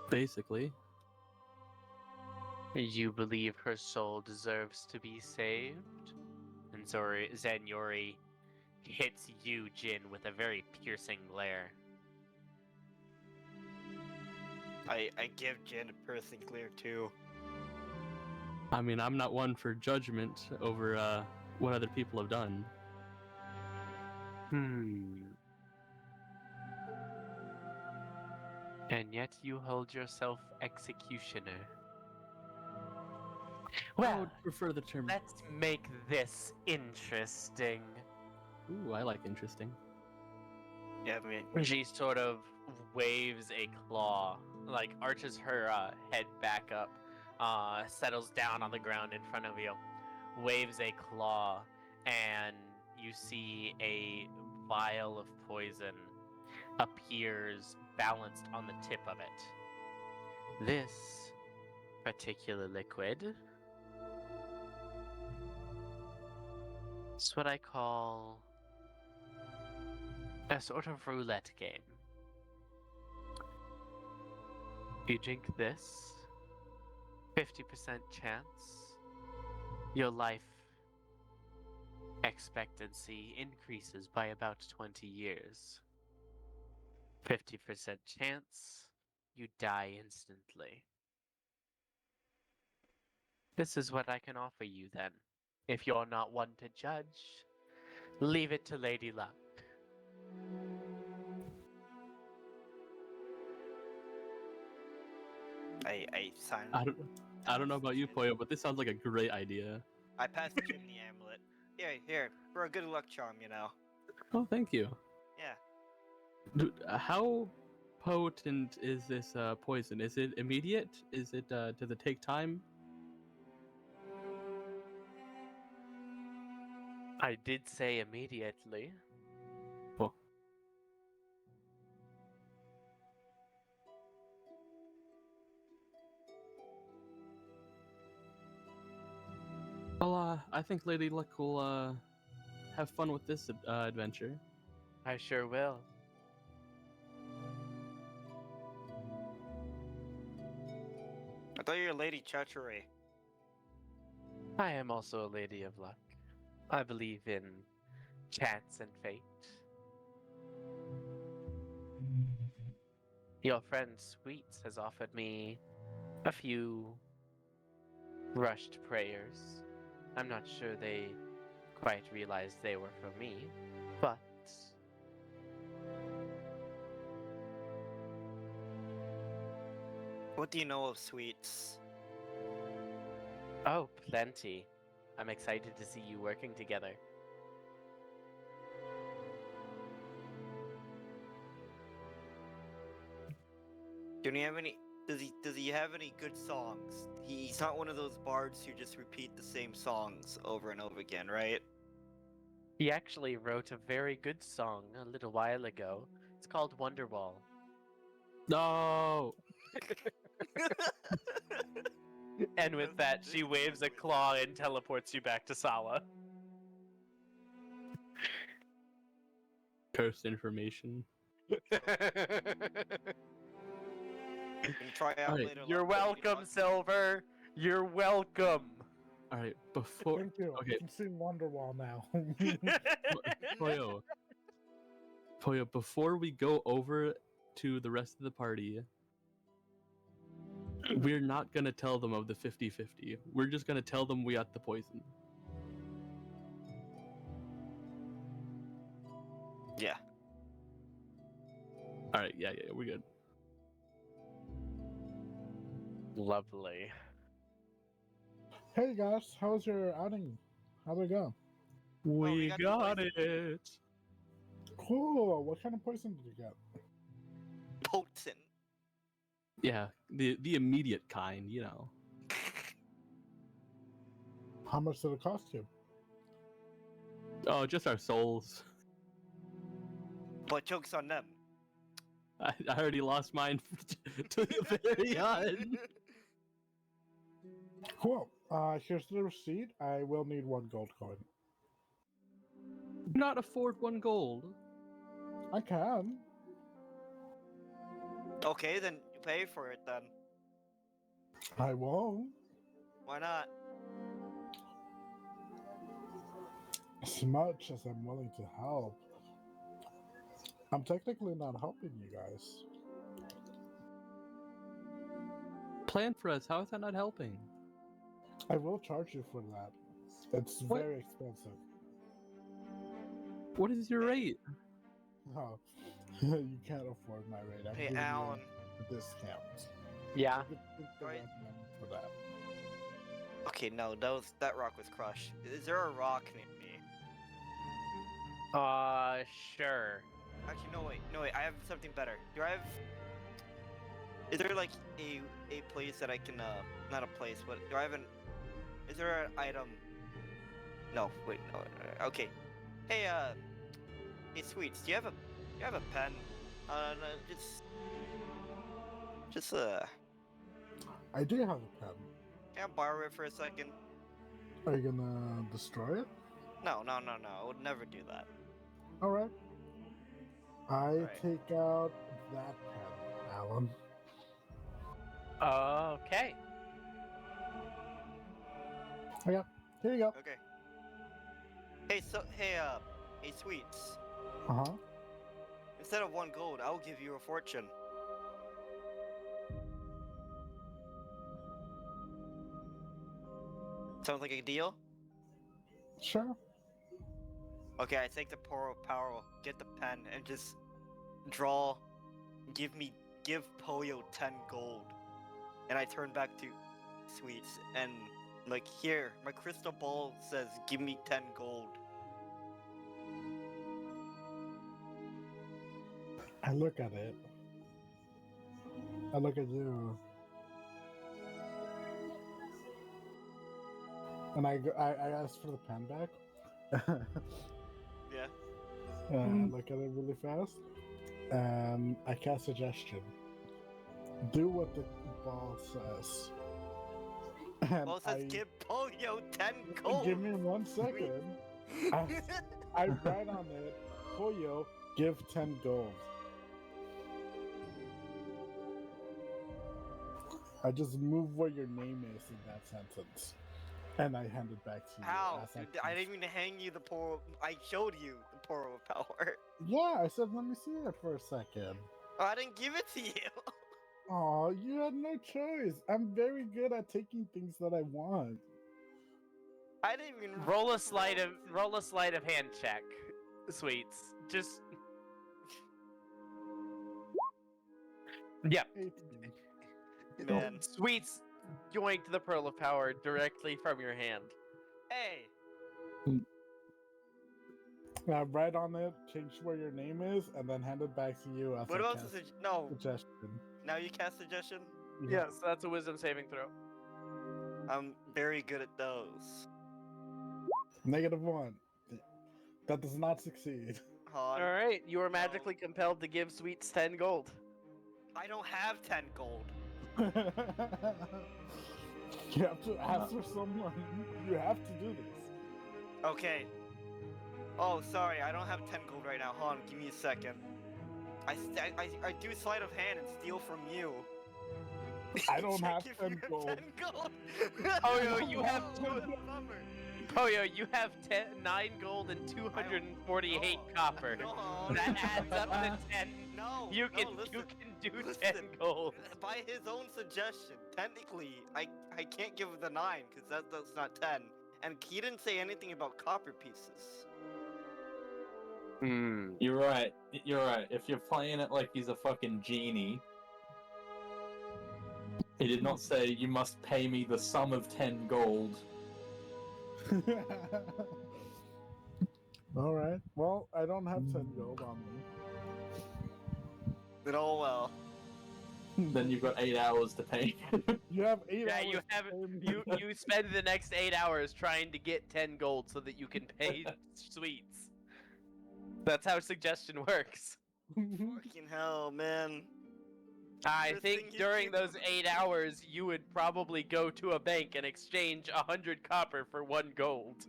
Basically. You believe her soul deserves to be saved? And Zanyori hits you, Jin, with a very piercing glare. I give Jin a piercing glare too. I mean, I'm not one for judgment over what other people have done. And yet you hold yourself executioner. I Well, would prefer the term. let's make this interesting. Ooh, I like interesting. Yeah, I mean, She sort of waves a claw, like arches her head back up, settles down on the ground in front of you, waves a claw, and you see a vial of poison appears balanced on the tip of it. This particular liquid is what I call A sort of roulette game. You drink this, 50% chance, your life expectancy increases by about 20 years. 50% chance, you die instantly. This is what I can offer you then. If you're not one to judge, leave it to Lady Luck. I signed. I don't know about you, Poyo, but this sounds like a great idea. I passed Jim the amulet. Here, for a good luck charm, you know. Oh, thank you. Yeah. How potent is this poison? Is it immediate? Is it does it take time? I did say immediately. Oh. Well, I think Lady Luck will have fun with this adventure. I sure will. I thought you were Lady Treachery. I am also a lady of luck. I believe in chance and fate. Your friend Sweets has offered me a few rushed prayers. I'm not sure they quite realized they were for me, but What do you know of Sweets? oh, plenty. I'm excited to see you working together. Do you have any? Does he have any good songs? He's not one of those bards who just repeat the same songs over and over again, right? He actually wrote a very good song a little while ago. It's called Wonderwall. No. And with that, she waves a claw and teleports you back to Sala. Cursed information. You can try out Alright, later. You're like, Lady welcome, Luck. Silver. You're welcome. All right, before Thank you. okay. I can see Wonderwall now. Poyo, before we go over to the rest of the party, we're not gonna tell them of the 50-50. We're just gonna tell them we got the poison. Yeah. All right, yeah, we're good. Lovely. Hey guys, how was your outing? How'd it go? We got the got poison. it. Cool. What kind of poison did you get? Potent. Yeah, the immediate kind, you know. How much did it cost you? Oh, just our souls. But joke's on them. I already lost mine to the very end. Cool. Here's the receipt. I will need 1 gold coin. Not afford 1 gold. I can. Okay, then you pay for it then. I won't. Why not? As much as I'm willing to help. I'm technically not helping you guys. Plan for us. How is that not helping? I will charge you for that. It's What? very expensive. What is your rate? No, you can't afford my rate. I'm Hey, giving Alan. you a discount. Yeah. You could pick the Right. right man for that. Okay, no, that rock was crushed. Is there a rock near me? Sure. Actually, no wait. I have something better. Do I have? Is there like a place that I can not a place, but do I have an? Is there an item? No, wait, no. Okay. Hey, hey, Sweets, do you have a pen? No, just I do have a pen. can I borrow it for a second? Are you gonna destroy it? No. I would never do that. Alright. I Right. take out that pen, Alan. Okay. Okay, here you go. Okay. Hey, hey, Sweets. Uh huh. Instead of 1 gold, I'll give you a fortune. Sounds like a deal? Sure. Okay, I take the power, get the pen, and just give Poyo 10 gold. And I turn back to Sweets, and like, here, my crystal ball says, give me 10 gold. I look at it. I look at you. And I ask for the pen back. Yeah. I look at it really fast. And I cast suggestion. Do what the ball says. And Well, it says give Poyo 10 gold. give me 1 second. I write on it, Poyo, give 10 gold. I just move where your name is in that sentence. And I hand it back to you. How? as Dude, I didn't even hang you the poro. I showed you the poro power. Yeah, I said, let me see it for a second. Oh, I didn't give it to you. Oh, you had no choice. I'm very good at taking things that I want. I didn't even Roll a sleight of hand check, Sweets. Just. Yep. 18. Man. Sweets yoinked the pearl of power directly from your hand. Hey. I write on it, change where your name is, and then hand it back to you as What a about cast the no? suggestion. Now you cast suggestion. Yes, that's a wisdom saving throw. I'm very good at those. -1. That does not succeed. Hold on. Alright, you are magically compelled to give Sweets 10 gold. I don't have 10 gold. You have to ask for someone. You have to do this. Okay. Oh, sorry, I don't have 10 gold right now. Hold on, give me a second. I do sleight of hand and steal from you. I don't Check have if 10 you gold. 10 gold. Oh, yo, you have Oh, two- what a bummer. Poyo, you have 9 gold and 248 copper. No, That adds up to 10. No, You can listen, do listen. 10 gold. By his own suggestion, technically, I can't give the 9 because that's not 10. And he didn't say anything about copper pieces. Hmm. You're right. You're right. If you're playing it like he's a fucking genie, he did not say you must pay me the sum of 10 gold. Alright. Well, I don't have 10 gold on me. But oh well. Then you've got 8 hours to pay. You have 8 Yeah, hours. you have to pay me. you spend the next 8 hours trying to get 10 gold so that you can pay Sweets. That's how suggestion works. Fucking hell, man. I First think thing you during do- those 8 hours, you would probably go to a bank and exchange 100 copper for 1 gold.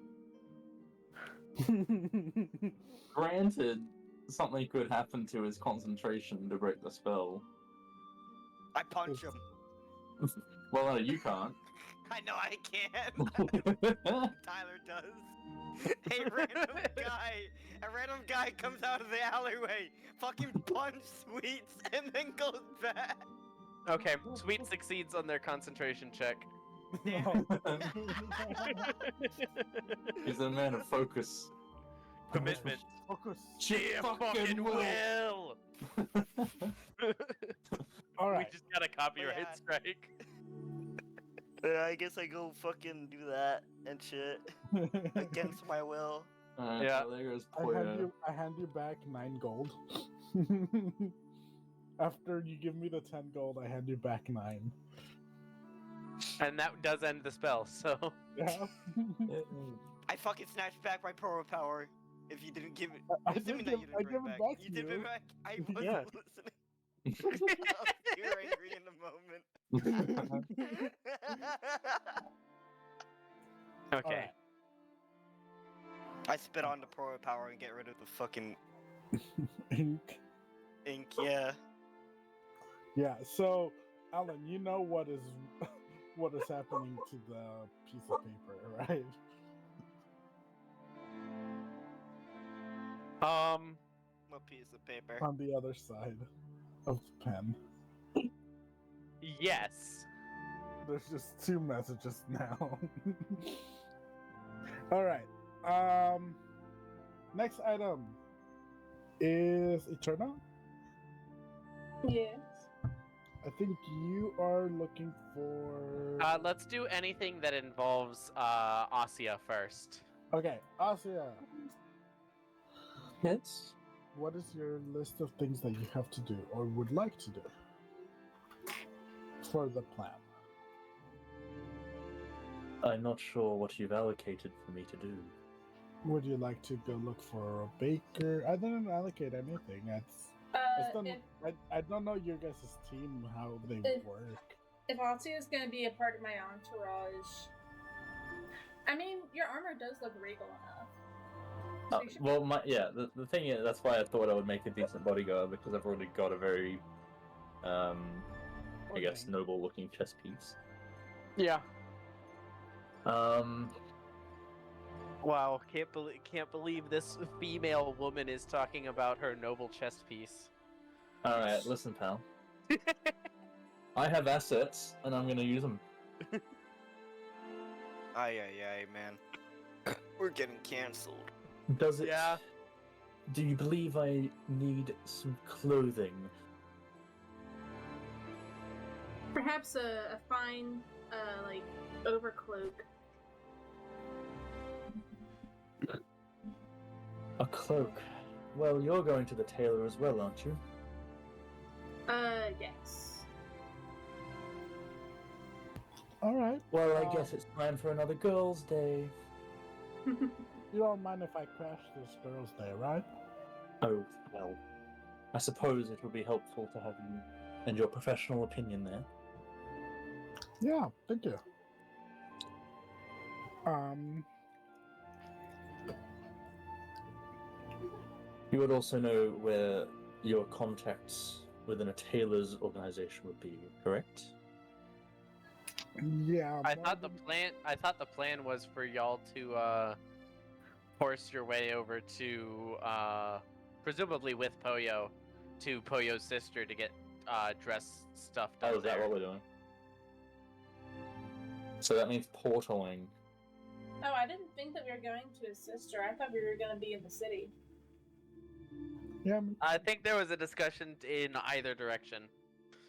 Granted, something could happen to his concentration to break the spell. I punch him. Well, no, you can't. I know I can. Tyler does. Hey, a random guy comes out of the alleyway, fucking punch Sweets, and then goes back. Okay, Sweet succeeds on their concentration check. He's a man of focus. Commitment. Focus. Sheer Fucking fucking will. will! Alright. We just got a copyright Yeah. strike. I guess I go fucking do that and shit against my will. Alright, Yeah. so there goes I hand you back 9 gold. After you give me the 10 gold, I hand you back 9. And that does end the spell, so. Yeah. I fucking snatched back my power power. If you didn't give it, I assuming did that you give- I didn't bring give it back You to did you. bring it back. I wasn't Yeah. listening. I was too angry in the moment. Okay. Alright. I spit on the power power and get rid of the fucking. Ink. Ink, yeah. Yeah. So, Alan, you know what is what is happening to the piece of paper, right? What piece of paper? On the other side of the pen. Yes. There's just two messages now. All right. Next item is Eterna. Yes. I think you are looking for. Let's do anything that involves Asia first. Okay, Asia. Yes. What is your list of things that you have to do or would like to do for the plan? I'm not sure what you've allocated for me to do. Would you like to go look for a baker? I didn't allocate anything. I don't know your guys' team, how they work. If Atsu is going to be a part of my entourage, I mean, your armor does look regal enough. So you should- Well, the thing is, that's why I thought I would make a decent bodyguard, because I've already got a very, I guess, Okay. noble-looking chess piece. Yeah. Um, Wow, can't believe this female woman is talking about her noble chest piece. alright, listen, pal. I have assets, and I'm gonna use them. Aye, man. We're getting cancelled. Does it? Yeah. Do you believe I need some clothing? Perhaps a fine, like, overcloak. A cloak? Well, you're going to the tailor as well, aren't you? Yes. All right. Well, I guess it's time for another girls' day. You don't mind if I crash this girls' day, right? Oh, well. I suppose it would be helpful to have you and your professional opinion there. Yeah, thank you. You would also know where your contacts within a tailor's organization would be, correct? Yeah. I thought the plan was for y'all to force your way over to presumably with Poyo to Poyo's sister to get dress stuff done. Oh, is that there. what we're doing? So that means portaling. Oh, I didn't think that we were going to his sister. I thought we were going to be in the city. Yeah. I think there was a discussion in either direction.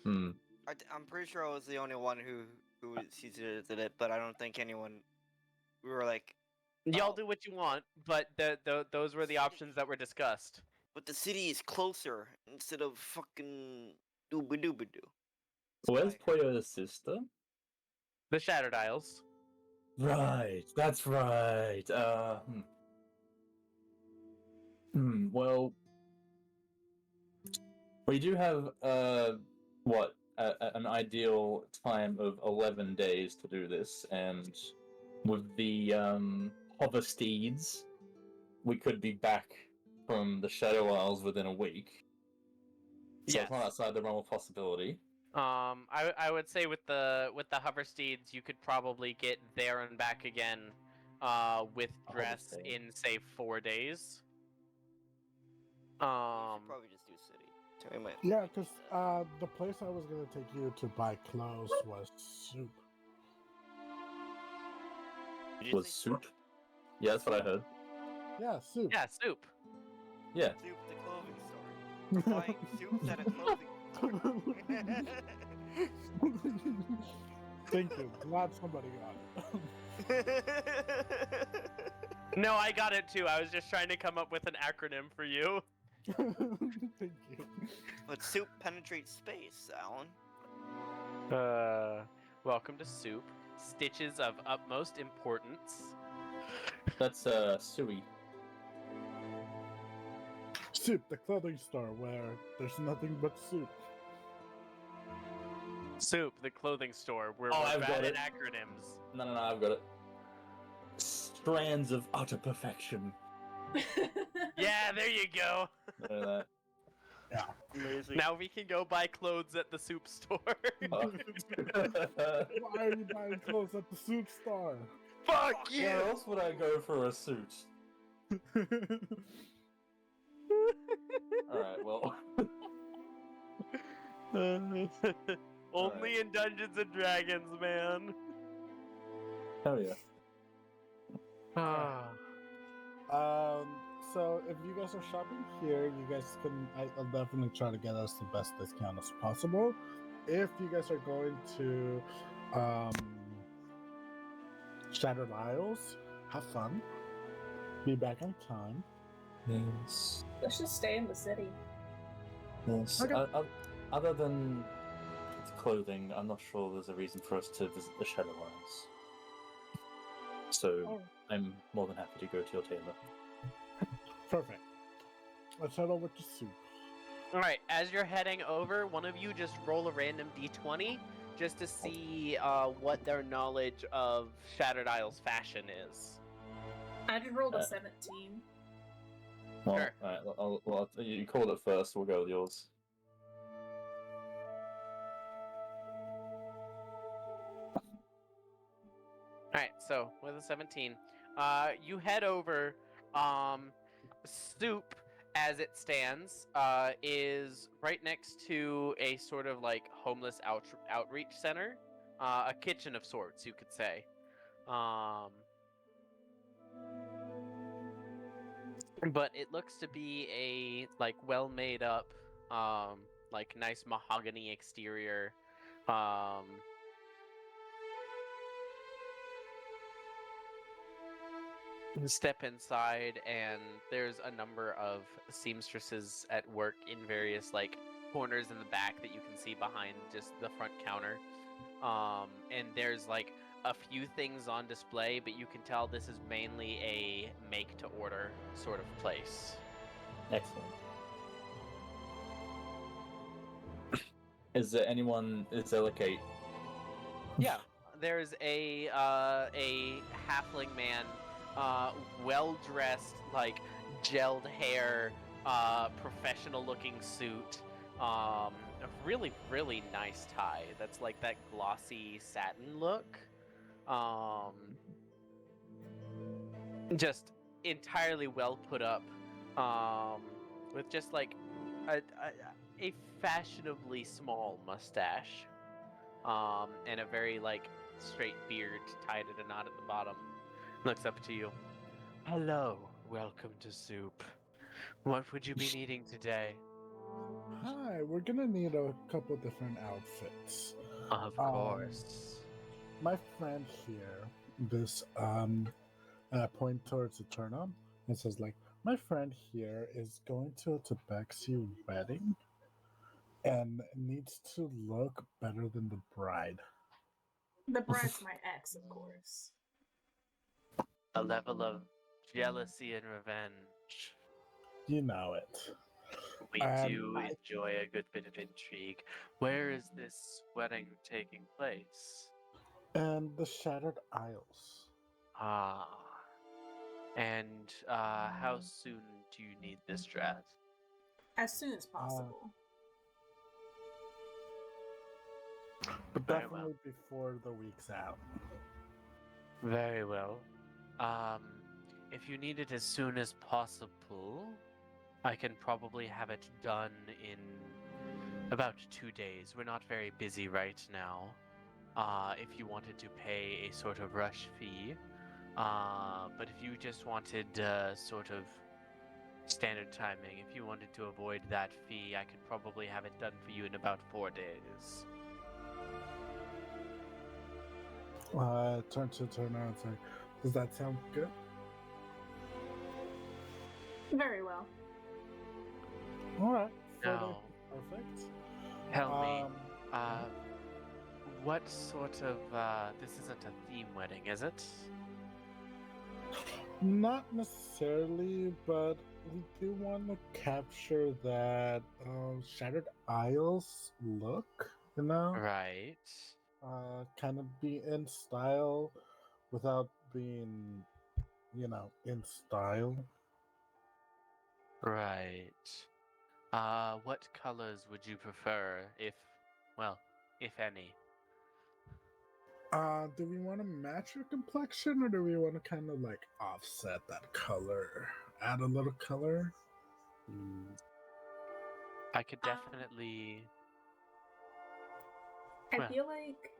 Hmm. I'm pretty sure I was the only one who did it, but I don't think anyone. We were like, Y'all Oh. do what you want, but those were the options that were discussed. but the city is closer instead of fucking dooba-dooba-doo. Where's Poyo's sister? The Shattered Isles. Right, that's right. Well, we do have, an ideal time of 11 days to do this, and with the, hover steeds, we could be back from the Shadow Isles within a week. So it's not Yes. outside the realm of possibility. I would say with the hover steeds, you could probably get there and back again, with dress steed. in say 4 days. We should probably just do city. So we might- Yeah, because the place I was gonna take you to buy clothes was Soup. Did you Was say soup? Yeah, that's what I heard. Yeah, Soup. Yeah, soup. Yeah. Soup, the clothing store. Buying soups at a clothing store. Thank you. Glad somebody got it. No, I got it too. I was just trying to come up with an acronym for you. Thank you. But soup penetrates space, Alan. Welcome to soup. Stitches of utmost importance. That's, Sui. Soup, the clothing store where there's nothing but soup. Soup, the clothing store, where Oh, we're I've bad got at it. acronyms. No, I've got it. Strands of utter perfection. Yeah, there you go. Look at that. Amazing. Now we can go buy clothes at the soup store. Oh. Why are you buying clothes at the soup store? Fuck you! Where else would I go for a suit? Alright, well. Only in Dungeons and Dragons, man. Hell yeah. So if you guys are shopping here, you guys can. I'll definitely try to get us the best discount as possible. If you guys are going to Shattered Isles, have fun. Be back on time. Yes. Let's just stay in the city. Yes. Okay. Other than clothing, I'm not sure there's a reason for us to visit the Shadow Isles. So Oh. I'm more than happy to go to your tailor. Perfect. Let's head over to soup. Alright, as you're heading over, one of you just roll a random d20 just to see what their knowledge of Shattered Isles fashion is. I just rolled a 17. Well, Sure. alright, you called it first, we'll go with yours. Alright, so with a 17, you head over. Soup, as it stands, is right next to a sort of like homeless outreach center, a kitchen of sorts, you could say. But it looks to be a like well made up, like nice mahogany exterior. Step inside, and there's a number of seamstresses at work in various like corners in the back that you can see behind just the front counter. And there's like a few things on display, but you can tell this is mainly a make to order sort of place. Excellent. Is there like a... Yeah, there's a halfling man, well dressed, like gelled hair, professional looking suit, a really nice tie. That's like that glossy satin look. Just entirely well put up, with just like a fashionably small mustache. And a very like straight beard tied at a knot at the bottom. Looks up to you. Hello, welcome to Soup. What would you be needing today? Hi, we're gonna need a couple different outfits. Of course. My friend here, this and I point towards Eterna and says like, my friend here is going to a Tabaxi wedding and needs to look better than the bride. The bride's my ex, of course. A level of jealousy and revenge. You know it. We do enjoy a good bit of intrigue. Where is this wedding taking place? And the Shattered Isles. Ah. And how soon do you need this dress? As soon as possible. But Very definitely before the week's out. Very well. If you need it as soon as possible, I can probably have it done in about 2 days. We're not very busy right now. If you wanted to pay a sort of rush fee, but if you just wanted sort of standard timing, if you wanted to avoid that fee, I could probably have it done for you in about 4 days. Turn to Turner and say, does that sound good? Very well. Alright. Now, Perfect. tell me, what sort of, this isn't a theme wedding, is it? Not necessarily, but we do want to capture that Shattered Isles look, you know? Right. Kind of be in style without being, in style. Right. What colors would you prefer, if any? Do we want to match your complexion, or do we want to kind of like offset that color, add a little color? I could definitely. I Well. feel like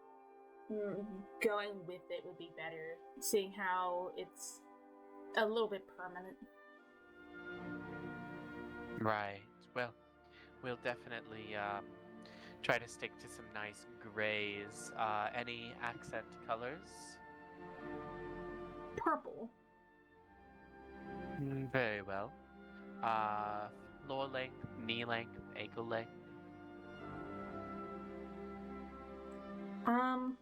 going with it would be better, seeing how it's a little bit permanent. Right. Well, we'll definitely try to stick to some nice grays. Any accent colors? Purple. Very well. Floor length, knee length, ankle length. I'm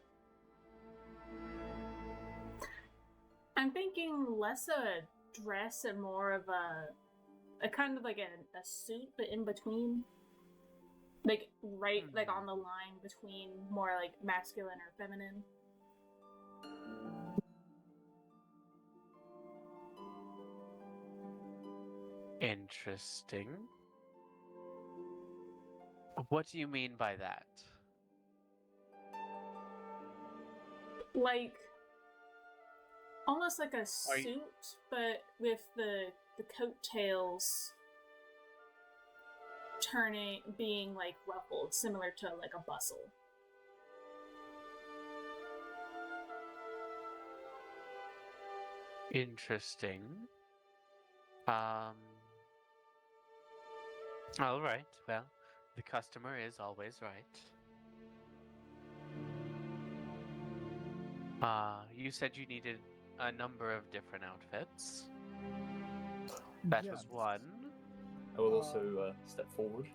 thinking less a dress and more of a kind of like a suit, but in between. Like like on the line between more like masculine or feminine. Interesting. What do you mean by that? Like almost like a suit, but with the coattails being like ruffled, similar to like a bustle. Interesting. All right. Well, the customer is always right. You said you needed a number of different outfits. That was one. I will also step forward.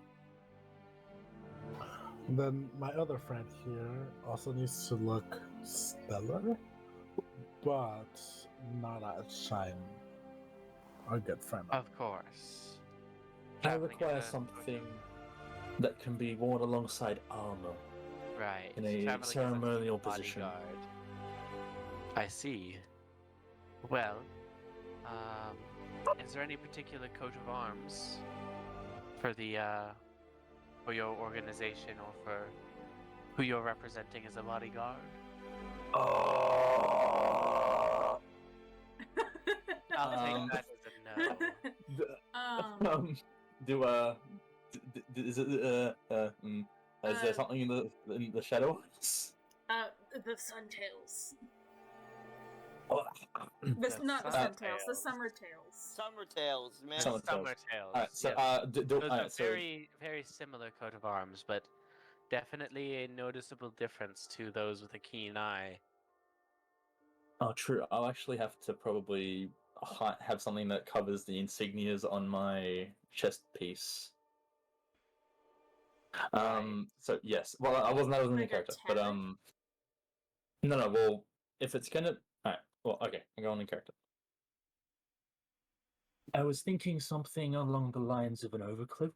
Then my other friend here also needs to look stellar, but not outshine our good friend. Of course. I Traveling require as a- something that can be worn alongside armor. Right. in a traveling as ceremonial position. bodyguard. I see. Well, is there any particular coat of arms for the for your organization or for who you're representing as a bodyguard? Oh. I'll take that as a no. Is there something in the shadows? The Suntails. The Not the Suntails, the Suntails. Summertails. Summer Tales, man. Summer Tales. Summer Tales. Alright, so yes. Those are so very, very similar coat of arms, but definitely a noticeable difference to those with a keen eye. oh, true. I'll actually have to probably have something that covers the insignias on my chest piece. Right. So yes. Well, that wasn't in the Like a character, but tunic? no. Well, if it's gonna, alright. Well, okay. I'm going in character. I was thinking something along the lines of an overcloak,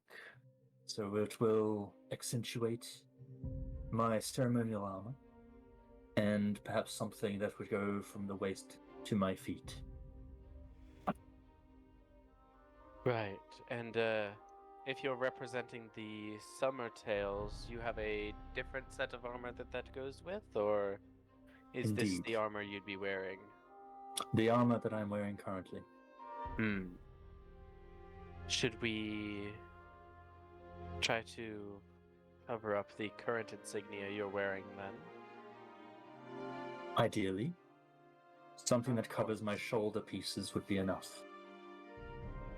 so it will accentuate my ceremonial armor, and perhaps something that would go from the waist to my feet. Right. And if you're representing the Summer Tales, you have a different set of armor that goes with, or is this Indeed. the armor you'd be wearing? The armor that I'm wearing currently. Should we try to cover up the current insignia you're wearing then? Ideally, something that covers my shoulder pieces would be enough.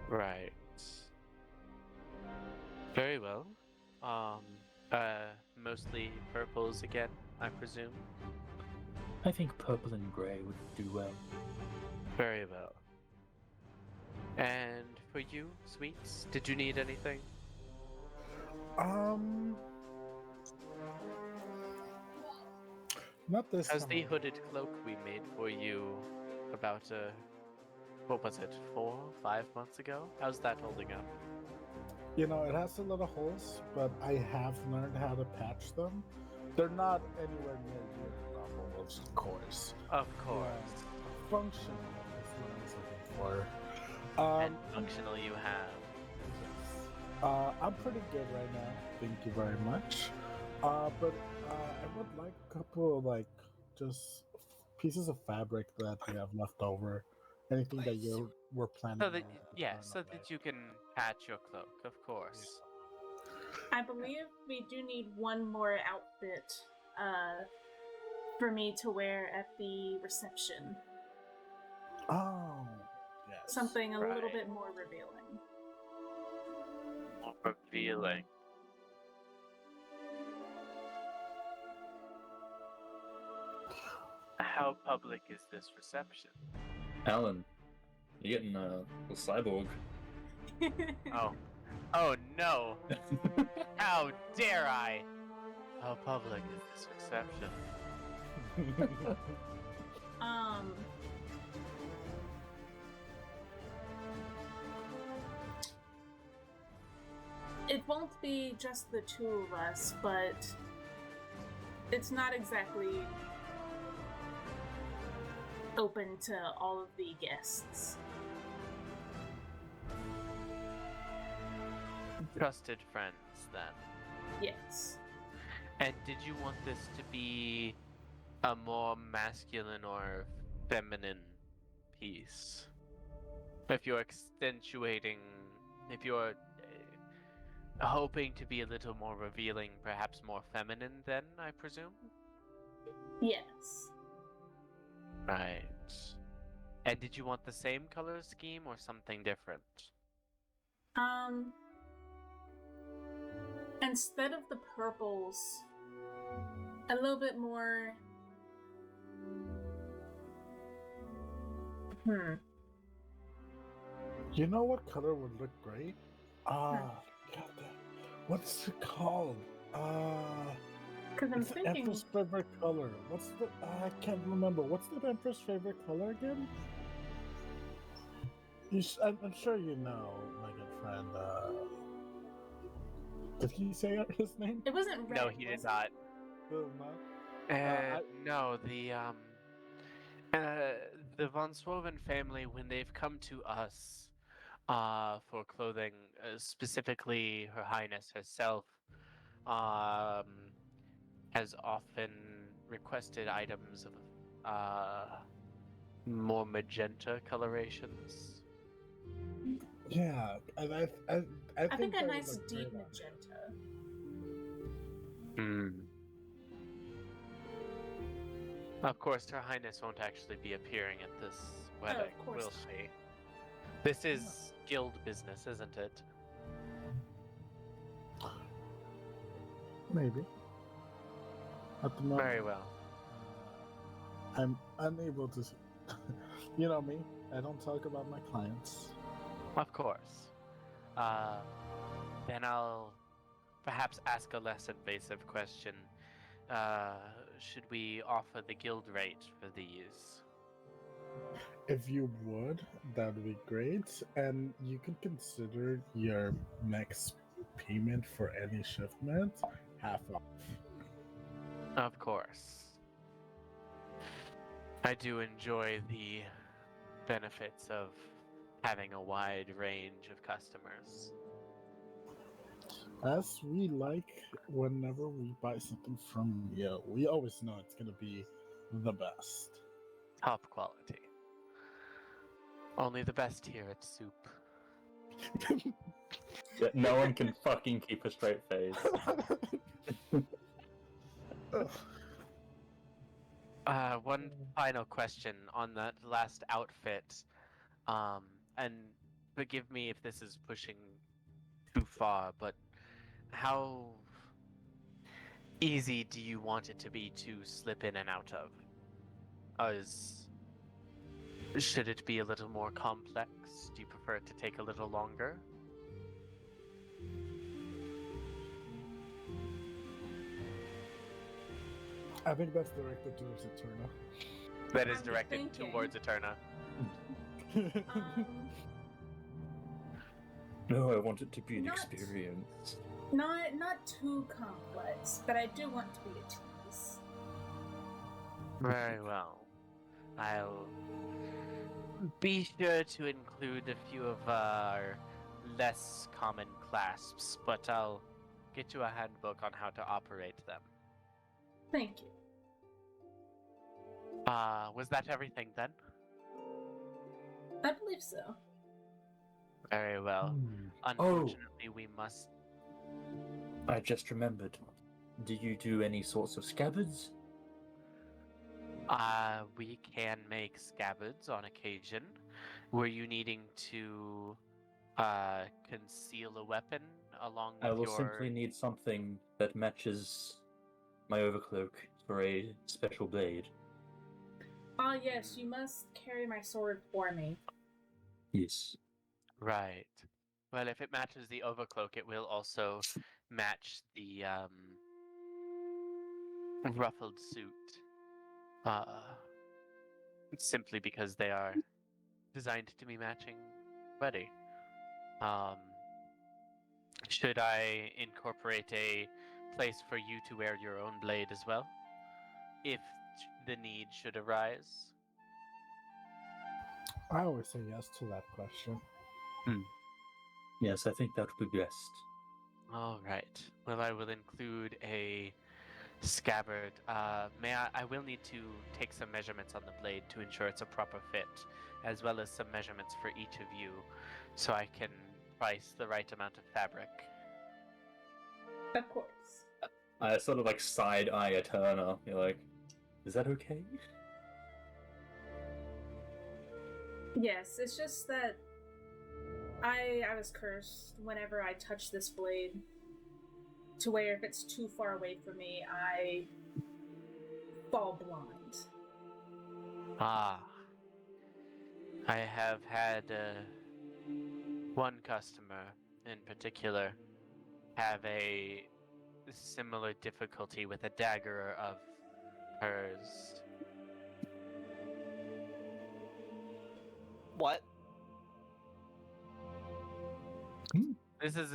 Right. Very well. Mostly purples again, I presume. I think purple and grey would do well. Very well. And for you, Sweets, did you need anything? Not this How's time. the hooded cloak we made for you about, what was it, 4, 5 months ago? How's that holding up? You know, it has a lot of holes, but I have learned how to patch them. They're not anywhere near your level, of course. Of course. Yeah, functional is what I was looking for. And functional you have. Yes. I'm pretty good right now. Thank you very much. But I would like a couple of just pieces of fabric that you have left over. Anything that you were planning So that on yeah, throwing so away. that you can patch your cloak, of course. I believe we do need one more outfit for me to wear at the reception. Oh, yes. Something a little Right. bit more revealing. Revealing. How public is this reception? Alan, you're getting a cyborg. Oh. Oh no! How dare I! How public is this reception? um. It won't be just the two of us, but it's not exactly open to all of the guests. Trusted friends, then. Yes. And did you want this to be a more masculine or feminine piece? If you're if you're hoping to be a little more revealing, perhaps more feminine, then I presume? Yes. Right. And did you want the same color scheme or something different? Instead of the purples, a little bit more. You know what color would look great? God damn. What's it called? Because I'm It's the thinking. Empress' favorite color. What's the? I can't remember. What's the Empress' favorite color again? I'm sure you know, my good friend. Did he say his name? It wasn't red. No, he did not. I- No, the von Swoven family, when they've come to us for clothing, specifically Her Highness herself, has often requested items of more magenta colorations. Yeah, and I I think a that nice would look deep great on magenta. Hmm. Of course, Her Highness won't actually be appearing at this wedding, course will not. she? This is guild business, isn't it? Maybe. At the moment, Very well. I'm unable to. You know me. I don't talk about my clients. Of course. Then I'll perhaps ask a less invasive question. Should we offer the guild rate for these? If you would, that would be great. And you can consider your next payment for any shipment half off. Of course. I do enjoy the benefits of having a wide range of customers. As we like, whenever we buy something from you, we always know it's gonna be the best. Top quality. Only the best here at Soup. Yeah, no one can fucking keep a straight face. One final question on that last outfit. And forgive me if this is pushing too far, but how easy do you want it to be to slip in and out of? Should it be a little more complex? Do you prefer it to take a little longer? I think that's directed towards Eterna. That is I'm directed thinking. towards Eterna. No, I want it to be an Not- experience. Not too complex, but I do want to be a tease. Very well. I'll be sure to include a few of our less common clasps, but I'll get you a handbook on how to operate them. Thank you. Was that everything then? I believe so. Very well. Oh, Unfortunately, we must. I just remembered. Do you do any sorts of scabbards? We can make scabbards on occasion. Were you needing to conceal a weapon along with I will your? simply need something that matches my overcloak for a special blade. Ah, yes, you must carry my sword for me. Yes. Right. Well, if it matches the overcloak, it will also match the ruffled suit. Simply because they are designed to be matching ready. Should I incorporate a place for you to wear your own blade as well? If the need should arise? I always say yes to that question. Yes, I think that would be best. All right. Well, I will include a scabbard. I will need to take some measurements on the blade to ensure it's a proper fit, as well as some measurements for each of you, so I can price the right amount of fabric. Of course. I sort of like side eye Eterna. You're like, is that okay? Yes, it's just that I was cursed whenever I touch this blade, to where if it's too far away from me, I fall blind. Ah. I have had one customer in particular have a similar difficulty with a dagger of hers. What? This is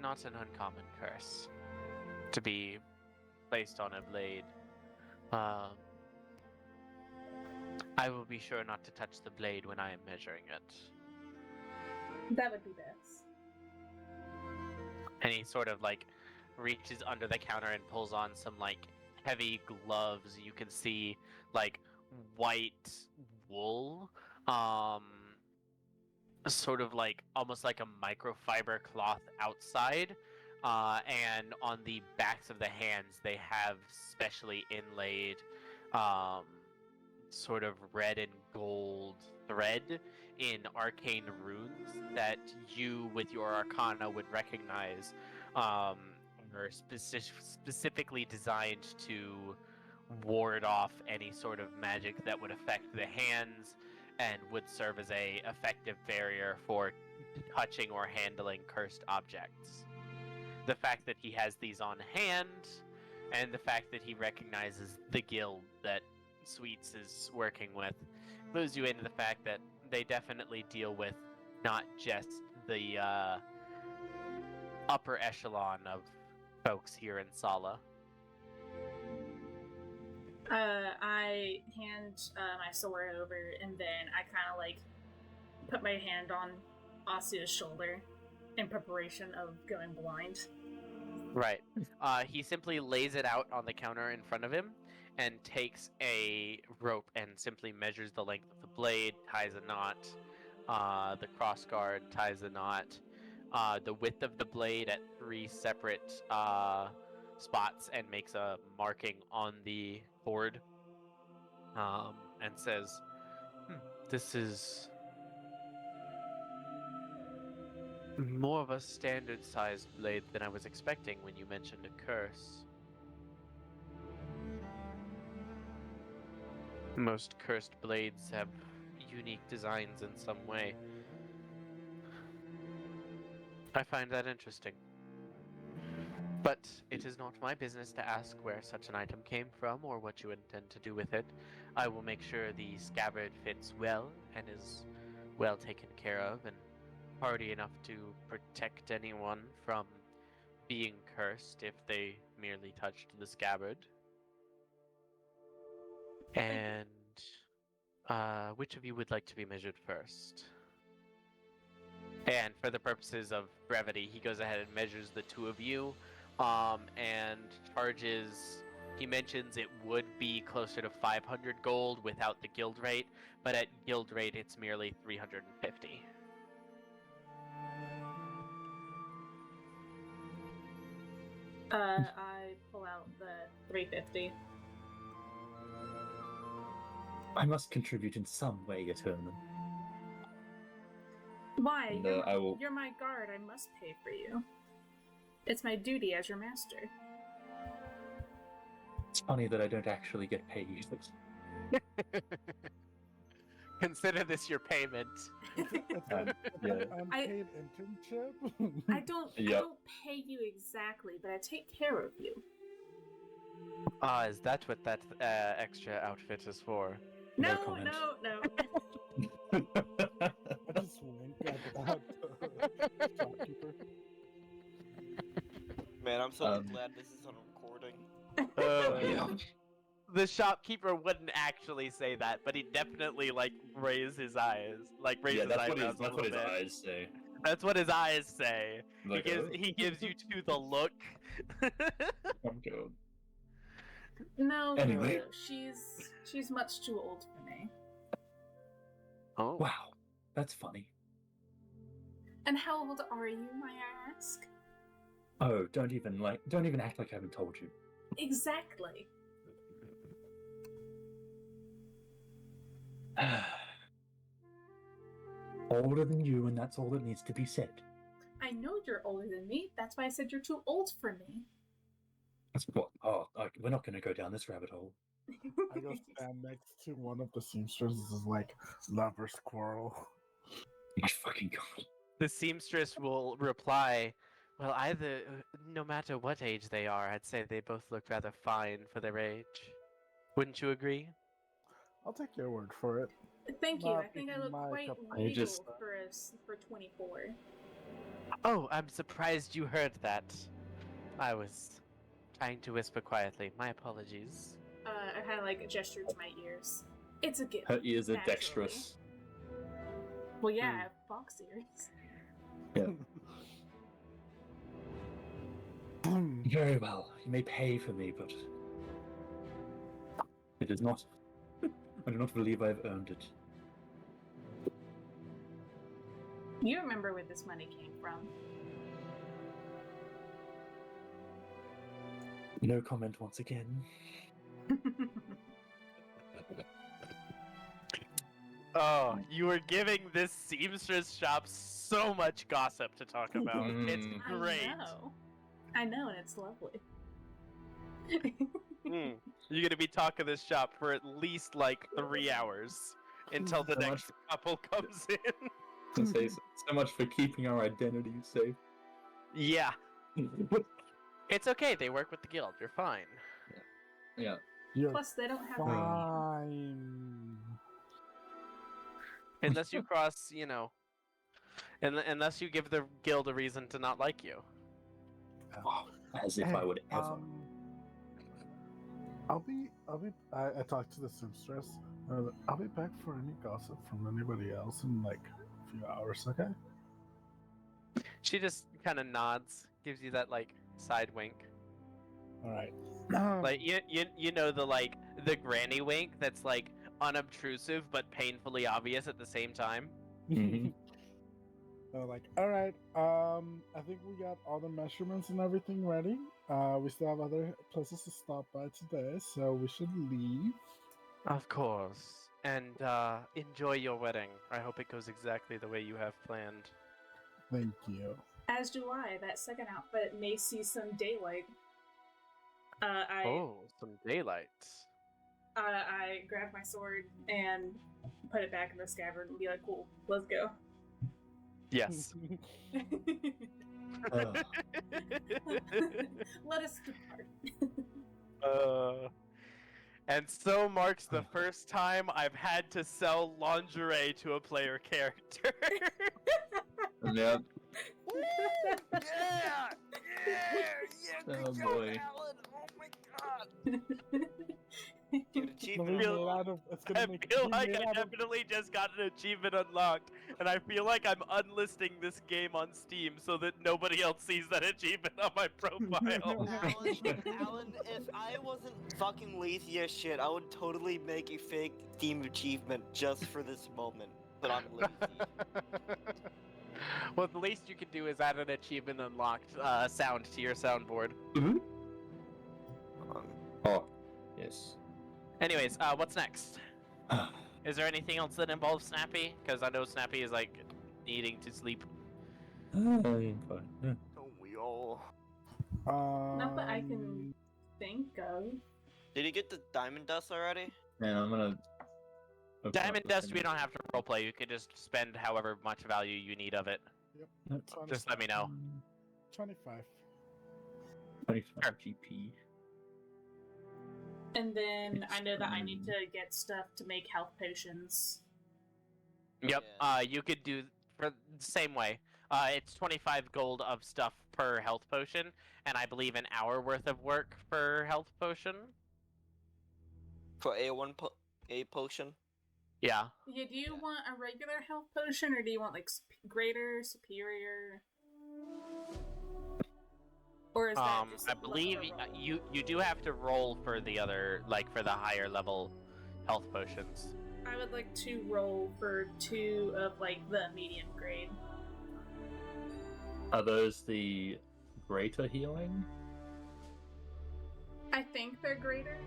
not an uncommon curse to be placed on a blade. I will be sure not to touch the blade when I am measuring it. That would be best. And he sort of like reaches under the counter and pulls on some like heavy gloves. You can see like white wool, sort of like almost like a microfiber cloth outside. And on the backs of the hands, they have specially inlaid sort of red and gold thread in arcane runes that you, with your arcana, would recognize are specifically designed to ward off any sort of magic that would affect the hands and would serve as a effective barrier for touching or handling cursed objects. The fact that he has these on hand, and the fact that he recognizes the guild that Sweets is working with, clues you into the fact that they definitely deal with not just the upper echelon of folks here in Sala. I hand my sword over, and then I kind of like put my hand on Asua's shoulder in preparation of going blind. Right. He simply lays it out on the counter in front of him and takes a rope and simply measures the length of the blade, ties a knot, the crossguard, ties a knot, the width of the blade at 3 separate spots, and makes a marking on the board, and says, this is more of a standard sized blade than I was expecting when you mentioned a curse. Most cursed blades have unique designs in some way. I find that interesting. But it is not my business to ask where such an item came from or what you intend to do with it. I will make sure the scabbard fits well and is well taken care of and hardy enough to protect anyone from being cursed if they merely touched the scabbard. And which of you would like to be measured first? And for the purposes of brevity, he goes ahead and measures the two of you, and charges. He mentions it would be closer to 500 gold without the guild rate, but at guild rate, it's merely 350. I pull out the 350. I must contribute in some way, Eternal. Why? And, You're, I will. you're my guard. I must pay for you. It's my duty as your master. It's funny that I don't actually get paid. Consider this your payment. Yeah. Unpaid internship. I don't pay you exactly, but I take care of you. Ah, is that what that extra outfit is for? No No, comment. no. I just wink at that shopkeeper. Man, I'm so Um, glad this is on recording. Yeah. The shopkeeper wouldn't actually say that, but he definitely raise his eyes, raise Yeah, his that's eyebrows what a little his bit. eyes say. That's what his eyes say. Like, He gives you two the look. I'm good. No, Anyway. she's much too old for me. Oh. Wow, that's funny. And how old are you, may I ask? Oh, don't even act like I haven't told you. Exactly. Older than you, and that's all that needs to be said. I know you're older than me. That's why I said you're too old for me. That's what. Oh, we're not going to go down this rabbit hole. I go stand next to one of the seamstresses, is like lovers quarrel. My fucking god. The seamstress will reply, well, either, no matter what age they are, I'd say they both look rather fine for their age. Wouldn't you agree? I'll take your word for it. Thank you. I Not think I picking look my quite cup. legal for 24. Oh, I'm surprised you heard that. I was trying to whisper quietly. My apologies. I kind of gestured to my ears. It's a gift. Her ears are naturally. dexterous. Well, yeah, I have fox ears. Very well. You may pay for me, but it is not. I do not believe I've earned it. You remember where this money came from. No comment once again. Oh, you were giving this seamstress shop so much gossip to talk about. It's great. I know, and it's lovely. You're gonna be talking this shop for at least 3 hours until the So next couple comes in. Can say so much for keeping our identities safe. Yeah, it's okay. They work with the guild. You're fine. Yeah. You're Plus, they don't have. fine. Unless you cross, unless you give the guild a reason to not like you. As if I would ever. I talked to the seamstress. I'll be back for any gossip from anybody else in a few hours, okay? She just kind of nods, gives you that side wink. Alright. You know the granny wink that's unobtrusive but painfully obvious at the same time. Mhm. They're alright, I think we got all the measurements and everything ready. We still have other places to stop by today, so we should leave. Of course. And enjoy your wedding. I hope it goes exactly the way you have planned. Thank you. As do I. That second outfit may see some daylight. Some daylight. I grab my sword and put it back in the scabbard and be like, cool, let's go. Yes. Let us depart. And so marks the first time I've had to sell lingerie to a player character. Yeah. Yeah! Yeah! Good Oh, job, boy. Alan! Oh my god! Dude, It'll achievement be feel- made out of. It's gonna I make. feel be like made I out of- definitely just got an achievement unlocked, and I feel like I'm unlisting this game on Steam so that nobody else sees that achievement on my profile. Alan, if I wasn't fucking lazy as shit, I would totally make a fake Steam achievement just for this moment. But I'm lazy. Well, the least you can do is add an achievement unlocked sound to your soundboard. Oh, yes. Anyways, what's next? Is there anything else that involves Snappy? Because I know Snappy is like needing to sleep. Fine. Don't we all? Not that I can think of. Did you get the diamond dust already? And I'm gonna. Diamond Dust, we don't have to roleplay. You can just spend however much value you need of it. Yep. Just let me know. 25. 25 GP. And then I know that I need to get stuff to make health potions. Yep. Yeah. You could do for the same way. It's 25 gold of stuff per health potion, and I believe an hour worth of work per health potion. For a potion? Yeah. Yeah, do you want a regular health potion, or do you want like greater, superior? Or is that just I like, believe a roll? you do have to roll for the other, like for the higher level health potions. I would like to roll for 2 of like the medium grade. Are those the greater healing? I think they're greater.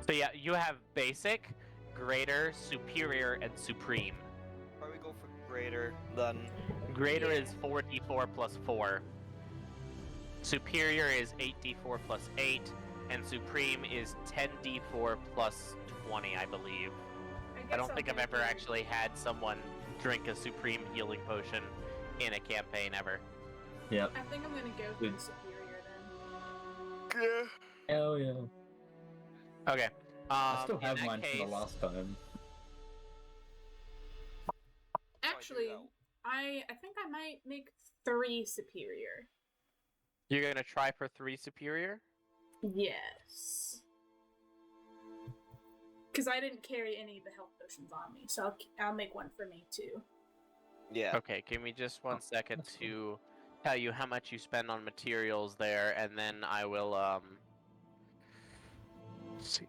So yeah, you have basic, greater, superior, and supreme. Probably go for greater than. Greater Yeah. is 4d4 plus 4. Superior is 8d4 plus 8, and supreme is 10d4 plus 20, I believe. I don't think I've ever actually had someone drink a supreme healing potion in a campaign ever. Yep. I think I'm gonna go for Good. superior then. Yeah. Hell yeah. Okay. I still in have that mine case, from the last time. Actually, I think I might make 3 superior. You're gonna try for 3 superior? Yes. Because I didn't carry any of the health potions on me, so I'll make one for me too. Yeah. Okay, give me just one Oh, second that's to tell you how much you spend on materials there, and then I will see.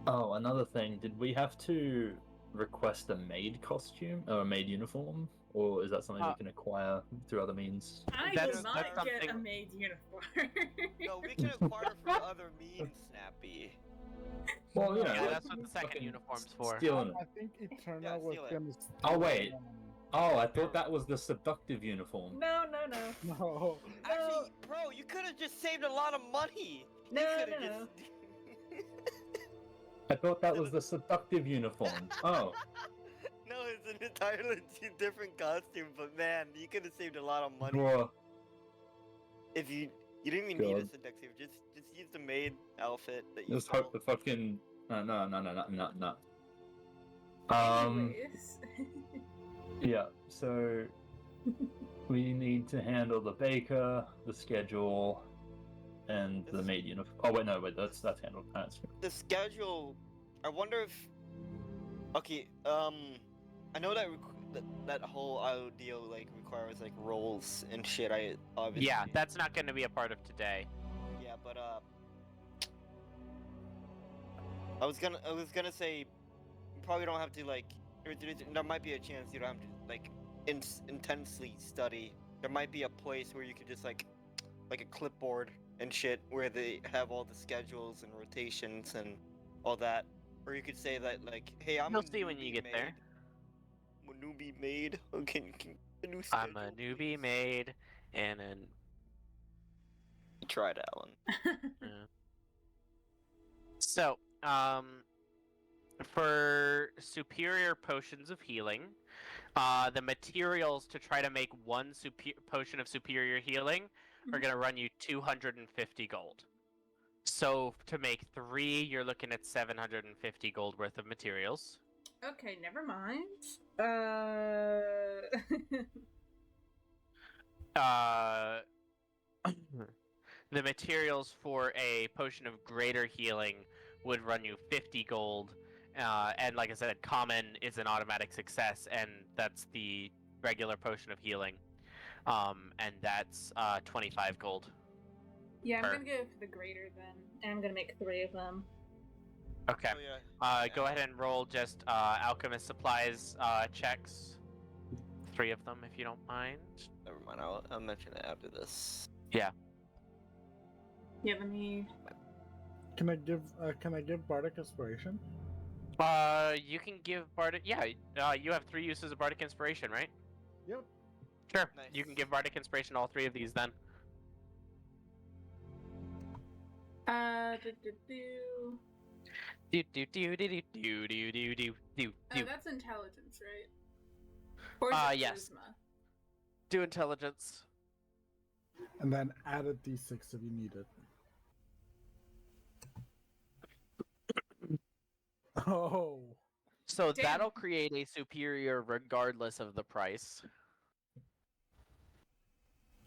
Oh, another thing. Did we have to request a maid costume or a maid uniform, or is that something we can acquire through other means? I That's- will not that's get a something- maid uniform. No, we can acquire from other means, Snappy. Well, Yeah, like, that's what the second fucking uniform's for. Stealing it. I think Eternal Yeah, was steal it. gonna. Oh, wait. Oh, I thought that was the seductive uniform. No. No. Actually, bro, you could have just saved a lot of money. No, You coulda no. I thought that was the seductive uniform. Oh, No, it's an entirely different costume, but man, you could have saved a lot of money well, if you didn't even need a God. seductive. Just use the maid outfit that you let's stole. hope the fucking no. Anyways. Yeah. So we need to handle the baker, the schedule, and the This- maid uniform. Oh wait, no, wait, that's handled. That's The schedule. I wonder if. Okay. I know that that whole ideal like requires like rolls and shit. I obviously. Yeah, that's not going to be a part of today. Yeah, but I was gonna say, you probably don't have to like. There might be a chance you don't have to like intensely study. There might be a place where you could just like a clipboard and shit where they have all the schedules and rotations and all that. Or you could say that like, hey, I'm You'll a see when you newbie get there. maid. I'm a newbie maid. Okay, can the new I'm schedule, a newbie please?" maid, and an Try it, Alan. So, for superior potions of healing, the materials to try to make one potion of superior healing are going to run you 250 gold. So to make 3, you're looking at 750 gold worth of materials. Okay, never mind. Uh, the materials for a potion of greater healing would run you 50 gold. And like I said, common is an automatic success, and that's the regular potion of healing. And that's 25 gold. Yeah, I'm Per. gonna go for the greater then, and I'm gonna make 3 of them. Okay. Oh, yeah. Go ahead and roll just alchemist supplies checks. 3 of them, if you don't mind. Never mind. I'll mention it after this. Yeah, let me. Can I give bardic inspiration? You can give bardic. Yeah. You have 3 uses of bardic inspiration, right? Yep. Sure. Nice. You can give bardic inspiration all 3 of these then. Do do do do do do do do do do. That's intelligence, right? Or is it Yes. charisma? Do intelligence. And then add a d6 if you need it. Oh. So Damn. that'll create a superior regardless of the price.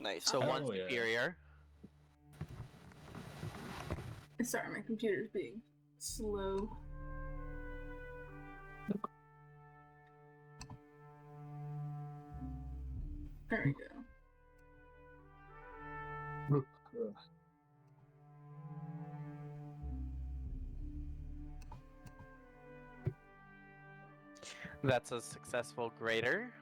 Nice. So Oh, one yeah. superior. Sorry, my computer's being slow. There we go. That's a successful greater.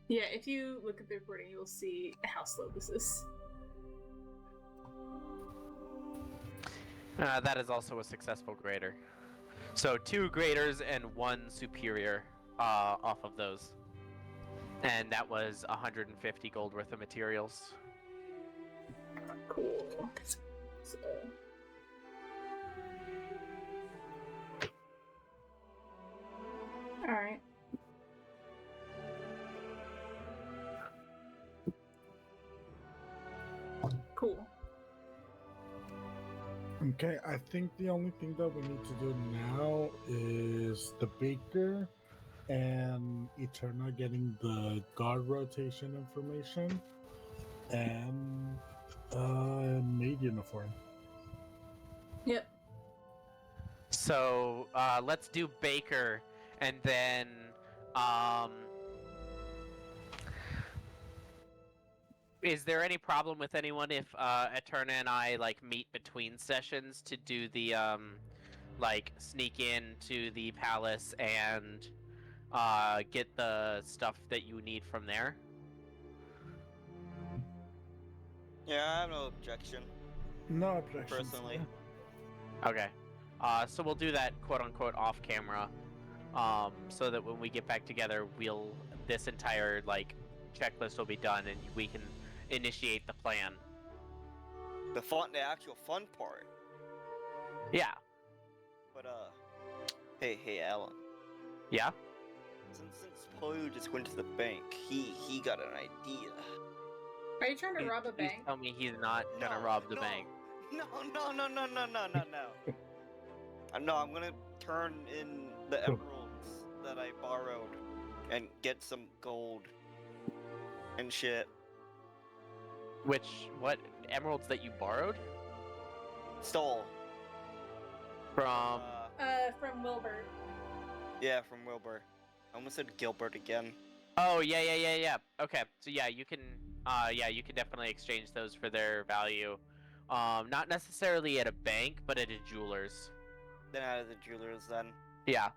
Yeah, if you look at the recording, you'll see how slow this is. That is also a successful greater. So 2 graders and 1 superior off of those. And that was 150 gold worth of materials. Cool. So... Alright. Cool. Okay, I think the only thing that we need to do now is the baker and Eterna getting the guard rotation information and maid uniform. Yep. So let's do Baker, and then is there any problem with anyone if Eterna and I like meet between sessions to do the like sneak into the palace and get the stuff that you need from there? Yeah, I have no objection. No objections. Personally. Okay. So we'll do that quote unquote off camera. So that when we get back together, this entire like checklist will be done and we can initiate the plan. The actual fun part. Yeah. But hey, Alan. Yeah? Since Polio just went to the bank, he got an idea. Are you trying to rob a Please bank? tell me he's not gonna No, rob the no. bank. No. No, I'm gonna turn in the emeralds that I borrowed and get some gold and shit. What emeralds that you borrowed? Stole. From From Wilbur. Yeah, from Wilbur. I almost said Gilbert again. Oh yeah. Okay. So yeah, you can definitely exchange those for their value. Not necessarily at a bank, but at a jeweler's. Then out of the jewelers then. Yeah.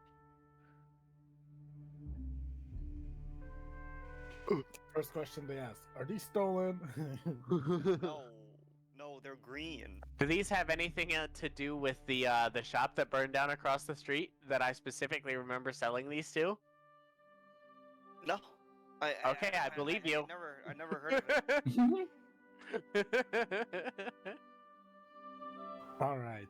First question they ask: are these stolen? No, they're green. Do these have anything to do with the shop that burned down across the street that I specifically remember selling these to? No. Okay, I believe you. I never heard of it. All right.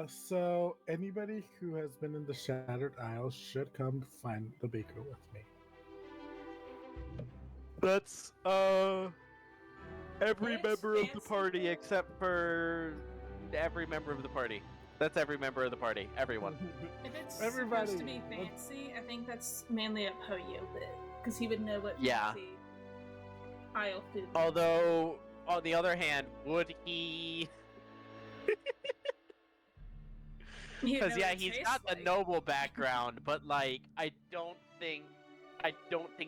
So anybody who has been in the Shattered Isles should come find the baker with me. That's every It's member of the fancy. party except for every member of the party. That's every member of the party. Everyone. If it's Everybody, supposed to be let's- fancy, I think that's mainly a Poyo bit, because he would know what Yeah. fancy Isle food is. Although, on the other hand, would he? He'd know Because what yeah, it he's tastes got the like. noble background, but like, I don't think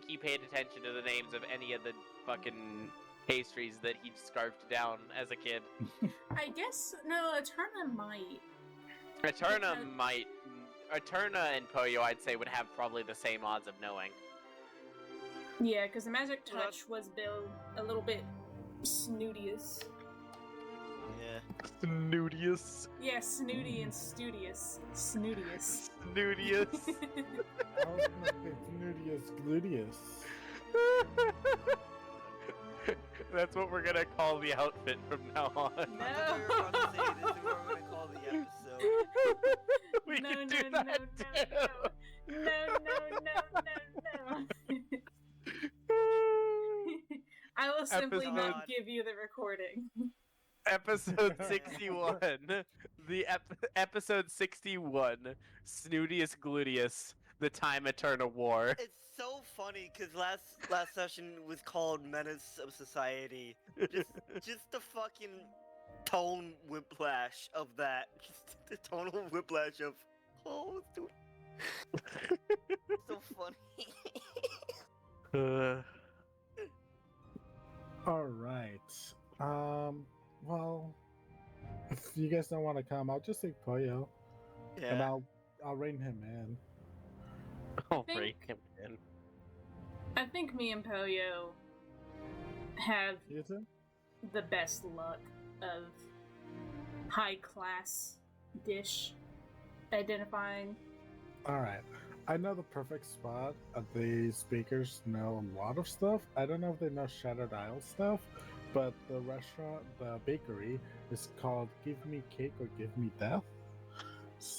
he paid attention to the names of any of the fucking pastries that he scarfed down as a kid. I guess no, Eterna might. Eterna Because- might. Eterna and Poyo, I'd say, would have probably the same odds of knowing. Yeah, because the magic Well, touch was built a little bit snootious. Yeah. Snootious. Yeah, snooty and studious. Snootious. Snootious. I was gonna say Gluteus Gluteus. That's what we're gonna call the outfit from now on. I thought we were about to say this is what we're gonna call the episode. We No, can no, do no, that no, too. No. I will simply not Episode- give you the recording. Episode 61. Episode 61. Snootius Gluteus. The Time Eterna War. It's so funny because last session was called Menace of Society. Just the fucking tone whiplash of that. Just the tonal whiplash of dude. So funny. All right. Well, if you guys don't want to come, I'll just take Poyo, and Yeah. I'll rein him in. I'll think- break him in. I think me and Poyo have You too? the best luck of high class dish identifying. All right. I know the perfect spot. These bakers know a lot of stuff. I don't know if they know Shattered Isle stuff, but the restaurant, the bakery, is called Give Me Cake or Give Me Death.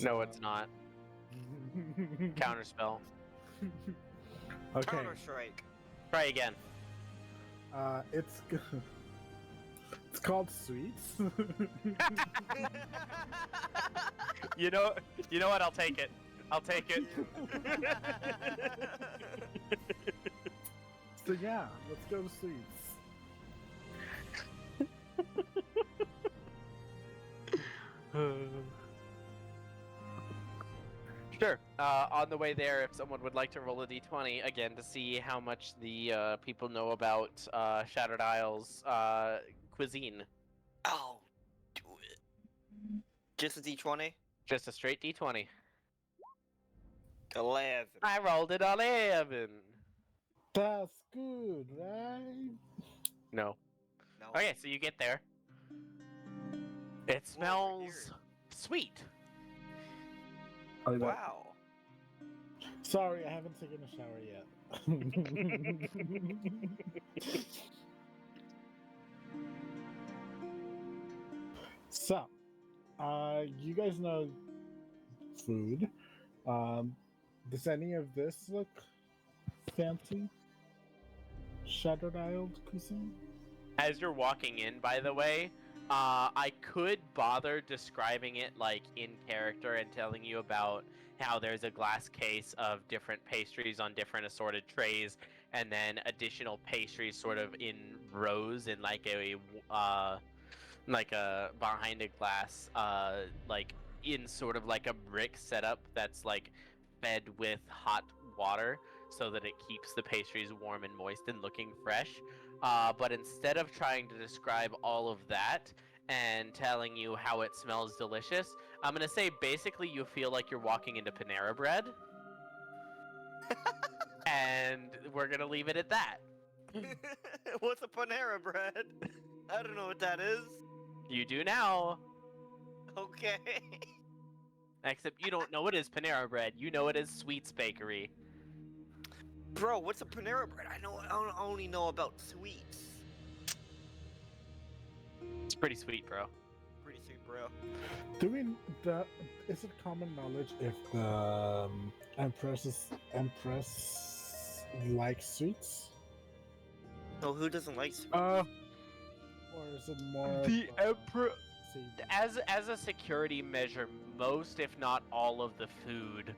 No, it's not. Counterspell. Okay. Counter Strike. Try again. It's it's called Sweets. You know what? I'll take it. I'll take it. So yeah, let's go to Sweets. Sure. On the way there, if someone would like to roll a d20 again to see how much the people know about Shattered Isles cuisine. Oh, do it. Just a D20? Just a straight d20. 11. I rolled it on 11. That's good, right? No. No. Okay, so you get there. It smells sweet. I'll be back. Wow. Sorry, I haven't taken a shower yet. So, you guys know food. Does any of this look fancy? Shattered Isle cuisine? As you're walking in, by the way, I could bother describing it like in character and telling you about how there's a glass case of different pastries on different assorted trays, and then additional pastries sort of in rows in like a behind a glass, like in sort of like a brick setup that's like fed with hot water so that it keeps the pastries warm and moist and looking fresh. But instead of trying to describe all of that and telling you how it smells delicious, I'm gonna say basically you feel like you're walking into Panera Bread. And we're gonna leave it at that. What's a Panera Bread? I don't know what that is. You do now. Okay. Except you don't know what is Panera Bread. You know it as Sweets Bakery. Bro, what's a Panera Bread? I only know about sweets. It's pretty sweet, bro. Pretty sweet, bro. real. Do we? Is it common knowledge if the Empress likes sweets? No, who doesn't like sweets? Or is it more? The Emperor, savory? as a security measure, most, if not all, of the food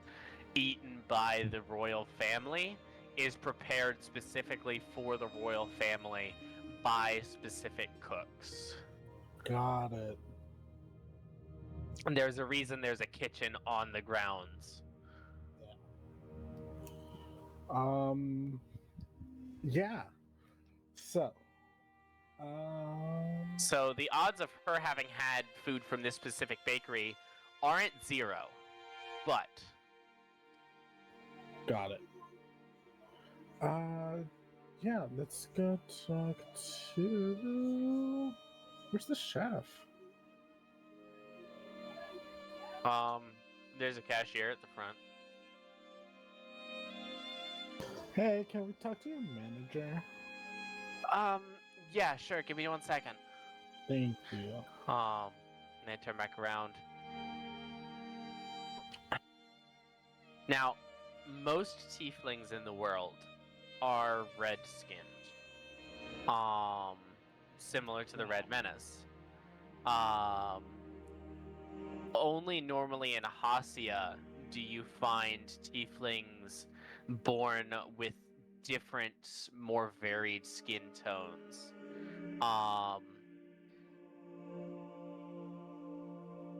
eaten by the royal family is prepared specifically for the royal family by specific cooks. Got it. And there's a reason there's a kitchen on the grounds. Yeah. So. So the odds of her having had food from this specific bakery aren't 0, but Got it. Yeah, let's go talk to. Where's the chef? there's a cashier at the front. Hey, can we talk to your manager? Yeah, sure. Give me 1 second. Thank you. And I turn back around. Now, most tieflings in the world are red-skinned. Similar to the Red Menace. Only normally in Hacia do you find tieflings born with different, more varied skin tones.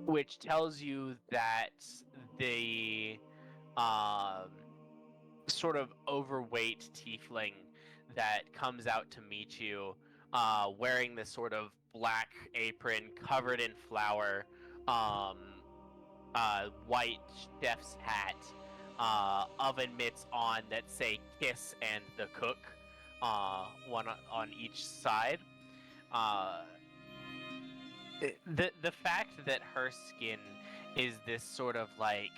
Which tells you that the sort of overweight tiefling that comes out to meet you, wearing this sort of black apron covered in flour, white chef's hat, oven mitts on that say "Kiss" and "The Cook," one on each side. The fact that her skin is this sort of like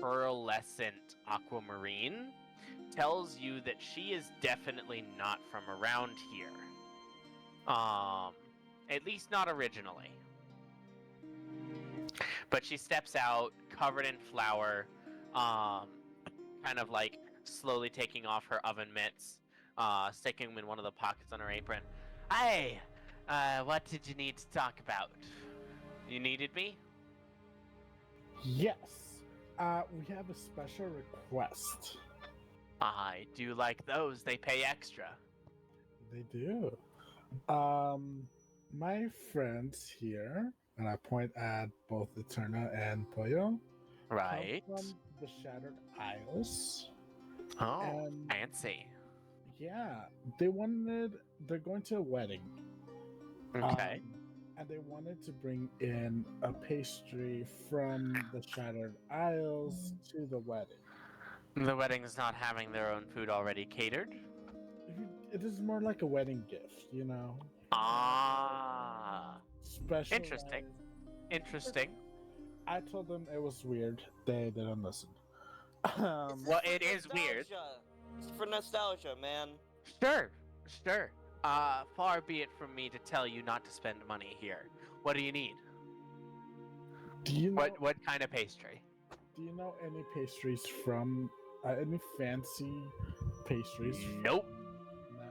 pearlescent aquamarine tells you that she is definitely not from around here. At least not originally. But she steps out covered in flour, kind of like slowly taking off her oven mitts, sticking them in one of the pockets on her apron. Hey, what did you need to talk about? You needed me? Yes. We have a special request. I do like those. They pay extra. They do. My friends here, and I point at both Eterna and Pollo, Right. come from the Shattered Isles. Oh, And fancy. yeah, they're going to a wedding. Okay. And they wanted to bring in a pastry from the Shattered Isles to the wedding. The wedding's not having their own food already catered? It is more like a wedding gift, you know? Ah. Special. Interesting. I told them it was weird. They didn't listen. Well, it is weird. It's for nostalgia, man. Sure. Far be it from me to tell you not to spend money here. What do you need? Do you know? What kind of pastry? Do you know any pastries from any fancy pastries? Nope. No.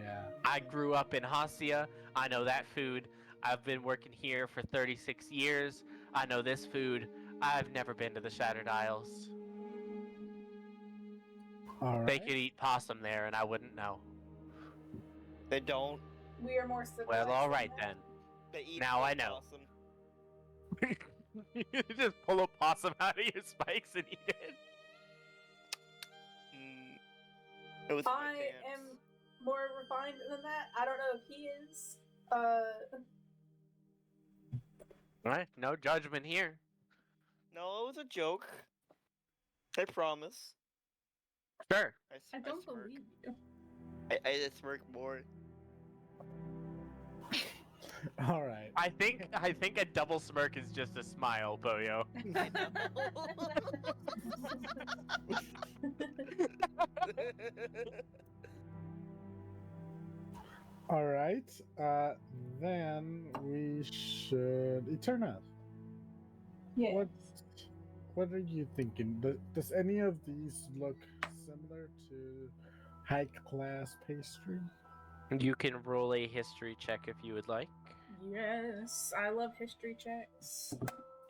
Yeah. I grew up in Hacia. I know that food. I've been working here for 36 years. I know this food. I've never been to the Shattered Isles. All right. They could eat possum there, and I wouldn't know. They don't. We are more civilized. Well, all right than then. They eat Now I know. possum. You just pull a possum out of your spikes and eat it. It was. that. I am more refined than that. I don't know if he is. Alright, no judgment here. No, it was a joke. I promise. Sure. I don't smirk. believe you. I just smirk more. All right. I think a double smirk is just a smile, Boyo. I know. All right. Then we should Eterna. Yeah. What are you thinking? Does any of these look similar to high class pastry? You can roll a history check if you would like. Yes, I love history checks.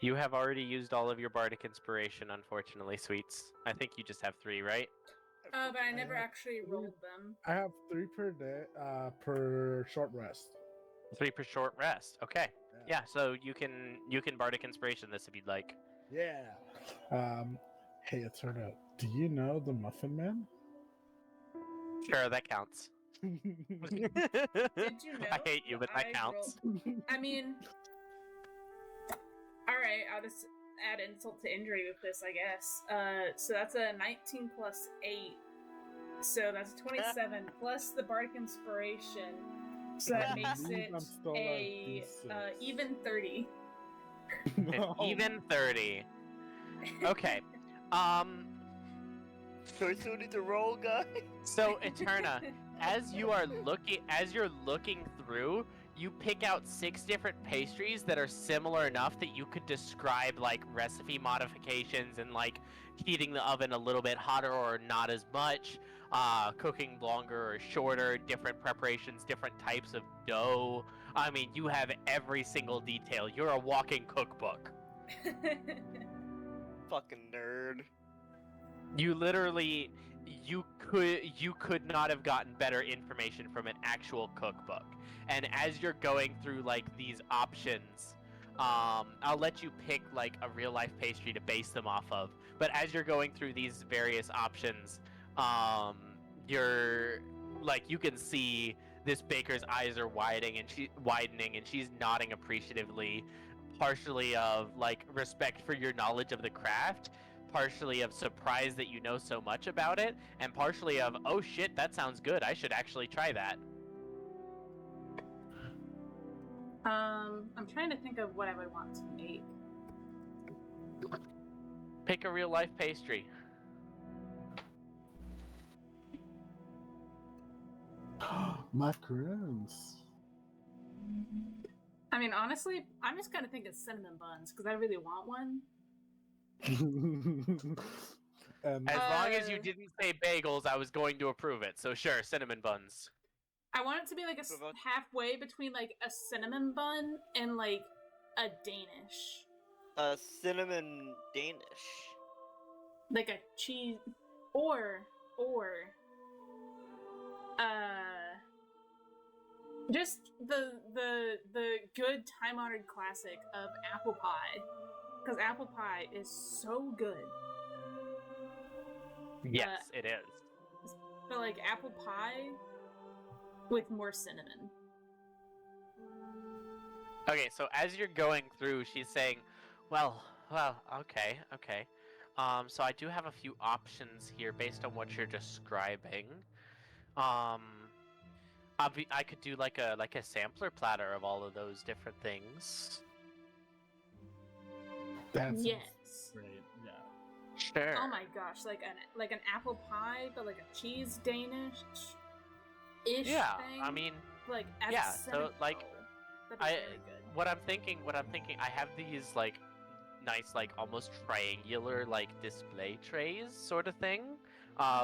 You have already used all of your bardic inspiration, unfortunately, Sweets. I think you just have 3, right? But I never actually rolled them. I have 3 per day, per short rest. 3 per short rest. Okay. Yeah, so you can bardic inspiration this if you'd like. Yeah. Hey, Eterna, do you know the Muffin Man? Sure, that counts. Did you know? I hate you, but that I counts. I mean, all right. I'll just add insult to injury with this, I guess. So that's a 19 plus 8. So that's 27 plus the bardic inspiration. So that makes it a even 30. An even 30. Okay. So I still need to roll, guys. So Eterna, as you're looking through, you pick out 6 different pastries that are similar enough that you could describe like recipe modifications and like heating the oven a little bit hotter or not as much, cooking longer or shorter, different preparations, different types of dough. I mean, you have every single detail. You're a walking cookbook. Fucking nerd. You literally, you could not have gotten better information from an actual cookbook. And as you're going through like these options, I'll let you pick like a real life pastry to base them off of. But as you're going through these various options, you're like, you can see this baker's eyes are widening and she's nodding appreciatively, partially of like respect for your knowledge of the craft, partially of surprise that you know so much about it, and partially of, oh shit, that sounds good, I should actually try that. I'm trying to think of what I would want to make. Pick a real life pastry. Macaroons. I mean, honestly, I'm just kind of thinking cinnamon buns because I really want one. And As long as you didn't say bagels, I was going to approve it. So sure, cinnamon buns. I want it to be like halfway between like a cinnamon bun and like a Danish. A cinnamon Danish. Like a cheese or just the good time-honored classic of apple pie, because apple pie is so good. Yes, it is. But like apple pie with more cinnamon. Okay, so as you're going through, she's saying, well, okay. So I do have a few options here based on what you're describing. I could do like a sampler platter of all of those different things. that's Yes. great. Yeah. Sure. Oh my gosh, like an apple pie, but like a cheese Danish ish Yeah, thing. I mean, like as yeah, a so, cinnamon like, roll. That'd be really good. what I'm thinking, I have these like nice, like almost triangular like display trays sort of thing,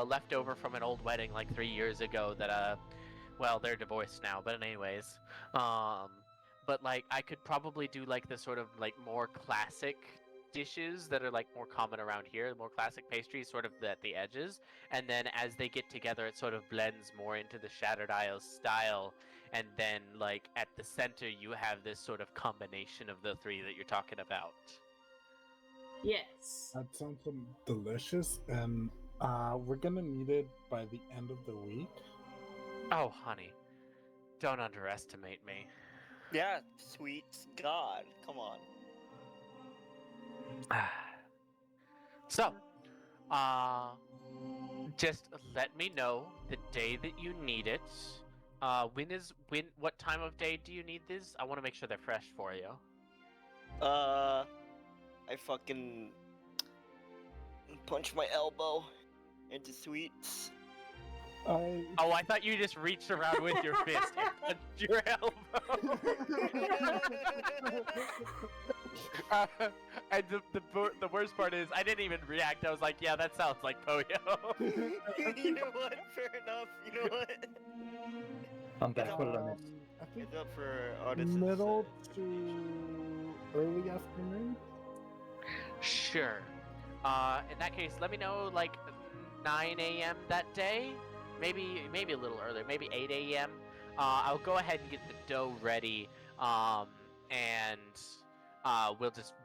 left over from an old wedding like 3 years ago that well, they're divorced now, but anyways, but like I could probably do like the sort of like more classic dishes that are like more common around here, more classic pastries sort of at the edges, and then as they get together it sort of blends more into the Shattered Isles style, and then like at the center you have this sort of combination of the 3 that you're talking about. Yes. That sounds delicious, and we're gonna need it by the end of the week. Oh honey, don't underestimate me. Yeah, sweet God, come on. So, just let me know the day that you need it. What time of day do you need this? I want to make sure they're fresh for you. I fucking punch my elbow into sweets. Oh, I thought you just reached around with your fist and touched your elbow. And the worst part is, I didn't even react. I was like, yeah, that sounds like Poyo. You know what? Fair enough. You know what? I'm back. What did I miss? I think It's up for artists. middle to early afternoon. Sure. In that case, let me know like 9 a.m. that day. Maybe a little earlier. Maybe 8 a.m. I'll go ahead and get the dough ready. And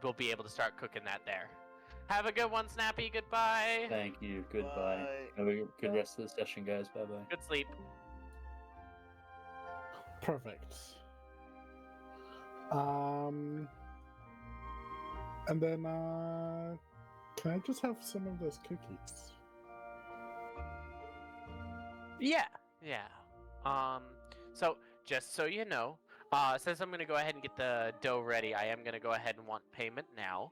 we'll be able to start cooking that there. Have a good one, Snappy. Goodbye. Thank you. Goodbye. Bye. Have a good rest of the session, guys. Bye bye. Good sleep. Perfect. And then can I just have some of those cookies? Yeah. So just so you know, since I'm gonna go ahead and get the dough ready, I am gonna go ahead and want payment now,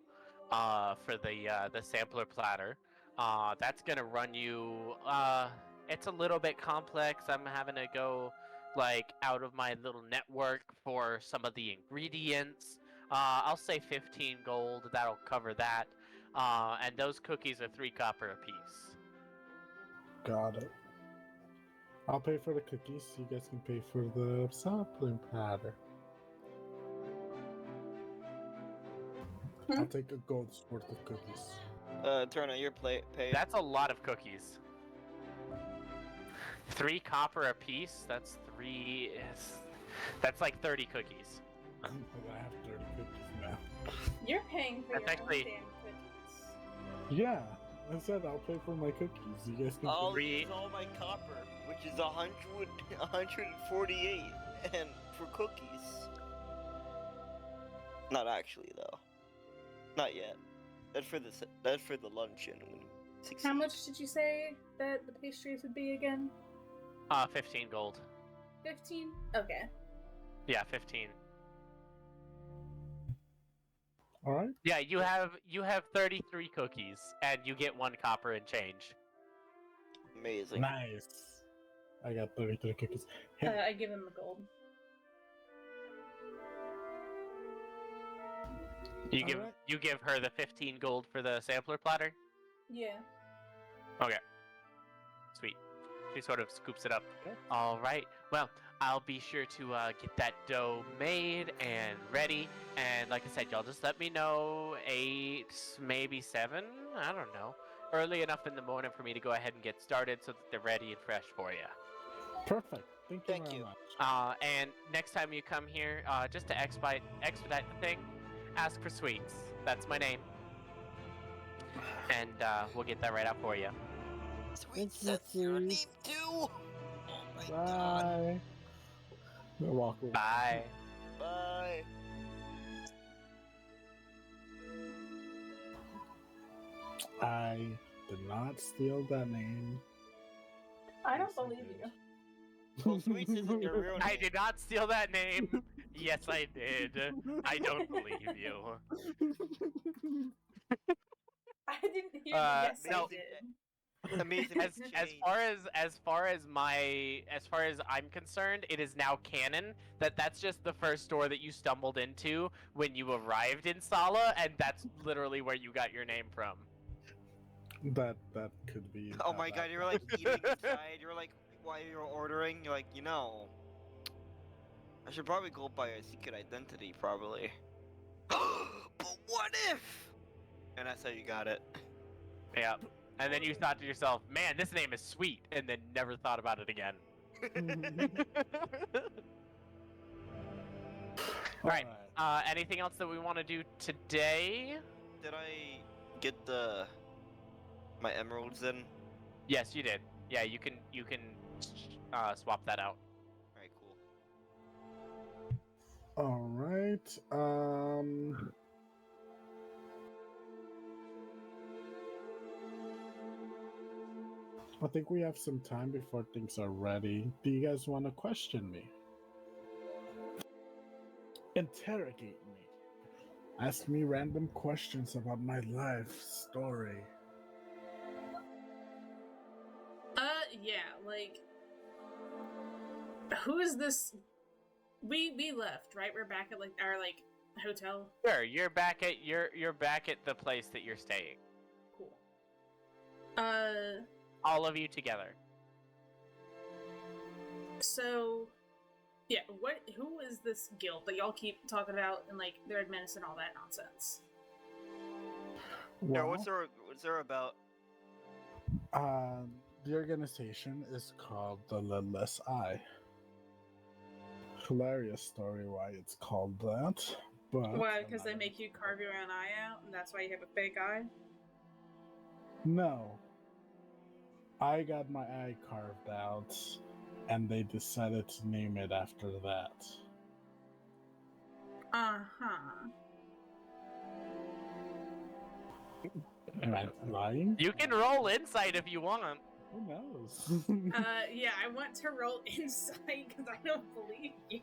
for the sampler platter. That's gonna run you. It's a little bit complex. I'm having to go like out of my little network for some of the ingredients. I'll say 15 gold. That'll cover that. And those cookies are 3 copper apiece. Got it. I'll pay for the cookies so you guys can pay for the sampling platter. I'll take a gold's worth of cookies. Turn on your plate. Pay. That's a lot of cookies. 3 copper apiece. That's like 30 cookies. I have 30 cookies now. You're paying for That's your actually- own damn cookies. Yeah, I said I'll pay for my cookies. You guys can. I'll pay. use all my copper, which is 148, and for cookies. Not actually though. Not yet. That's for the luncheon. When 16. How much did you say that the pastries would be again? 15 gold. 15? Okay. Yeah, 15. All right. Yeah, you have 33 cookies, and you get 1 copper and change. Amazing. Nice. I got 33 cookies. Hey, I give him the gold. You give Alright. you give her the 15 gold for the sampler platter. Yeah. Okay. Sweet. She sort of scoops it up. Okay. All right. Well, I'll be sure to get that dough made and ready. And like I said, y'all just let me know 8, maybe 7. I don't know. Early enough in the morning for me to go ahead and get started so that they're ready and fresh for you. perfect. Thank you Thank very you. much. And next time you come here, just to expedite the thing, ask for sweets. That's my name. And we'll get that right out for you. Sweet, Thank you, that's your name sweet. too. Oh my god. Bye. I'll walk away. Bye. Bye. I did not steal that name. I don't Yes, I believe did. you. Well, Sweets isn't your real name. I did not steal that name. Yes, I did. I don't believe you. I didn't hear Uh, the yes no. I did. Amazing. As far as I'm concerned, it is now canon that that's just the first door that you stumbled into when you arrived in Sala, and that's literally where you got your name from. That could be. Oh how my that god, you're like happened. eating inside. You're like, while you're ordering, you're like, you know, I should probably go by a secret identity, probably. But what if? And that's how you got it. Yeah. And then you thought to yourself, man, this name is sweet, and then never thought about it again. Right. Anything else that we want to do today? Did I get my emeralds in? Yes, you did. Yeah, you can swap that out. Alright, cool. All right. I think we have some time before things are ready. Do you guys want to question me? Interrogate me. Ask me random questions about my life story. Yeah, like, Who is this? We left, right? We're back at like our hotel. Sure, you're back at the place that you're staying. Cool. All of you together. So, yeah. Who is this guild that y'all keep talking about and like their admins and all that nonsense? Yeah, Well, what's there about? the organization is called the Lidless Eye. Hilarious story why it's called that, but Why? Because they make you carve your own eye out, and that's why you have a fake eye. no. I got my eye carved out, and they decided to name it after that. Uh-huh. Am I lying? You can roll insight if you want. Who knows? Yeah, I want to roll insight because I don't believe you.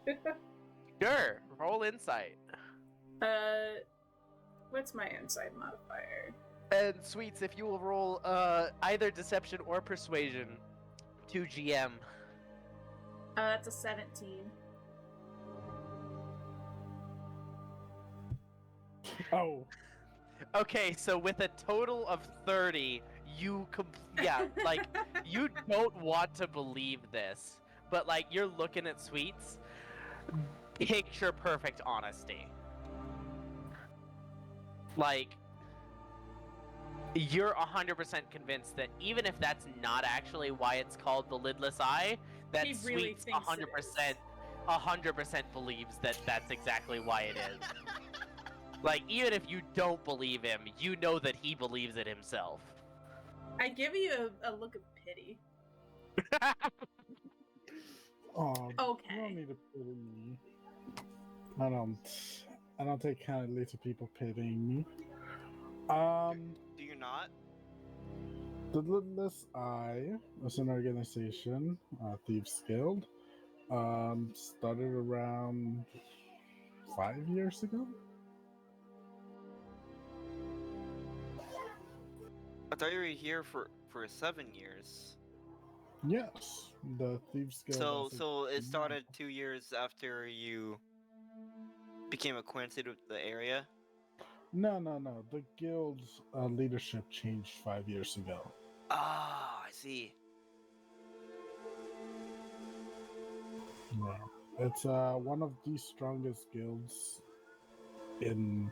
Sure, roll insight. What's my insight modifier? And Sweets, if you will roll either deception or persuasion to GM. That's a 17. Oh, Okay, so with a total of 30, you you don't want to believe this, but like you're looking at Sweets, picture perfect honesty. Like you're 100% convinced that even if that's not actually why it's called the lidless eye, that He really Sweets thinks it is. 100% believes that that's exactly why it is. Like, even if you don't believe him, you know that he believes it himself. I give you a look of pity. oh, Okay. you don't need to pity me. I don't take kindly to people pitying me. Do you not? The Lidless Eye was an organization, Thieves Guild, started around 5 years ago. I thought you were here for 7 years. Yes, the Thieves Guild. So it started 2 years after you became acquainted with the area. No. The guild's leadership changed 5 years ago. Ah, I see. Yeah. It's one of the strongest guilds in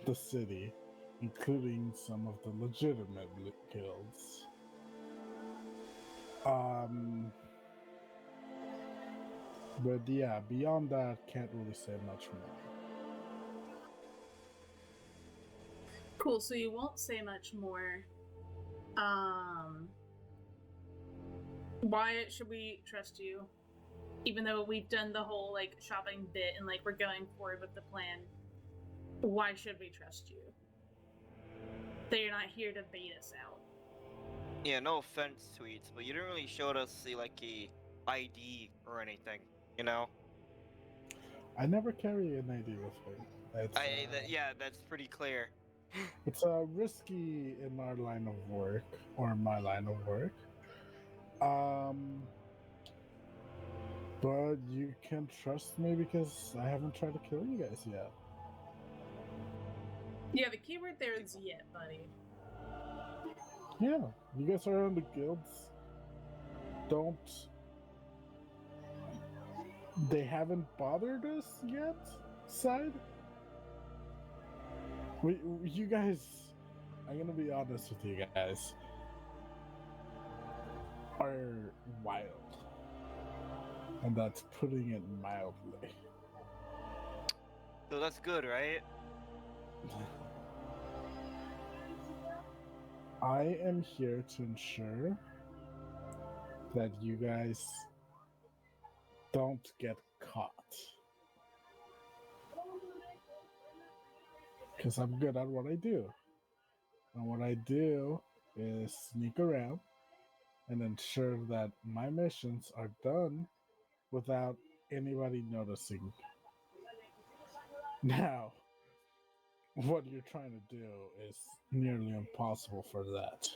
the city, including some of the legitimate guilds. But yeah, beyond that, can't really say much more. Cool, so you won't say much more. Why should we trust you? Even though we've done the whole like shopping bit and like we're going forward with the plan, why should we trust you? That you're not here to bait us out. Yeah, no offense, Tweets, but you didn't really show us a ID or anything, you know? I never carry an ID with me. It's, Yeah, that's pretty clear. it's risky in our line of work, or my line of work. But you can trust me because I haven't tried to kill you guys yet. Yeah, the keyword there is yet, buddy. Yeah, you guys are on the guilds. They haven't bothered us yet, side? You guys, I'm gonna be honest with you guys, are wild. And that's putting it mildly. So that's good, right? I am here to ensure that you guys don't get caught. Because I'm good at what I do. And what I do is sneak around and ensure that my missions are done without anybody noticing. Now, what you're trying to do is nearly impossible for that.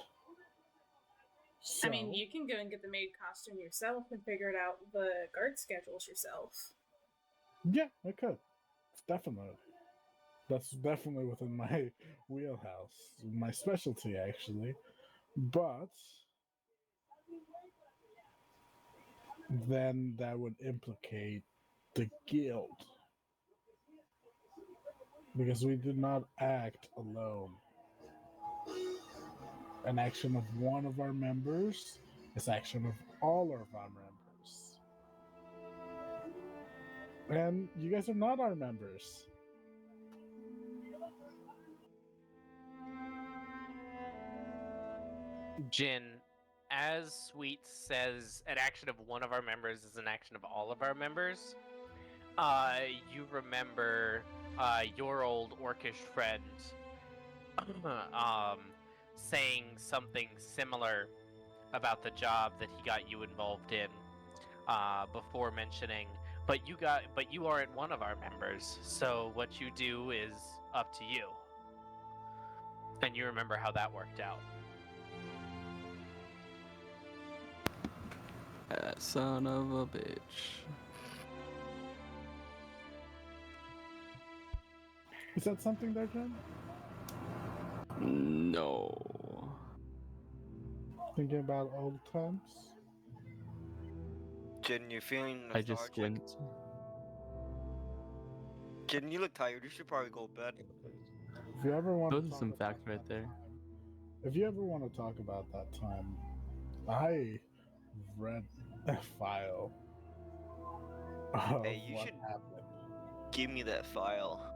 So, I mean, you can go and get the maid costume yourself and figure it out the guard schedules yourself. yeah, I could. Definitely. That's definitely within my wheelhouse. My specialty, actually. But then that would implicate the guild. Because we did not act alone. An action of one of our members is action of all of our members. And you guys are not our members. Jin, as Sweet says, an action of one of our members is an action of all of our members. You remember your old orcish friend saying something similar about the job that he got you involved in before mentioning, but you aren't one of our members, so what you do is up to you. And you remember how that worked out. That son of a bitch. Is that something there, Jen? No. Thinking about old times? Jin, you feeling I just nostalgic? didn't. Jin, you look tired. You should probably go to bed. If you ever want Those to are talk some about facts right that there. time- if you ever want to talk about that time, I read a file of Hey, you what should- happened, Give me that file.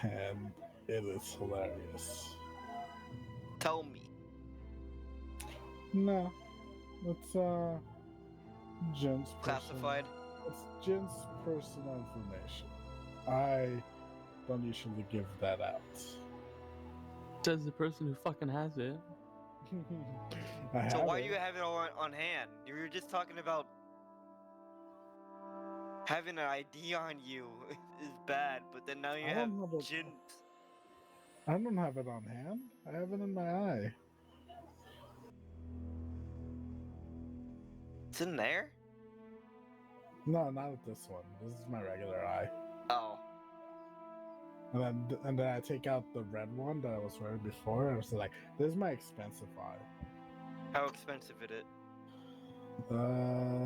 and it is hilarious. Tell me. No, it's Jen's Classified. It's Jen's personal information. I don't usually give that out. Says the person who fucking has it. I So have why it. do you have it on hand? You were just talking about having an ID on you is bad, but then now you I have don't have it- Jin. I don't have it on hand. I have it in my eye. It's in there? No, not at this one. This is my regular eye. Oh. And then I take out the red one that I was wearing before. And I was like, this is my expensive eye. How expensive is it?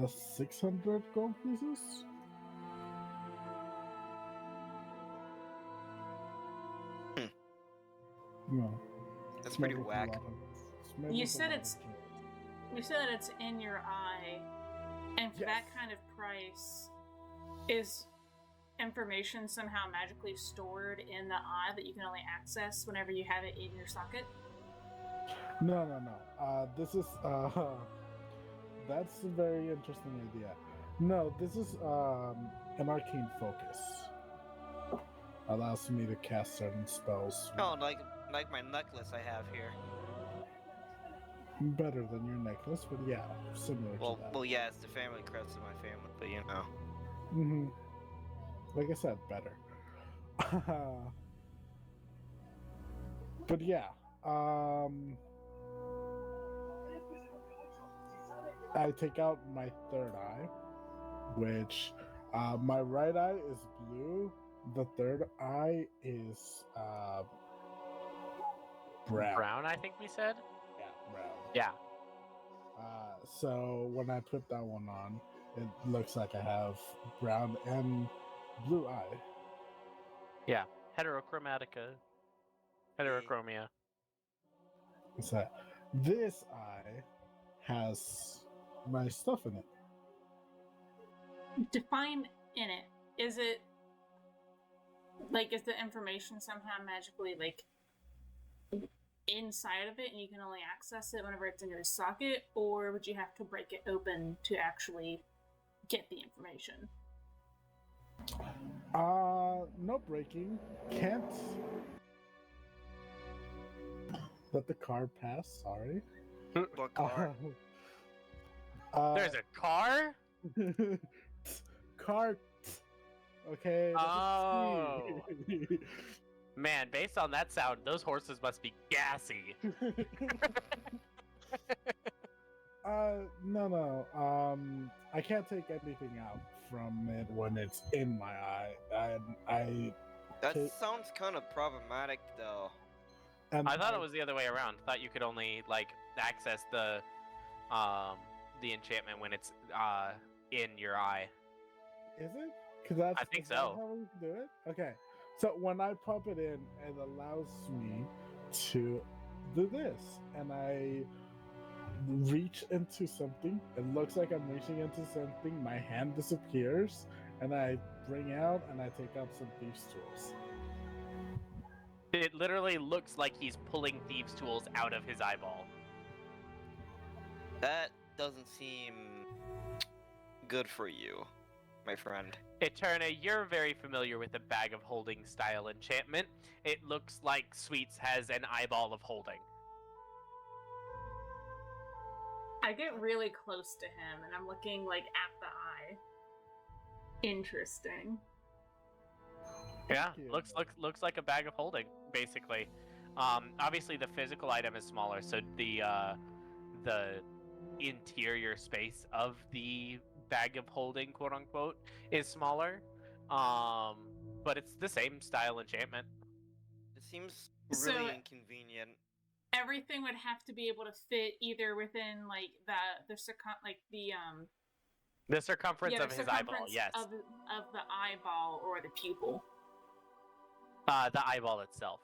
600 gold pieces. No, That's it's pretty made with a whack. lot of- it's made You with a said lot it's- of jewels. You said that it's in your eye, and for that Yes. kind of price, is information somehow magically stored in the eye that you can only access whenever you have it in your socket? No. This is that's a very interesting idea. No, this is an arcane focus. Allows me to cast certain spells Oh, like my necklace I have here. better than your necklace, but yeah, similar to that. Well, yeah, it's the family crest of my family, but you know. hmm Like I said, better. But yeah, I take out my third eye, which my right eye is blue. The third eye is brown. Brown, I think we said? Yeah, brown. Yeah. So when I put that one on, it looks like I have brown and blue eye. Yeah. Heterochromatica. Heterochromia. So this eye has my stuff in it. Define in it. Is it like, is the information somehow magically like inside of it and you can only access it whenever it's in your socket, or would you have to break it open to actually get the information? No breaking. Can't let the car pass. Sorry. What car? There's a car? car. Okay. that's a Oh. C. Man, based on that sound, those horses must be gassy. No. I can't take anything out from it when it's in my eye. That Okay. sounds kind of problematic, though. And I thought it was the other way around. Thought you could only like access the enchantment when it's in your eye. Is it? Because that's I think is that so. how we do it? Okay. So when I pop it in, it allows me to do this, and I reach into something. It looks like I'm reaching into something. My hand disappears, and I bring out and I take out some thieves' tools. It literally looks like he's pulling thieves' tools out of his eyeball. That doesn't seem good for you, my friend. Eterna, you're very familiar with the bag of holding style enchantment. It looks like Sweets has an eyeball of holding. I get really close to him, and I'm looking like at the eye. Interesting. Yeah, you. looks like a bag of holding, basically. Obviously the physical item is smaller, so the interior space of the bag of holding, quote unquote, is smaller. But it's the same style enchantment. It seems So- really inconvenient. Everything would have to be able to fit either within like the The circumference yeah, of the his eyeball, circumference yes. of the eyeball or the pupil. The eyeball itself.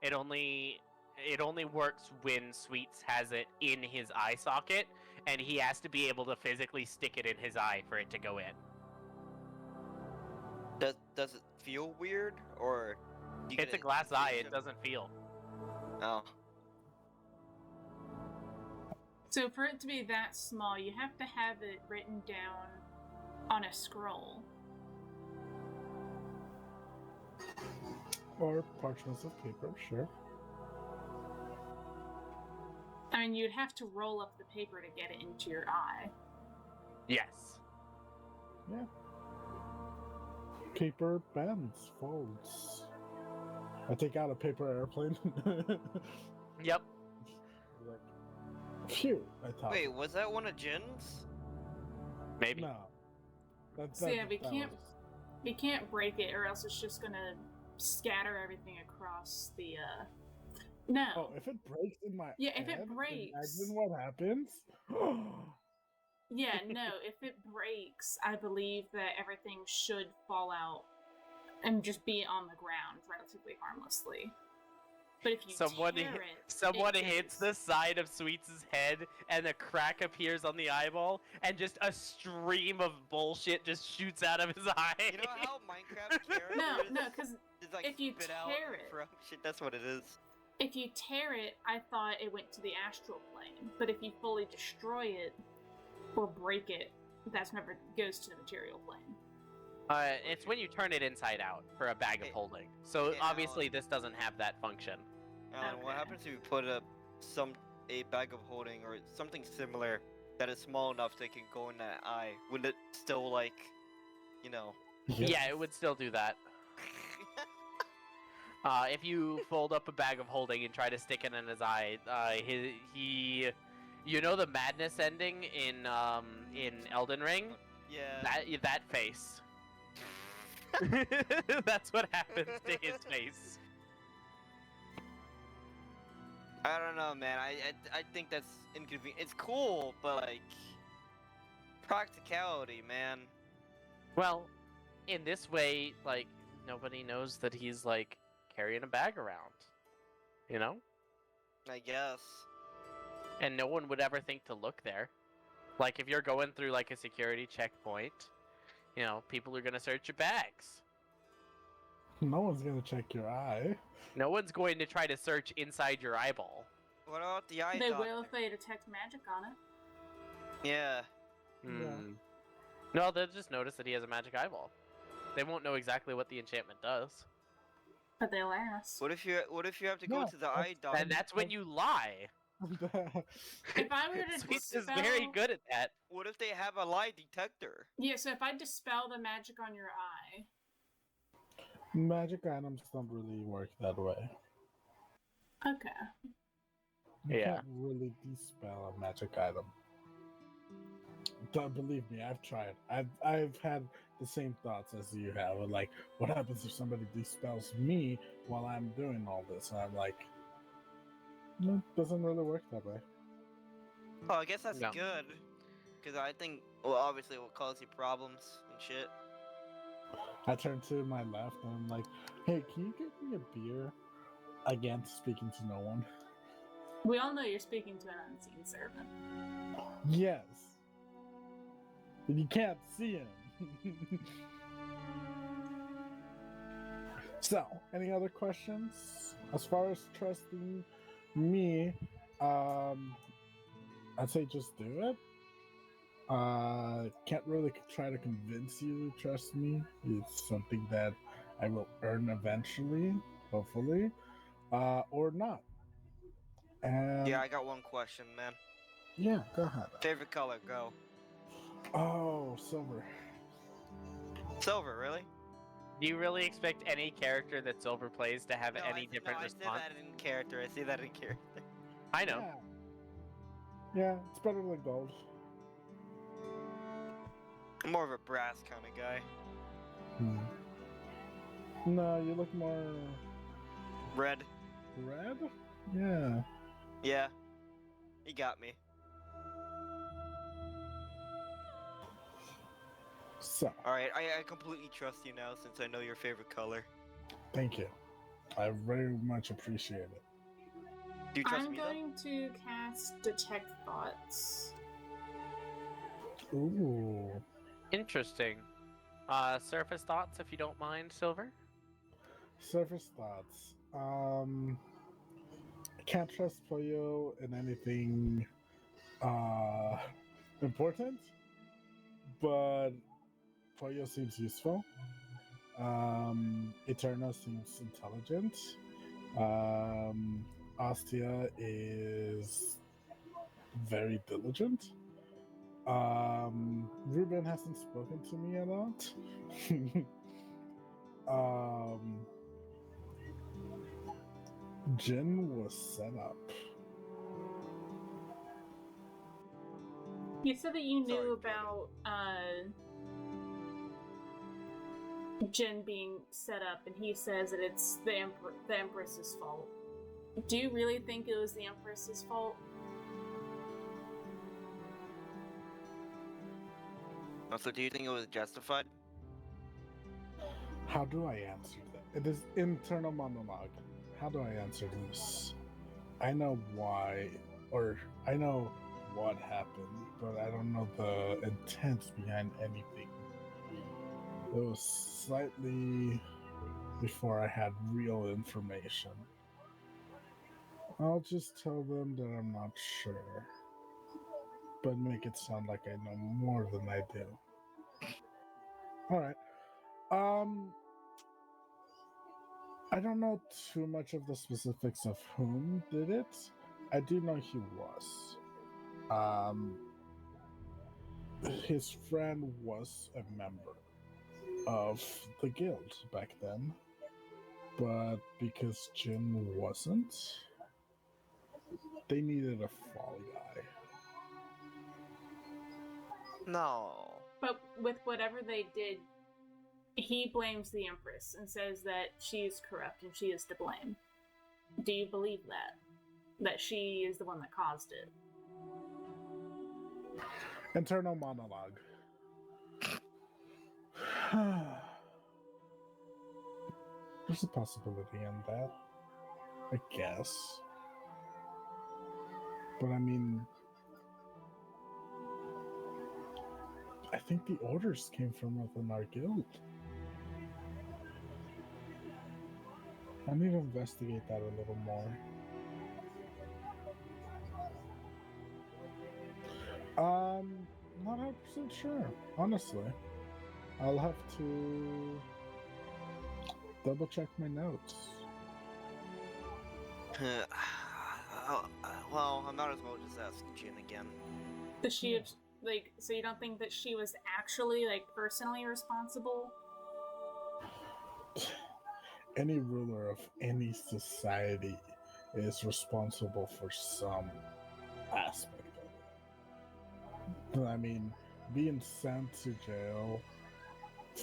It only works when Sweets has it in his eye socket, and he has to be able to physically stick it in his eye for it to go in. Does it feel weird, or you It's a get glass eye, sensation? it doesn't feel. Oh, So for it to be that small, you have to have it written down on a scroll. Or parchments of paper, sure. I mean, you'd have to roll up the paper to get it into your eye. Yes. Yeah. Paper bends, folds. I take out a paper airplane. Yep. Like, phew, I thought. wait, was that one of Jin's? Maybe. No. So yeah, we that can't- was- You can't break it, or else it's just gonna scatter everything across the. No. Oh, if it breaks in my Yeah, if it head, breaks- imagine what happens. Yeah, no. If it breaks, I believe that everything should fall out and just be on the ground relatively harmlessly. But if you Someone tear it, Someone it hits goes. the side of Sweets' head, and a crack appears on the eyeball, and just a stream of bullshit just shoots out of his eye. You know how Minecraft characters No, because is like if you spit out tear it- from shit? That's what it is. if you tear it, I thought it went to the astral plane. But if you fully destroy it or break it, that's never goes to the material plane. It's when you turn it inside out for a bag of Hey- holding. So hey, obviously Alan. this doesn't have that function. Alan, what Okay. happens if you put a bag of holding or something similar that is small enough that can go in that eye? Would it still Yeah, it would still do that. If you fold up a bag of holding and try to stick it in his eye, he you know the madness ending in Elden Ring? Yeah. That face. That's what happens to his face. I don't know, man. I think that's inconvenient. It's cool, but like practicality, man. Well, in this way, like nobody knows that he's like carrying a bag around. You know? I guess. And no one would ever think to look there. Like if you're going through like a security checkpoint, you know, people are gonna search your bags. No one's gonna check your eye. No one's going to try to search inside your eyeball. What about the eye They doctor? will if they detect magic on it. Yeah. Yeah. Hmm. No, they'll just notice that he has a magic eyeball. They won't know exactly what the enchantment does. But they'll ask. What if you have to go No, to the eye that's- doctor? And that's when you lie. If I were to Sweets is dispel... very good at that. What if they have a lie detector? Yeah, so if I dispel the magic on your eye... Magic items don't really work that way. Okay. You Yeah. can't really dispel a magic item. Don't believe me, I've tried. I've had the same thoughts as you have. Like, what happens if somebody dispels me while I'm doing all this? And I'm like, no, it doesn't really work that way. Oh, I guess that's No. good. Because I think, well, obviously it will cause you problems and shit. I turn to my left and I'm like, hey, can you get me a beer? Again, speaking to no one. We all know you're speaking to an unseen servant. Yes. But you can't see him. So, any other questions? As far as trusting me, I'd say just do it. Can't really try to convince you to trust me. It's something that I will earn eventually, hopefully, or not. And Yeah, I got one question, man. yeah, go ahead. Favorite color, go. Oh, silver. Silver, really? Do you really expect any character that Silver plays to have any different I response? say that in character. I say that in character. I know. Yeah, it's better than gold. I'm more of a brass kind of guy. No, you look more Red. red? Yeah. Yeah. You got me. So, Alright, I completely trust you now since I know your favorite color. thank you. I very much appreciate it. Do you trust I'm me going to cast Detect Thoughts. Ooh. Interesting. Surface thoughts, if you don't mind, Silver. Surface thoughts. I can't trust Poyo in anything important, but Poyo seems useful. Eterna seems intelligent. Astia is very diligent. Ruben hasn't spoken to me a lot. Jin was set up. You said that you knew Sorry, about Jin being set up, and he says that it's the Empress's fault. Do you really think it was the Empress's fault? Also, do you think it was justified? How do I answer that? It is internal monologue. How do I answer this? I know why, or I know what happened, but I don't know the intent behind anything. It was slightly before I had real information. I'll just tell them that I'm not sure, but make it sound like I know more than I do. All right. I don't know too much of the specifics of whom did it. I do know he was. His friend was a member of the guild back then, but because Jin wasn't, they needed a fall guy. No. But with whatever they did, he blames the Empress and says that she is corrupt and she is to blame. Do you believe that? That she is the one that caused it? Internal monologue. There's a possibility in that, I guess. But I mean, I think the orders came from within our guild. I need to investigate that a little more. Not 100% sure, honestly. I'll have to double check my notes. Well, I might as well just ask Jin again. Does she have, like, so you don't think that she was actually, like, personally responsible? Any ruler of any society is responsible for some aspect of it. I mean, being sent to jail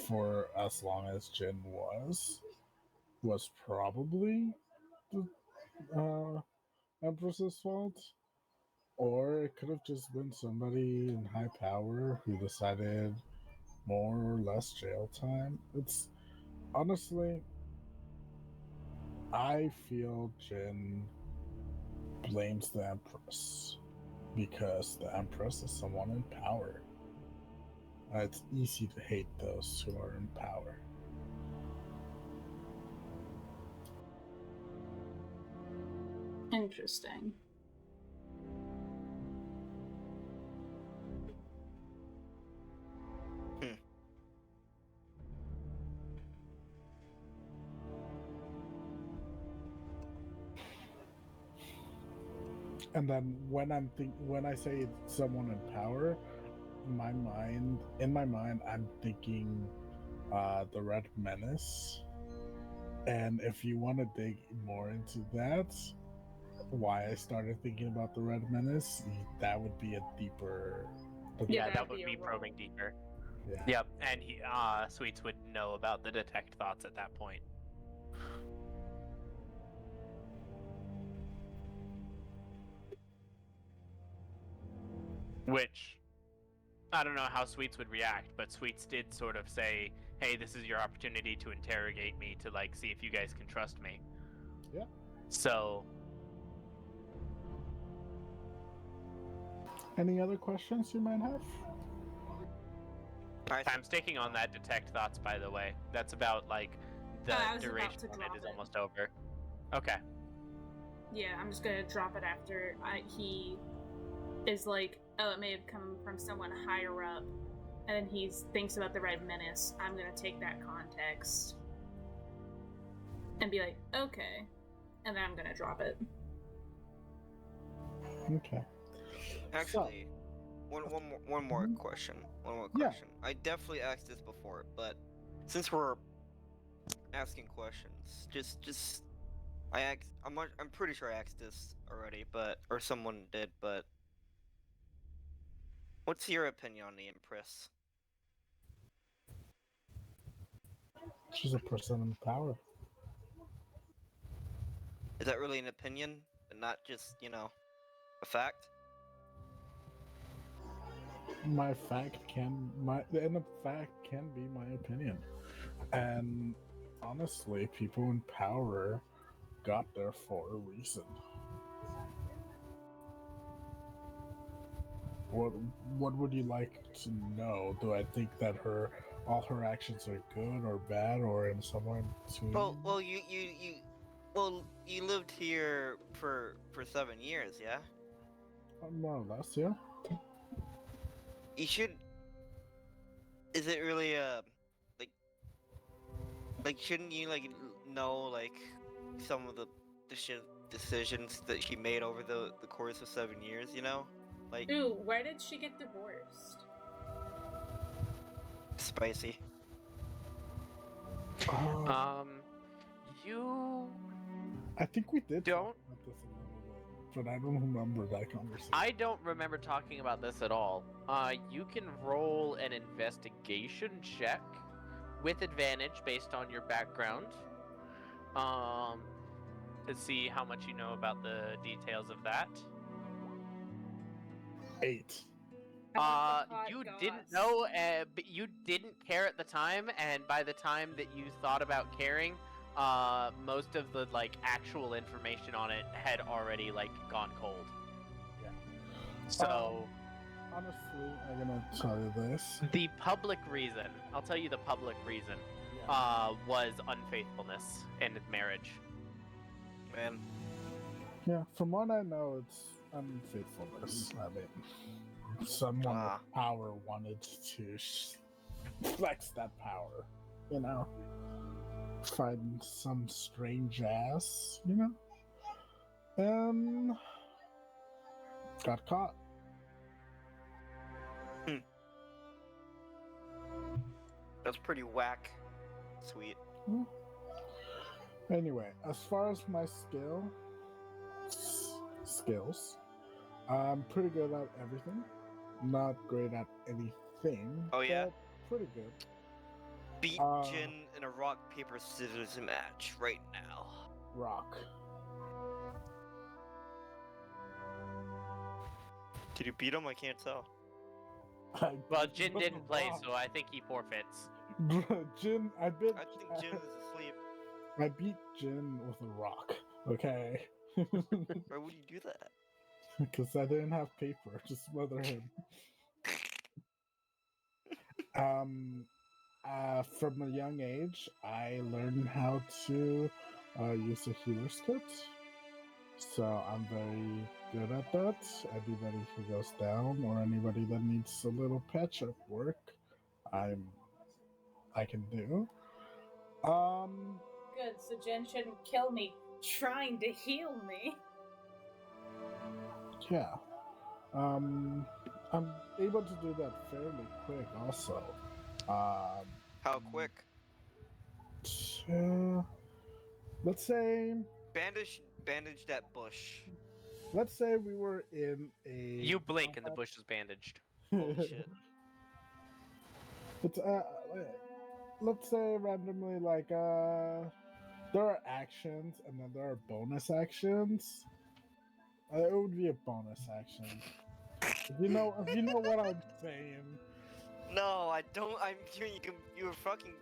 for as long as Jin was probably the Empress's fault. Or it could have just been somebody in high power who decided more or less jail time. It's honestly, I feel Jin blames the Empress because the Empress is someone in power. It's easy to hate those who are in power. Interesting. And then when when I say someone in power, in my mind, I'm thinking the Red Menace. And if you want to dig more into that, why I started thinking about the Red Menace, that would be a deeper. Yeah, that that'd would be a be roll. probing deeper. Yeah. Yep, and Sweets would know about the detect thoughts at that point. Which, I don't know how Sweets would react, but Sweets did sort of say, hey, this is your opportunity to interrogate me to, like, see if you guys can trust me. Yeah. So, Any other questions you might have? I'm sticking on that detect thoughts, by the way. That's about, like, the I was about duration to on drop it is it. almost over. Okay. Yeah, I'm just gonna drop it after he is like, oh, it may have come from someone higher up, and then he thinks about the Red Menace. I'm gonna take that context and be like, okay, and then I'm gonna drop it. Okay. Actually, one more question. One more Yeah. question. I definitely asked this before, but since we're asking questions, just I'm pretty sure I asked this already, or someone did, but what's your opinion on the Empress? She's a person in power. Is that really an opinion and not just, a fact? My fact can be my opinion. And honestly, people in power got there for a reason. What would you like to know? Do I think that all her actions are good or bad or in somewhere in between? Well, you lived here for 7 years, yeah? More or less, yeah. You should. Is it really like shouldn't you know some of the decisions that she made over the course of 7 years? Like Ooh, why did she get divorced? spicy. You I think we did don't. talk about this a little bit, but I don't remember that conversation. I don't remember talking about this at all. You can roll an investigation check with advantage based on your background. To see how much you know about the details of that. 8. You didn't know, but you didn't care at the time, and by the time that you thought about caring, most of the actual information on it had already gone cold. Yeah. So Honestly, I'm gonna tell you this. the public reason, I'll tell you the public reason, was unfaithfulness in marriage. Man. Yeah, from what I know, it's unfaithfulness. I mean, someone with power wanted to flex that power, find some strange ass, and got caught. That's pretty whack. Sweet. Anyway, as far as my skill, skills. I'm pretty good at everything. Not great at anything. Oh, yeah? But pretty good. Beat Jin in a rock, paper, scissors match right now. Rock. Did you beat him? I can't tell. Well, Jin didn't play, so I think he forfeits. Jin, I think Jin is asleep. I beat Jin with a rock. Okay. Why would you do that? Because I didn't have paper to smother him. From a young age, I learned how to use a healer's kit. So I'm very good at that. Anybody who goes down or anybody that needs a little patch-up work, I can do. Good, so Jen shouldn't kill me trying to heal me. Yeah. I'm able to do that fairly quick also. How quick? Let's say Bandage that bush. let's say we were in a You blink and the bush is bandaged. Bullshit. It's let's say randomly like there are actions and then there are bonus actions. It would be a bonus action. If you know what I'm saying. No, I don't. I'm hearing you. You're fucking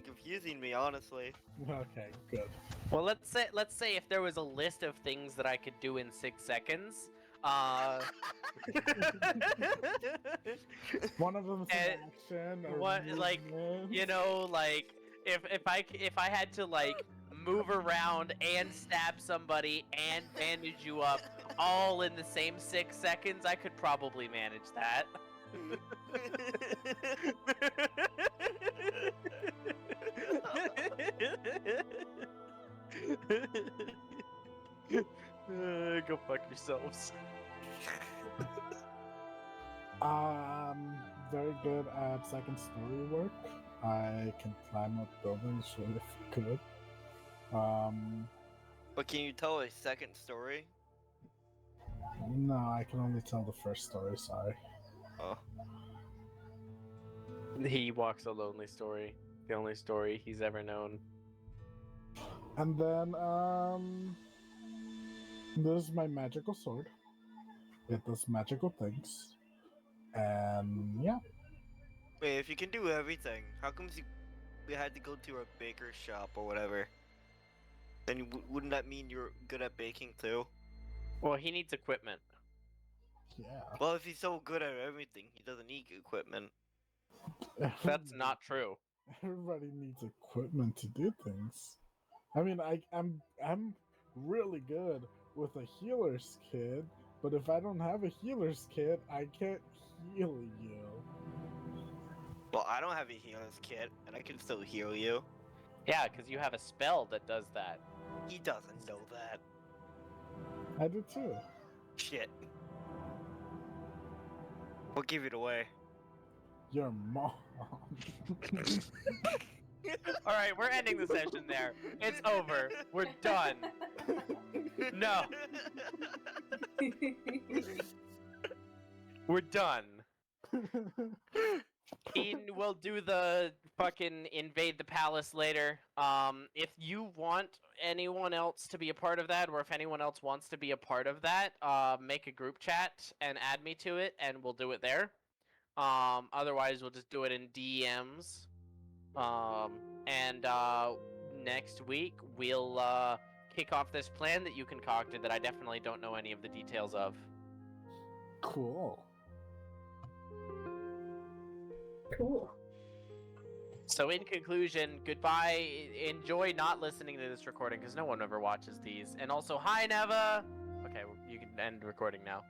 confusing me, honestly. Okay, good. Well, let's say if there was a list of things that I could do in 6 seconds, One of them's an And action. Or what, like, movement. you know, like if I had to like move around and stab somebody and bandage you up all in the same 6 seconds, I could probably manage that. Go fuck yourselves. Very good at second story work. I can climb up buildings really good. But can you tell a second story? No, I can only tell the first story, sorry. Oh. He walks a lonely story. The only story he's ever known. And then, this is my magical sword. It does magical things. And yeah. Wait, if you can do everything, how come you had to go to a baker's shop or whatever? Then wouldn't that mean you're good at baking too? Well, he needs equipment. Yeah. Well, if he's so good at everything, he doesn't need equipment. That's not true. Everybody needs equipment to do things. I mean, I'm really good with a healer's kit, but if I don't have a healer's kit, I can't heal you. Well, I don't have a healer's kit, and I can still heal you. Yeah, because you have a spell that does that. He doesn't know that. I do too. Shit. We'll give it away. Your mom. All right, we're ending the session there. It's over. We're done. No. We're done. We'll do the fucking invade the palace later. If you want anyone else to be a part of that, or if anyone else wants to be a part of that, make a group chat and add me to it, and we'll do it there. Otherwise, we'll just do it in DMs. And next week, we'll kick off this plan that you concocted that I definitely don't know any of the details of. Cool. Cool. So in conclusion, goodbye. Enjoy not listening to this recording because no one ever watches these. And also, hi Neva. Okay, you can end recording now.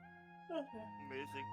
Amazing.